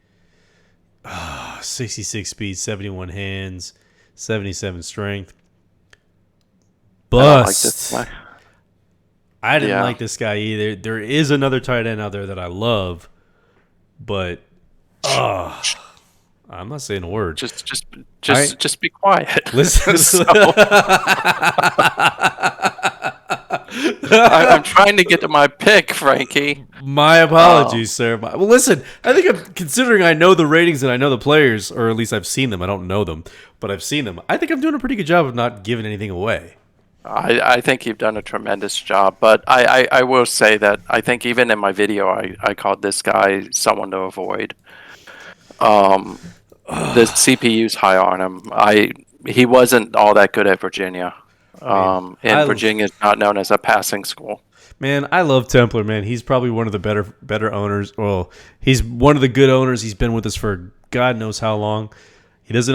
66 speed, 71 hands, 77 strength. Bust. I don't like this guy. I didn't like this guy either. There is another tight end out there that I love, but I'm not saying a word. Just be quiet. Listen. I'm trying to get to my pick, Frankie. My apologies, sir. Well, listen, I think considering I know the ratings and I know the players, or at least I've seen them. I don't know them, but I've seen them. I think I'm doing a pretty good job of not giving anything away. I think you've done a tremendous job, but I will say that I think even in my video, I called this guy someone to avoid. The CPU's high on him. He wasn't all that good at Virginia. And Virginia is not known as a passing school. Man, I love Templar, man. He's probably one of the better owners. Well, he's one of the good owners. He's been with us for God knows how long. It doesn't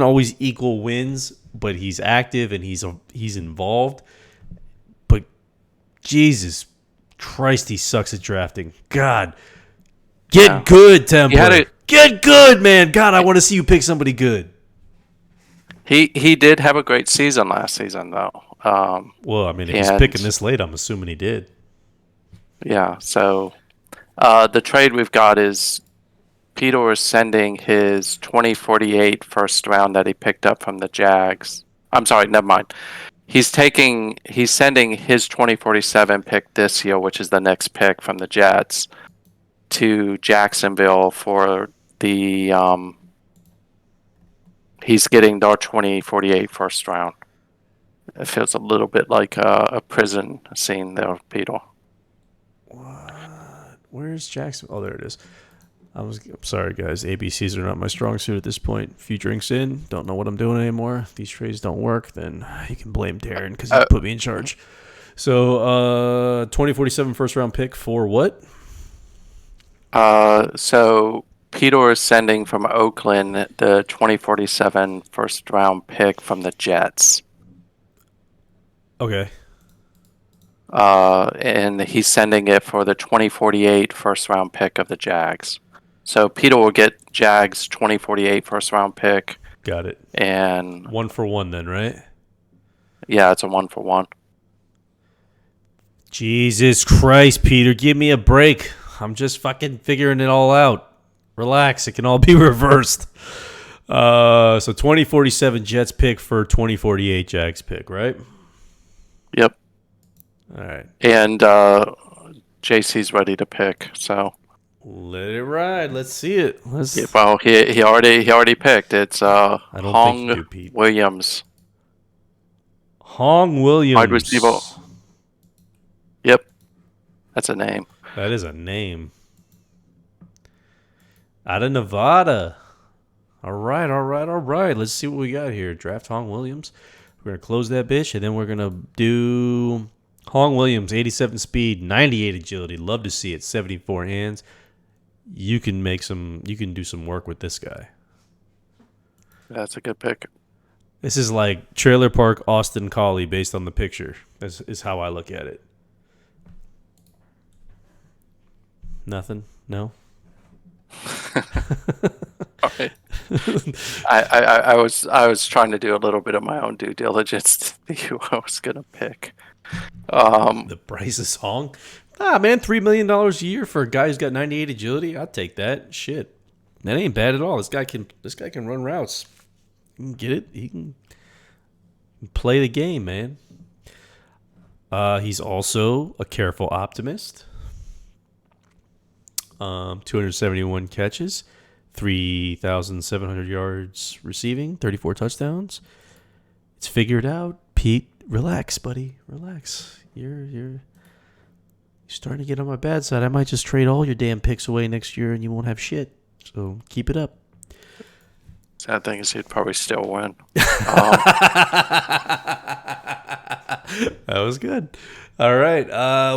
always equal wins, but he's active and he's involved. But Jesus Christ, he sucks at drafting. God, get good, Templar. Get good, man. God, I want to see you pick somebody good. He did have a great season last season, though. Well, I mean, if he's picking this late, I'm assuming he did. Yeah, so the trade we've got is Peter is sending his 2048 first round that he picked up from the Jags. I'm sorry, never mind. He's sending his 2047 pick this year, which is the next pick from the Jets, to Jacksonville for the he's getting their 2048 first round. It feels a little bit like a prison scene there, Peter. What? Where's Jackson? Oh, there it is. I'm sorry, guys. ABCs are not my strong suit at this point. A few drinks in, don't know what I'm doing anymore. If these trades don't work, then you can blame Darren because he put me in charge. So, 2047 first round pick for what? So Peter is sending from Oakland the 2047 first round pick from the Jets. Okay. And he's sending it for the 2048 first round pick of the Jags. So Peter will get Jags 2048 first round pick. Got it. And 1-for-1 then, right? Yeah, it's a 1-for-1. Jesus Christ, Peter, give me a break. I'm just fucking figuring it all out. Relax, it can all be reversed. So 2047 Jets pick for 2048 Jags pick, right? Yep. All right. And JC's ready to pick, so let it ride. Let's see it. Well, he already picked. It's Hong Williams. Hong Williams. Wide receiver. Yep. That's a name. That is a name. Out of Nevada. All right. Let's see what we got here. Draft Hong Williams. We're going to close that bitch, and then we're going to do Hong Williams, 87 speed, 98 agility. Love to see it. 74 hands. You can do some work with this guy. That's a good pick. This is like Trailer Park Austin Collie based on the picture. This is how I look at it. Nothing? No? Okay. I was trying to do a little bit of my own due diligence to see who I was gonna pick. The price is Hong. Man, $3 million a year for a guy who's got 98 agility. I'll take that. Shit, that ain't bad at all. This guy can run routes. He can get it. He can play the game, man. He's also a careful optimist. 271 catches, 3,700 yards receiving, 34 touchdowns. It's figured out. Pete, relax, buddy. Relax. You're starting to get on my bad side. I might just trade all your damn picks away next year and you won't have shit. So keep it up. Sad thing is he'd probably still win. That was good. All right.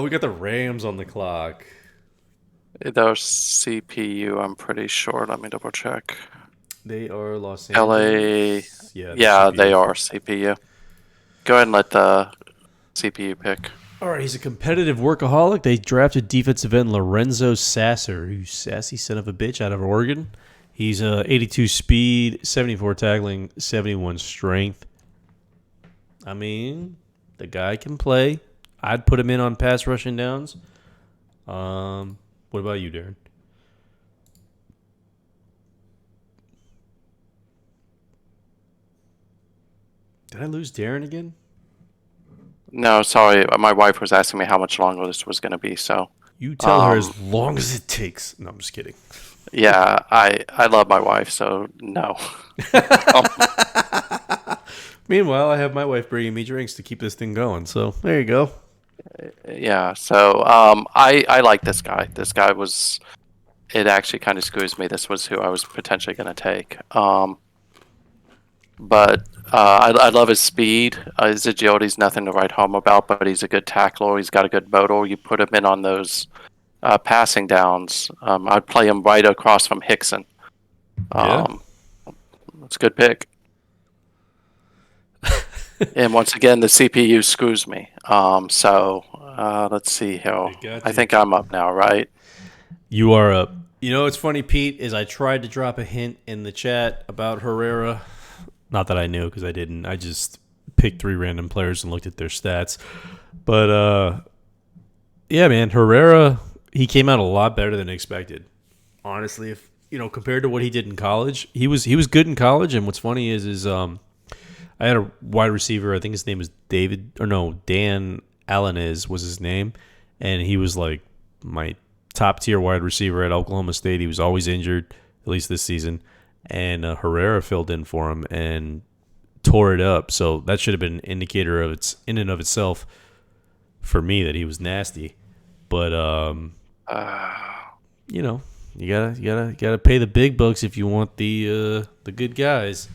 We got the Rams on the clock. That was CPU, I'm pretty sure. Let me double check. They are Los LA. Angeles. Yeah, the Yeah, they CPU. are CPU. Go ahead and let the CPU pick. All right, he's a competitive workaholic. They drafted defensive end Lorenzo Sasser, who's sassy son of a bitch out of Oregon. He's 82 speed, 74 tackling, 71 strength. I mean, the guy can play. I'd put him in on pass rushing downs. What about you, Darren? Did I lose Darren again? No, sorry. My wife was asking me how much longer this was going to be. So, You tell her um, as long as it takes. No, I'm just kidding. yeah, I love my wife. So no. Um, Meanwhile, I have my wife bringing me drinks to keep this thing going. So there you go. yeah. So I like this guy. This guy was. It actually kind of screws me. This was who I was potentially going to take. But I love his speed. His agility's nothing to write home about, but he's a good tackler. He's got a good motor. You put him in on those passing downs. I'd play him right across from Hickson. Yeah. Um, it's a good pick. And once again, the CPU screws me. Let's see here. It got I you. think I'm up now, right? You are up. You know what's funny, Pete, is I tried to drop a hint in the chat about Herrera. Not that I knew because I didn't. I just picked 3 random players and looked at their stats. But yeah, man, Herrera, he came out a lot better than expected. Honestly, if compared to what he did in college, he was good in college. And what's funny is I had a wide receiver. I think his name was Dan Alanis was his name, and he was like my top tier wide receiver at Oklahoma State. He was always injured, at least this season, and Herrera filled in for him and tore it up. So that should have been an indicator of its in and of itself for me that he was nasty. But Uh, you know, you gotta pay the big bucks if you want the good guys.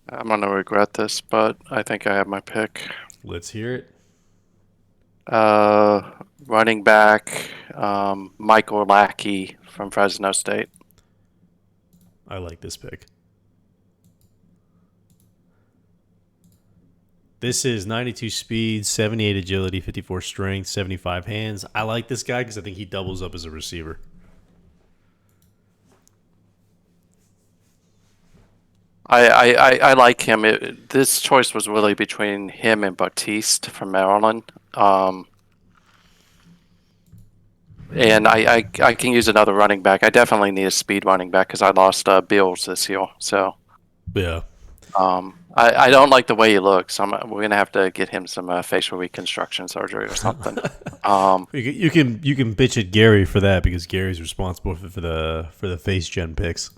I'm gonna regret this, but I think I have my pick. Let's hear it. Uh, Running back, Michael Lackey from Fresno State. I like this pick. This is 92 speed, 78 agility, 54 strength, 75 hands. I like this guy because I think he doubles up as a receiver. I like him. This choice was really between him and Batiste from Maryland. And I can use another running back. I definitely need a speed running back because I lost Bills this year. So Yeah. I don't like the way he looks. We're gonna have to get him some facial reconstruction surgery or something. You can bitch at Gary for that because Gary's responsible for the face gen picks.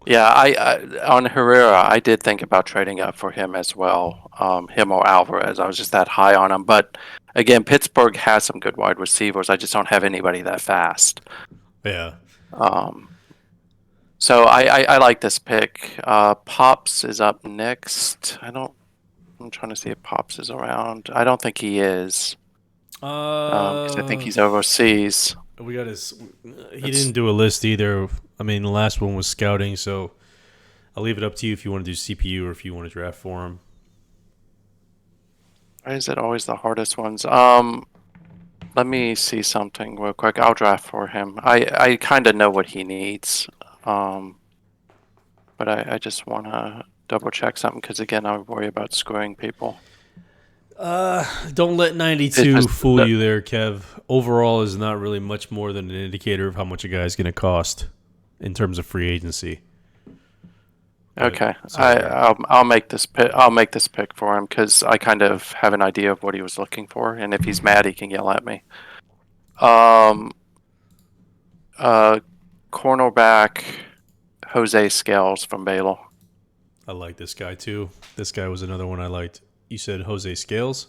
Yeah, on Herrera, I did think about trading up for him as well. Him or Alvarez. I was just that high on him. But again, Pittsburgh has some good wide receivers. I just don't have anybody that fast. Yeah. So I like this pick. Pops is up next. I'm trying to see if Pops is around. I don't think he is. Because I think he's overseas. We got his. He didn't do a list either. I mean, the last one was scouting, so I'll leave it up to you if you want to do CPU or if you want to draft for him. Why is it always the hardest ones? Let me see something real quick. I'll draft for him. I kind of know what he needs. But I just want to double check something because again, I worry about screwing people. Don't let 92 fool you there, Kev. Overall is not really much more than an indicator of how much a guy's going to cost in terms of free agency. Okay, I'll make this pick. I'll make this pick for him because I kind of have an idea of what he was looking for, and if he's mad, he can yell at me. Cornerback Jose Scales from Baylor. I like this guy too. This guy was another one I liked. You said Jose Scales?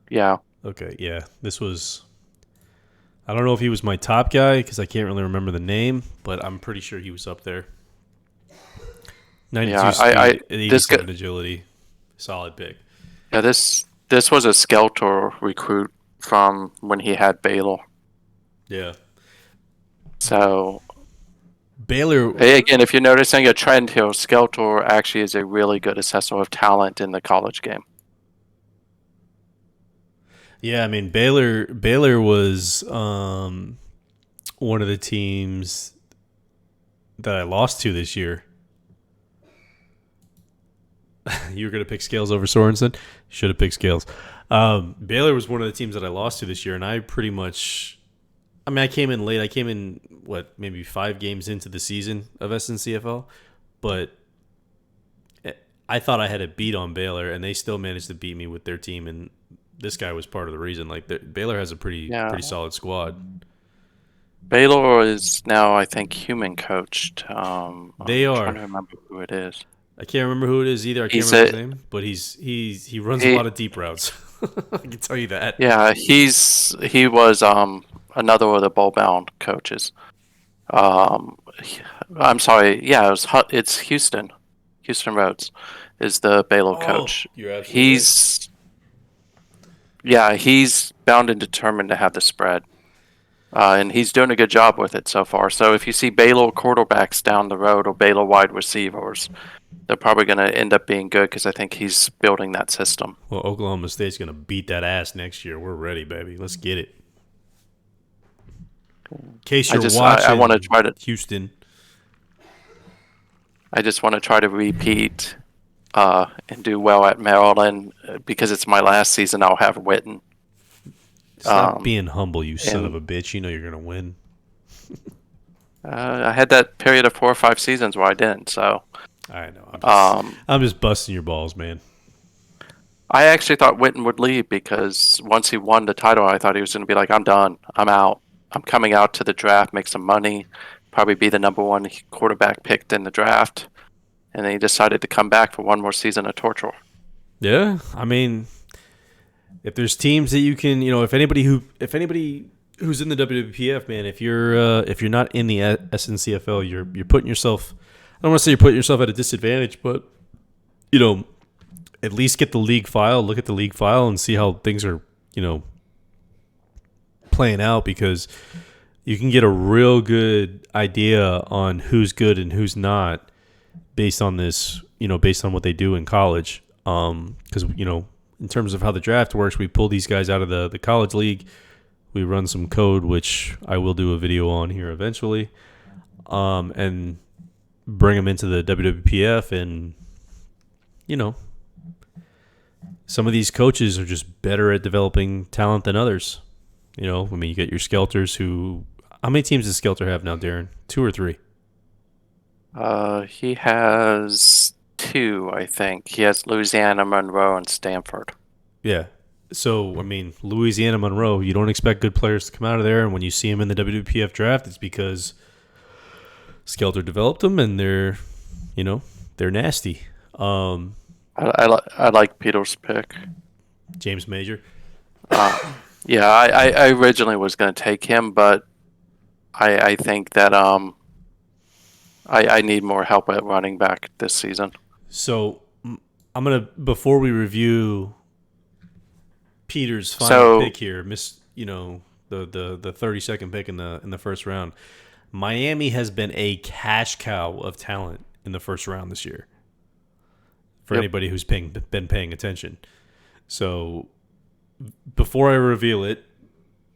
Yeah. Okay, yeah. This was. I don't know if he was my top guy because I can't really remember the name, but I'm pretty sure he was up there. 92 speed, 87 agility. Solid pick. Yeah, this was a Skeletor recruit from when he had Baylor. Yeah. So Baylor. Hey, again, if you're noticing a trend here, Skeletor actually is a really good assessor of talent in the college game. Yeah, I mean Baylor was one of the teams that I lost to this year. You were going to pick Scales over Sorensen? Should have picked Scales. Baylor was one of the teams that I lost to this year, and I pretty much. I mean, I came in late. I came in, maybe 5 games into the season of SNCFL, but I thought I had a beat on Baylor, and they still managed to beat me with their team, and this guy was part of the reason. Like, Baylor has a pretty Yeah. solid squad. Baylor is now, I think, human coached. They I'm trying are. to remember who it is. I can't remember who it is either. I can't He's remember his a name, but he runs a he. lot of deep routes. I can tell you that. Yeah, he was another of the bowl bound coaches. I'm sorry. Yeah, it's Houston. Houston Rhodes is the Baylor coach. You're absolutely right. He's bound and determined to have the spread. And he's doing a good job with it so far. So if you see Baylor quarterbacks down the road or Baylor wide receivers, they're probably going to end up being good because I think he's building that system. Well, Oklahoma State's going to beat that ass next year. We're ready, baby. Let's get it. In case you're watching, I want to try to Houston. I just want to try to repeat and do well at Maryland because it's my last season. I'll have Witten. Stop being humble, you son of a bitch. You know you're going to win. I had that period of 4 or 5 seasons where I didn't. So I know. I'm just busting your balls, man. I actually thought Witten would leave because once he won the title, I thought he was going to be like, I'm done. I'm out. I'm coming out to the draft, make some money, probably be the number 1 quarterback picked in the draft. And then he decided to come back for one more season of torture. Yeah, I mean, if there's teams that you can, if anybody who's in the WWPF, man, if you're not in the SNCFL, you're putting yourself. I don't want to say you're putting yourself at a disadvantage, but at least get the league file, look at the league file, and see how things are, playing out, because you can get a real good idea on who's good and who's not based on this, based on what they do in college. Because in terms of how the draft works, we pull these guys out of the college league. We run some code, which I will do a video on here eventually, and bring them into the WWPF. And, some of these coaches are just better at developing talent than others. I mean, you get your Skelters who... How many teams does Skelter have now, Darren? 2 or 3? He has 2, I think. He has Louisiana, Monroe, and Stanford. Yeah. So, I mean, Louisiana, Monroe, you don't expect good players to come out of there, and when you see them in the WWPF draft, it's because Skelter developed them, and they're nasty. I like Peter's pick. James Major. Yeah, I originally was going to take him, but I think that I need more help at running back this season. So I'm gonna, before we review Peter's final pick here, the 32nd pick in the first round, Miami has been a cash cow of talent in the first round this year. For anybody who's been paying attention. So before I reveal it,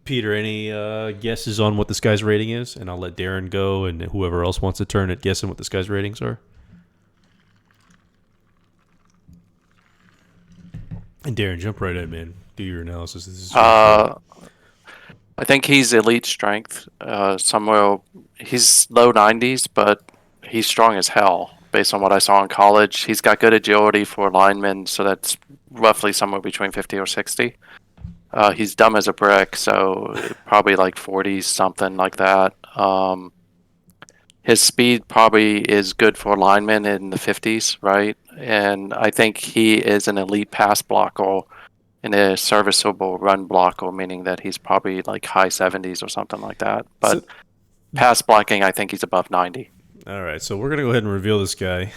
Peter, any guesses on what this guy's rating is? And I'll let Darren go, and whoever else wants to turn at guessing what this guy's ratings are. And Darren, jump right in, man. Do your analysis. This is I think he's elite strength. Somewhere he's low 90s, but he's strong as hell based on what I saw in college. He's got good agility for linemen, so that's roughly somewhere between 50 or 60. He's dumb as a brick, so probably like 40s, something like that. His speed probably is good for linemen in the 50s, right? And I think he is an elite pass blocker and a serviceable run blocker, meaning that he's probably like high 70s or something like that. But pass blocking, I think he's above 90. All right, so we're going to go ahead and reveal this guy.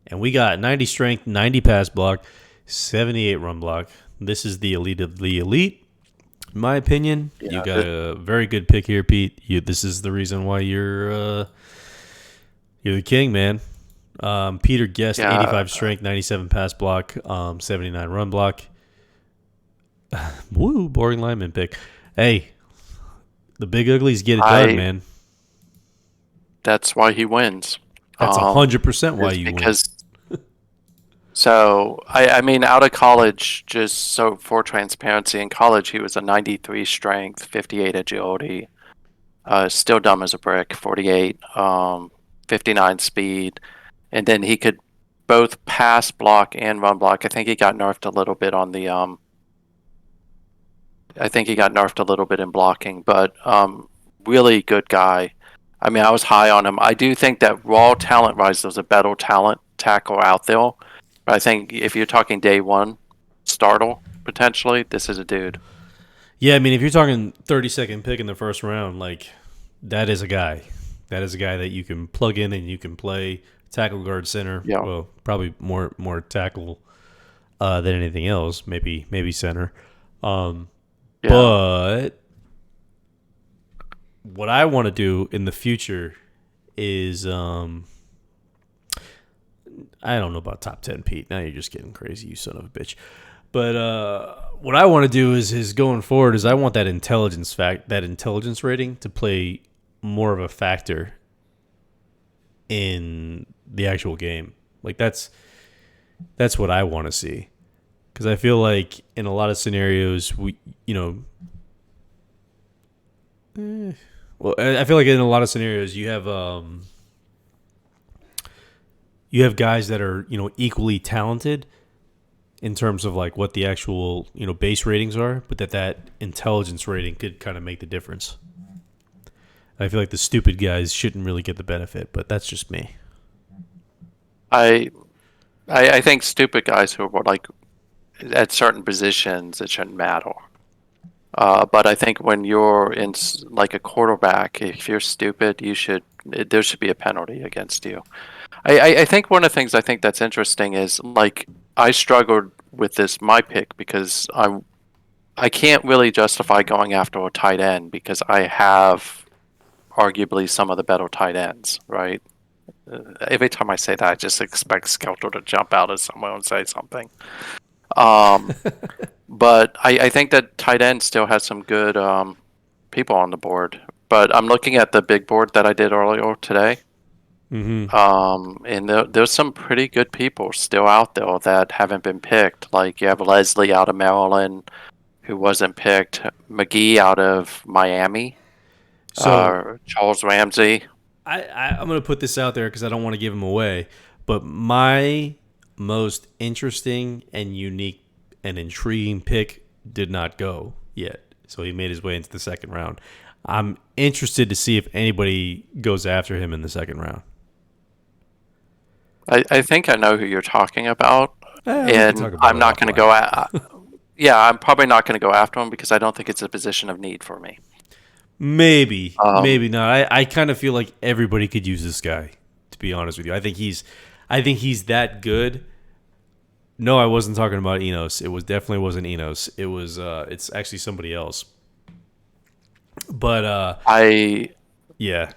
And we got 90 strength, 90 pass block, 78 run block. This is the elite of the elite. in my opinion. Yeah, You got a very good pick here, Pete. This is the reason why you're the king, man. Peter guessed yeah. 85 strength, 97 pass block, 79 run block. Woo, boring lineman pick. Hey, the big uglies get it done, man. That's why he wins. That's 100% why Is you win. because so I mean, out of college, just so for transparency, in college he was a 93 strength, 58 agility, still dumb as a brick, 48, 59 speed, and then he could both pass block and run block. I think he got nerfed a little bit on the I think he got nerfed a little bit in blocking, but really good guy. I mean, I was high on him. I do think that raw talent wise, there's a better talent tackle out there. But I think if you're talking day one, startle potentially, this is a dude. Yeah, I mean, if you're talking 32nd pick in the first round, like that is a guy. That is a guy that you can plug in and you can play tackle, guard, center. Yeah. Well, probably more tackle than anything else. Maybe center. Yeah. But what I want to do in the future is I don't know about top 10, Pete. Now you're just getting crazy, you son of a bitch. But what I want to do is going forward is I want that intelligence rating to play more of a factor in the actual game. Like that's what I want to see. Because I feel like in a lot of scenarios, I feel like in a lot of scenarios you have guys that are equally talented in terms of like what the actual base ratings are, but that intelligence rating could kind of make the difference. I feel like the stupid guys shouldn't really get the benefit, but that's just me. I think stupid guys who are like at certain positions, it shouldn't matter. But I think when you're in like a quarterback, if you're stupid, there should be a penalty against you. I think one of the things I think that's interesting is like I struggled with my pick because I can't really justify going after a tight end because I have arguably some of the better tight ends, right? Every time I say that, I just expect Skelter to jump out at someone and say something. But I think that tight end still has some good people on the board. But I'm looking at the big board that I did earlier today. Mm-hmm. And there's some pretty good people still out there that haven't been picked. Like you have Leslie out of Maryland, who wasn't picked. McGee out of Miami. So Charles Ramsey. I'm going to put this out there because I don't want to give him away. But my most interesting and unique and intriguing pick did not go yet. So he made his way into the second round. I'm interested to see if anybody goes after him in the second round. I think I know who you're talking about. And I'm not going to go yeah, I'm probably not going to go after him because I don't think it's a position of need for me. Maybe not. I kind of feel like everybody could use this guy. To be honest with you, I think he's that good. No, I wasn't talking about Enos. It definitely wasn't Enos. It was it's actually somebody else. But yeah.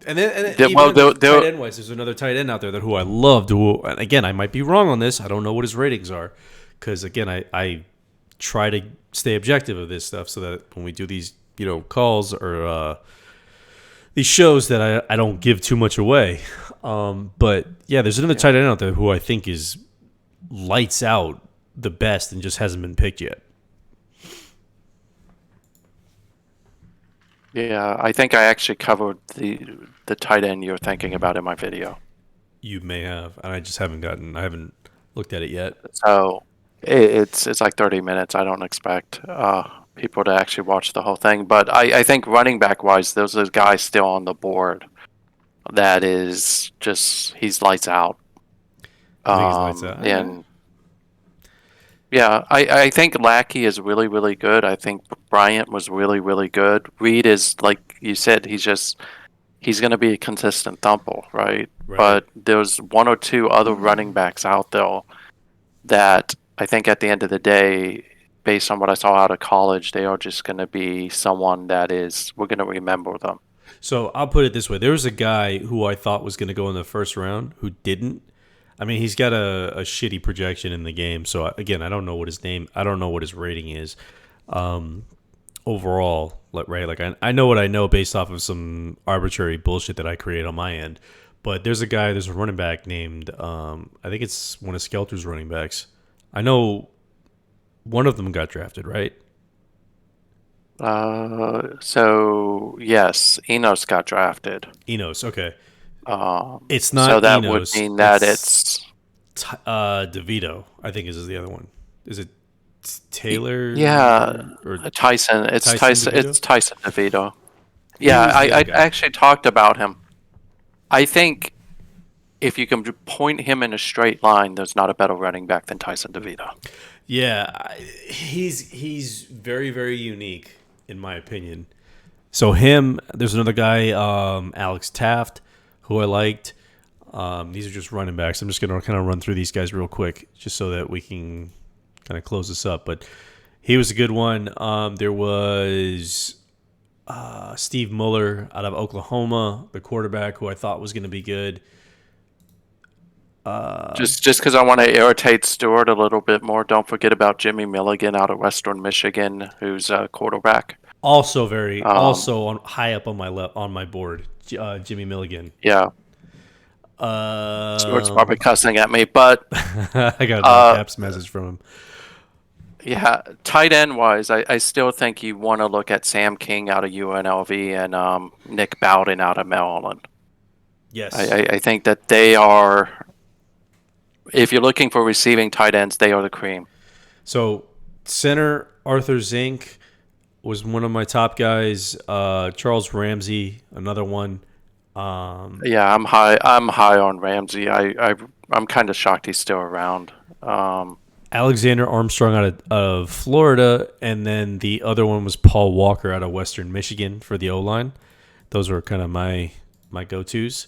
And then Well, tight end wise, there's another tight end out there who I loved. And again, I might be wrong on this. I don't know what his ratings are, because again, I try to stay objective of this stuff so that when we do these calls or these shows that I don't give too much away. But yeah, there's another tight end out there who I think is lights out the best and just hasn't been picked yet. Yeah, I think I actually covered the tight end you're thinking about in my video. You may have, and I just haven't looked at it yet. So it's like 30 minutes. I don't expect people to actually watch the whole thing, but I think running back wise, there's a guy still on the board that is just he's lights out. I think he's lights out. And yeah, I think Lackey is really, really good. I think Bryant was really, really good. Reed is, like you said, he's going to be a consistent thumper, right? But there's one or two other running backs out there that I think at the end of the day, based on what I saw out of college, they are just going to be someone that is we're going to remember them. So I'll put it this way: there was a guy who I thought was going to go in the first round who didn't. I mean, he's got a shitty projection in the game. So again, I don't know what his name. I don't know what his rating is overall. Right? Like I know what I know based off of some arbitrary bullshit that I create on my end. But there's a running back named I think it's one of Skelter's running backs. I know one of them got drafted, right? So yes, Enos got drafted. Enos. Okay, it's So not that would Enos. mean that It's it's DeVito, I think is the other one. Is it yeah, Taylor or Tyson. It's Tyson Tyson. DeVito? It's Tyson DeVito. Yeah, Who's the other I guy? actually talked about him. I think if you can point him in a straight line, there's not a better running back than Tyson DeVito. He's very very unique in my opinion. So him, there's another guy, Alex Taft, who I liked. These are just running backs. I'm just gonna kind of run through these guys real quick, just so that we can kind of close this up. But he was a good one. There was Steve Muller out of Oklahoma, the quarterback, who I thought was going to be good. Just because I want to irritate Stewart a little bit more, don't forget about Jimmy Milligan out of Western Michigan, who's a quarterback. Also very, Um, high up on my board, Jimmy Milligan. yeah, Stewart's probably Um, cussing at me, but I got an all uh, caps message from him. yeah, tight end wise, I still think you want to look at Sam King out of UNLV and Nick Bowden out of Maryland. Yes. I think that they are, if you're looking for receiving tight ends, they are the cream. So center Arthur Zink was one of my top guys. Charles Ramsey, another one. Yeah, I'm high. I'm high on Ramsey. I'm kind of shocked he's still around. Alexander Armstrong out of Florida, and then the other one was Paul Walker out of Western Michigan for the O line. Those were kind of my go tos.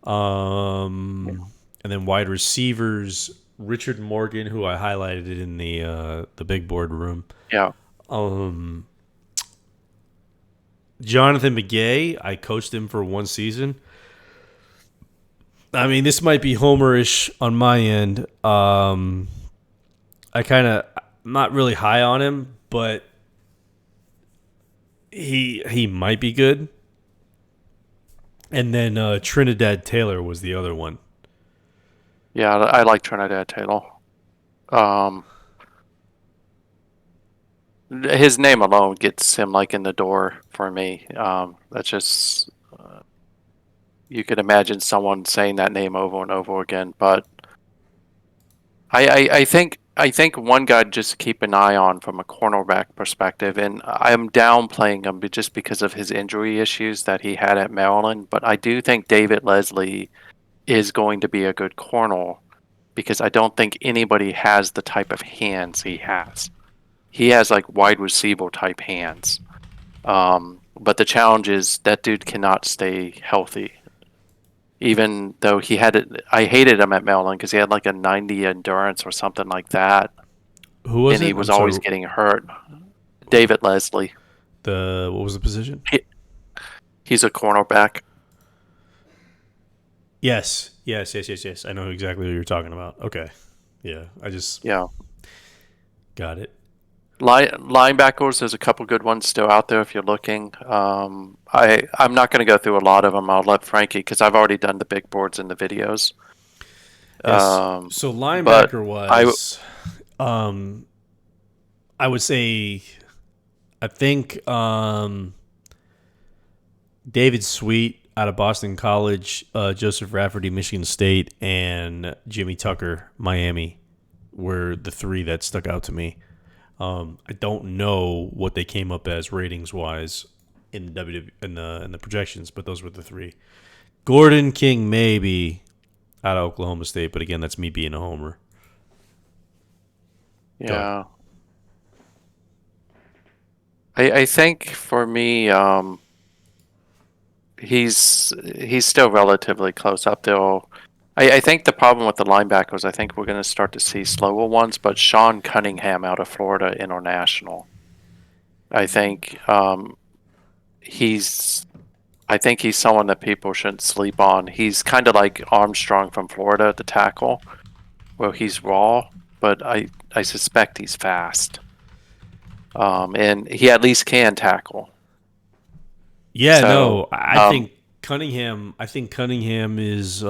And then wide receivers, Richard Morgan, who I highlighted in the big board room. Yeah, Jonathan McGay, I coached him for one season. I mean, this might be homerish on my end. I kind of not really high on him, but he might be good. And then Trinidad Taylor was the other one. yeah, I like Trinidad Taylor. Um, his name alone gets him like in the door for me. That's just you could imagine someone saying that name over and over again. But I think one guy just to keep an eye on from a cornerback perspective, and I'm downplaying him just because of his injury issues that he had at Maryland. But I do think David Leslie is going to be a good corner because I don't think anybody has the type of hands he has. He has like wide receiver type hands. But the challenge is that dude cannot stay healthy. Even though he had it, I hated him at Maryland because he had like a 90 endurance or something like that, Who was and he it? was I'm always sorry. getting hurt. David Leslie, The what was the position? he's a cornerback. Yes. I know exactly what you're talking about. Okay. Yeah, I just Yeah, got it. linebackers. There's a couple good ones still out there if you're looking. I'm not going to go through a lot of them. I'll let Frankie because I've already done the big boards and the videos. Yes. Um, So but linebacker I was, I would say, I think David Sweet out of Boston College, Joseph Rafferty, Michigan State, and Jimmy Tucker, Miami, were the three that stuck out to me. I don't know what they came up as ratings wise in the in the projections, but those were the three. Gordon King maybe out of Oklahoma State, but again, that's me being a homer. Go ahead. yeah. I think for me, he's still relatively close up there. I think the problem with the linebackers, I think we're going to start to see slower ones, but Sean Cunningham out of Florida International, I think he's I think he's someone that people shouldn't sleep on. He's kind of like Armstrong from Florida, the tackle, where he's raw, but I suspect he's fast. And he at least can tackle. Yeah, So, no, I think Cunningham. I think Cunningham is.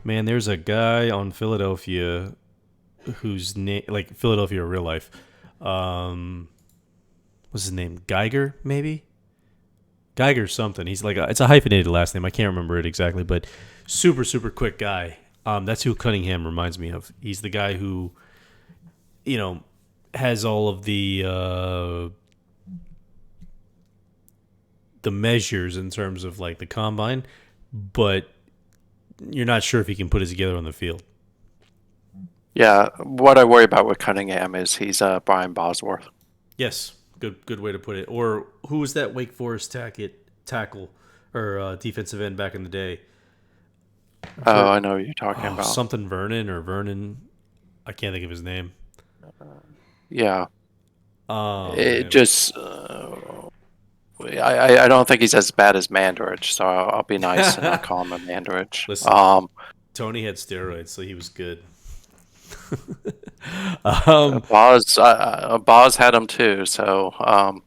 Man, there's a guy on Philadelphia whose name, like Philadelphia real life. What's his name? Geiger, maybe. Geiger something. He's like it's a hyphenated last name. I can't remember it exactly, but super super quick guy. That's who Cunningham reminds me of. He's the guy who, you know, has all of the measures in terms of like the combine, but you're not sure if he can put it together on the field. yeah, what I worry about with Cunningham is he's Brian Bosworth. Yes, good way to put it. Or who was that Wake Forest tackle or defensive end back in the day? Oh, I know what you're talking about. Something Vernon or Vernon. I can't think of his name. Yeah, Oh it man. just I don't think he's as bad as Mandarich, so I'll be nice and not call him a Mandarich. Listen, Tony had steroids, so he was good. Boz had him too, so Until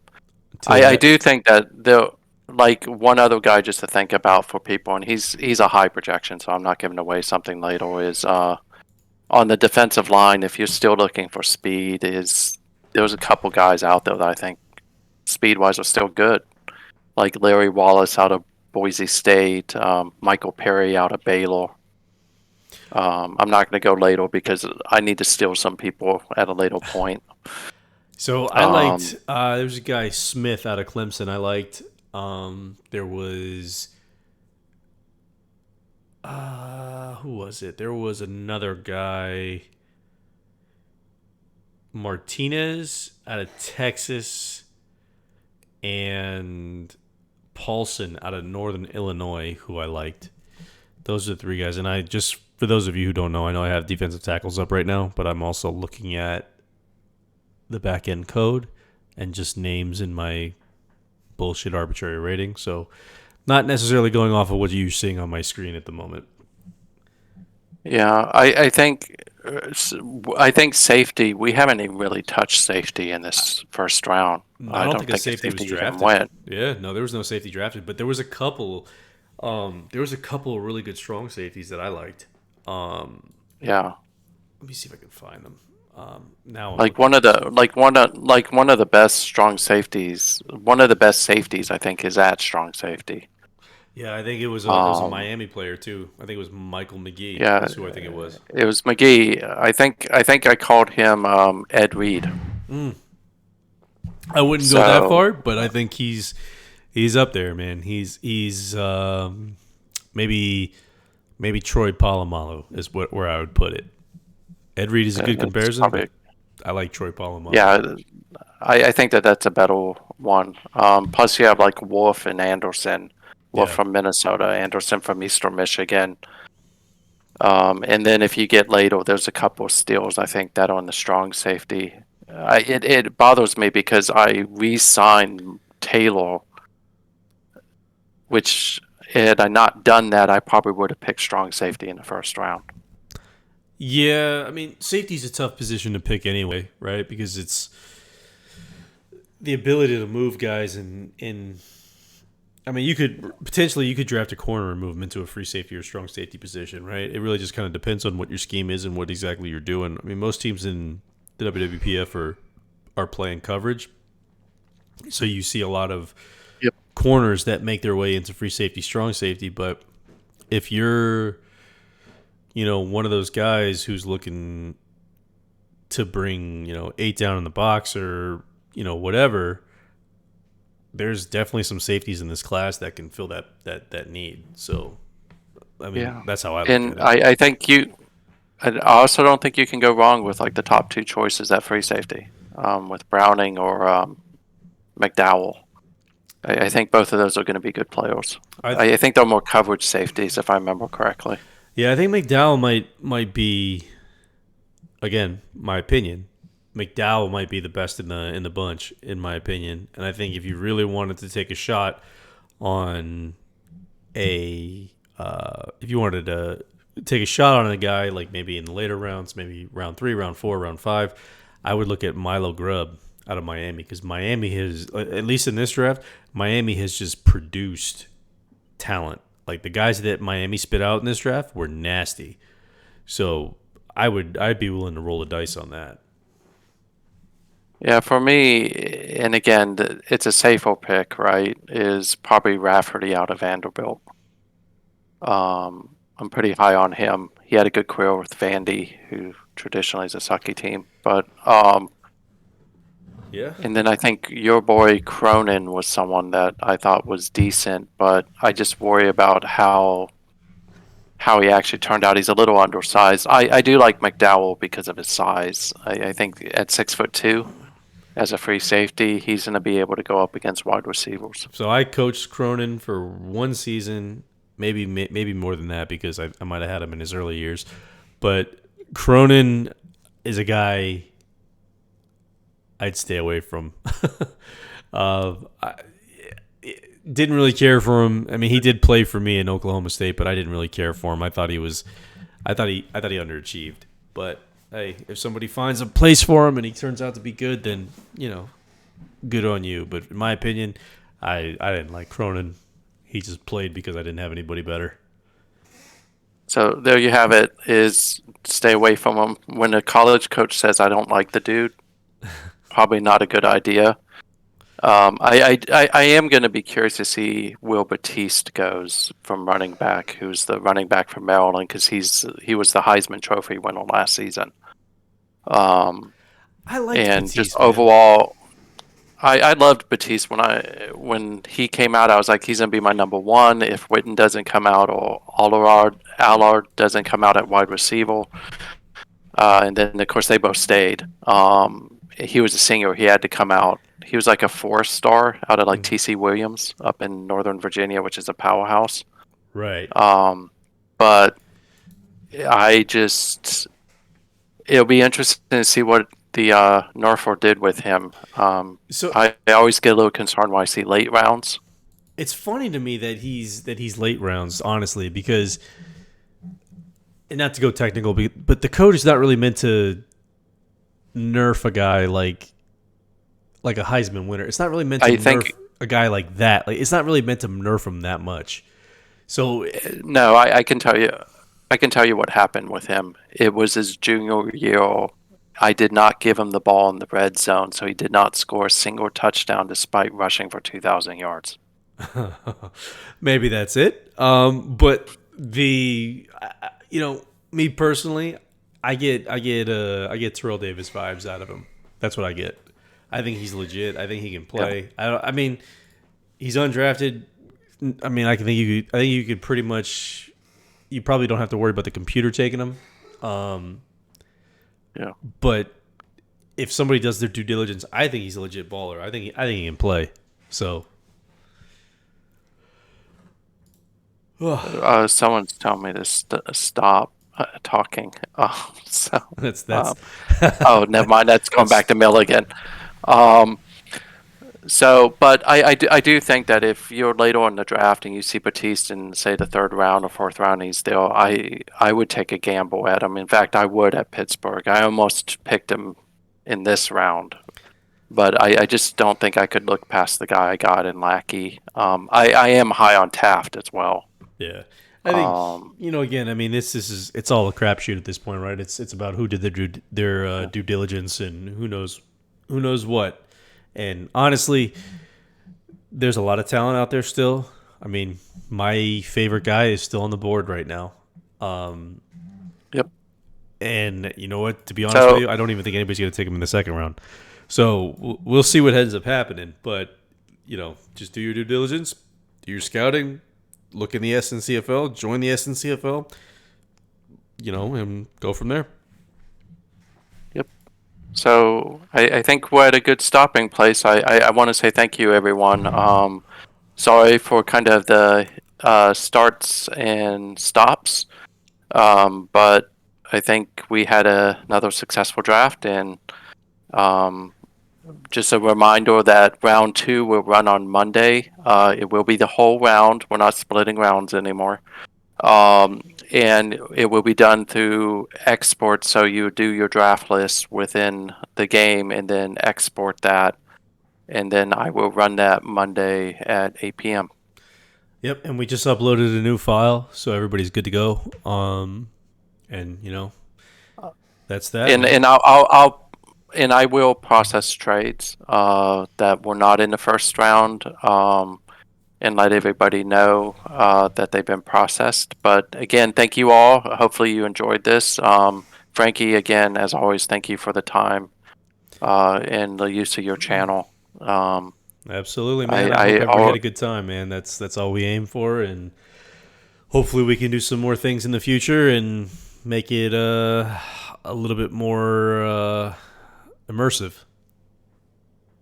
I that, do think that the like one other guy just to think about for people, and he's a high projection, so I'm not giving away something later. Is on the defensive line, if you're still looking for speed, is there's a couple guys out there that I think speed wise are still good, like Larry Wallace out of Boise State, Michael Perry out of Baylor. I'm not going to go later because I need to steal some people at a later point. so I Um, liked. There was a guy Smith out of Clemson. I liked. There was. Who was it? There was another guy. Martinez out of Texas and Paulson out of Northern Illinois, who I liked. Those are the three guys. And I just, for those of you who don't know, I know I have defensive tackles up right now, but I'm also looking at the back end code and just names in my bullshit arbitrary rating. So not necessarily going off of what you're seeing on my screen at the moment. yeah, I think safety. We haven't even really touched safety in this first round. I I don't don't think a think a safety was safety even drafted. went. Yeah, no, there was no safety drafted, but there was a couple. There was a couple of really good strong safeties that I liked. Yeah, Let me see if I can find them. Now I'm like looking. one of the best strong safeties. One of the best safeties I think is at strong safety. Yeah, I think it was a Um, Miami player too. I think it was Michael McGee. yeah, Is who I think it was. it was McGee. I think I called him Ed Reed. I wouldn't go that So far, but I think he's up there, man. He's maybe Troy Polamalu is where I would put it. Ed Reed is a good it's comparison, probably but I like Troy Polamalu. yeah. I think that that's a better one. Plus, you have like Wolf and Anderson. Wolf Yeah. from Minnesota, Anderson from Eastern Michigan. And then if you get later, there's a couple of steals I think that on the strong safety. It bothers me because I re-signed Taylor, which had I not done that, I probably would have picked strong safety in the first round. Yeah, I mean, safety's a tough position to pick anyway, right? Because it's the ability to move guys in I mean, you could draft a corner and move him into a free safety or strong safety position, right? It really just kind of depends on what your scheme is and what exactly you're doing. I mean, most teams in the WWPF are playing coverage, so you see a lot of Yep. corners that make their way into free safety, strong safety. But if you're, one of those guys who's looking to bring, eight down in the box or whatever, there's definitely some safeties in this class that can fill that need. So, I mean, Yeah. that's how I look And at it. I think I also don't think you can go wrong with like the top two choices at free safety, with Browning or McDowell. I think both of those are going to be good players. I I think they're more coverage safeties, if I remember correctly. Yeah, I think McDowell might be, again, my opinion. McDowell might be the best in the bunch, in my opinion. And I think if you really wanted to take a shot on if you wanted to take a shot on a guy like maybe in the later rounds, maybe round 3, round 4, round 5, I would look at Milo Grubb out of Miami because Miami has, at least in this draft, Miami has just produced talent. Like the guys that Miami spit out in this draft were nasty. So I'd be willing to roll the dice on that. Yeah, for me, and again, it's a safer pick, right? Is probably Rafferty out of Vanderbilt. I'm pretty high on him. He had a good career with Vandy, who traditionally is a sucky team. But Yeah. and then I think your boy Cronin was someone that I thought was decent, but I just worry about how he actually turned out. He's a little undersized. I do like McDowell because of his size. I think at 6'2", as a free safety, he's going to be able to go up against wide receivers. So I coached Cronin for one season, maybe more than that because I might have had him in his early years. But Cronin is a guy I'd stay away from. I didn't really care for him. I mean, he did play for me in Oklahoma State, but I didn't really care for him. I thought he underachieved. But hey, if somebody finds a place for him and he turns out to be good, then good on you. But in my opinion, I didn't like Cronin. He just played because I didn't have anybody better. So there you have it, is stay away from him. When a college coach says, I don't like the dude, probably not a good idea. I am going to be curious to see Will Batiste goes from running back, who's the running back from Maryland, because he was the Heisman Trophy winner last season. I liked and Batiste, just man. overall, I loved Batiste when he came out. I was like, he's going to be my number one if Witten doesn't come out or Allard doesn't come out at wide receiver. And then of course they both stayed. He was a senior. He had to come out. He was like a 4-star out of like TC Williams up in Northern Virginia, which is a powerhouse. Right. But it'll be interesting to see what the Norfolk did with him. So I always get a little concerned when I see late rounds. it's funny to me that he's late rounds, honestly, because, and not to go technical, but the code is not really meant to nerf a guy like a Heisman winner. It's not really meant to nerf a guy like that. Like it's not really meant to nerf him that much. So no, I can tell you. I can tell you what happened with him. It was his junior year. I did not give him the ball in the red zone, so he did not score a single touchdown despite rushing for 2,000 yards. maybe that's it. But me personally, I get Terrell Davis vibes out of him. That's what I get. I think he's legit. I think he can play. Yeah. I mean, he's undrafted. I mean, I think you could pretty much. You probably don't have to worry about the computer taking him. Yeah. But if somebody does their due diligence, I think he's a legit baller. I think he can play. So. Someone's telling me to stop talking. So that's. Oh, never mind. That's going back to Milligan. But I do think that if you're later in the draft and you see Batiste in, say, the 3rd round or 4th round, he's there, I would take a gamble at him. In fact, I would at Pittsburgh. I almost picked him in this round. But I just don't think I could look past the guy I got in Lackey. I am high on Taft as well. Yeah. I think, again, I mean, it's all a crapshoot at this point, right? It's about who did their due diligence and who knows what. And honestly, there's a lot of talent out there still. I mean, my favorite guy is still on the board right now. Yep. And you know what? To be honest with you, I don't even think anybody's going to take him in the 2nd round. So we'll see what ends up happening. But, just do your due diligence, do your scouting, look in the SNCFL, join the SNCFL, and go from there. So I think we're at a good stopping place. I want to say thank you, everyone. Sorry for kind of the starts and stops. But I think we had another successful draft, and um, just a reminder that round two will run on Monday. It will be the whole round. We're not splitting rounds anymore. And it will be done through export. So you do your draft list within the game and then export that. And then I will run that Monday at 8 p.m. Yep, and we just uploaded a new file, so everybody's good to go. And that's that, And man. and I'll and I will process trades that were not in the first round. And let everybody know that they've been processed. But again, thank you all. Hopefully, you enjoyed this. Frankie, again, as always, thank you for the time and the use of your channel. Absolutely, man. I hope I everybody had a good time, man. That's all we aim for, and hopefully we can do some more things in the future and make it a little bit more immersive.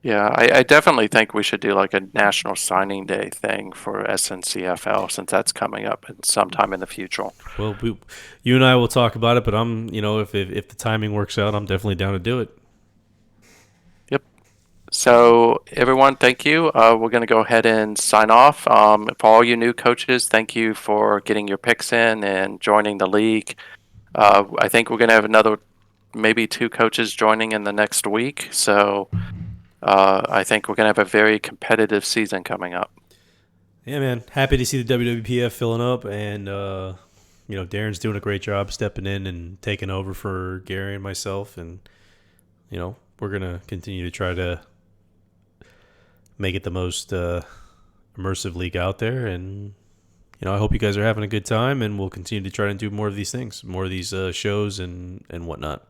yeah, I definitely think we should do like a National Signing Day thing for SNCFL since that's coming up in sometime in the future. Well, you and I will talk about it, but if the timing works out, I'm definitely down to do it. Yep. So, everyone, thank you. We're going to go ahead and sign off. For all you new coaches, thank you for getting your picks in and joining the league. I think we're going to have another, maybe two coaches joining in the next week. So, I think we're going to have a very competitive season coming up. Yeah, man. Happy to see the WWPF filling up, and Darren's doing a great job stepping in and taking over for Gary and myself, and we're gonna continue to try to make it the most immersive league out there, and I hope you guys are having a good time, and we'll continue to try to do more of these things, more of these shows and whatnot.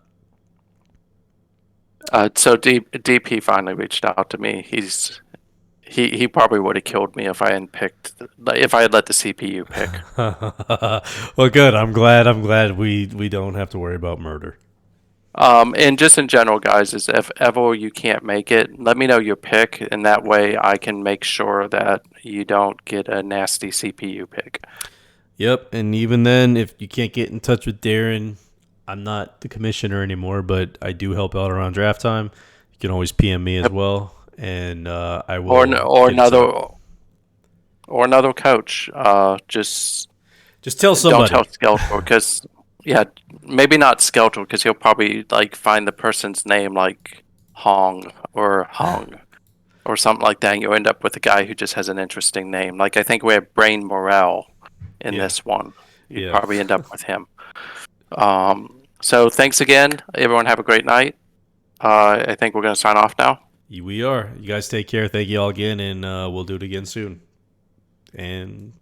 So DP finally reached out to me. He probably would have killed me if I hadn't picked if I had let the CPU pick. Well, good. I'm glad we don't have to worry about murder. And just in general, guys, is if ever you can't make it, let me know your pick, and that way I can make sure that you don't get a nasty CPU pick. Yep, and even then, if you can't get in touch with Darren, I'm not the commissioner anymore, but I do help out around draft time. You can always PM me as Yep. well, and I Or will or get it set another up. or another coach. Just Just tell don't somebody. tell Skeletor because yeah, maybe not Skeletor because he'll probably like find the person's name like Hong or Hung or something like that. And you'll end up with a guy who just has an interesting name. Like I think we have Brain Morel in Yeah, this one. You'd yeah. probably end up with him. So thanks again, everyone. Have a great night. I think we're gonna sign off now. We are. You guys take care. Thank you all again, and we'll do it again soon. And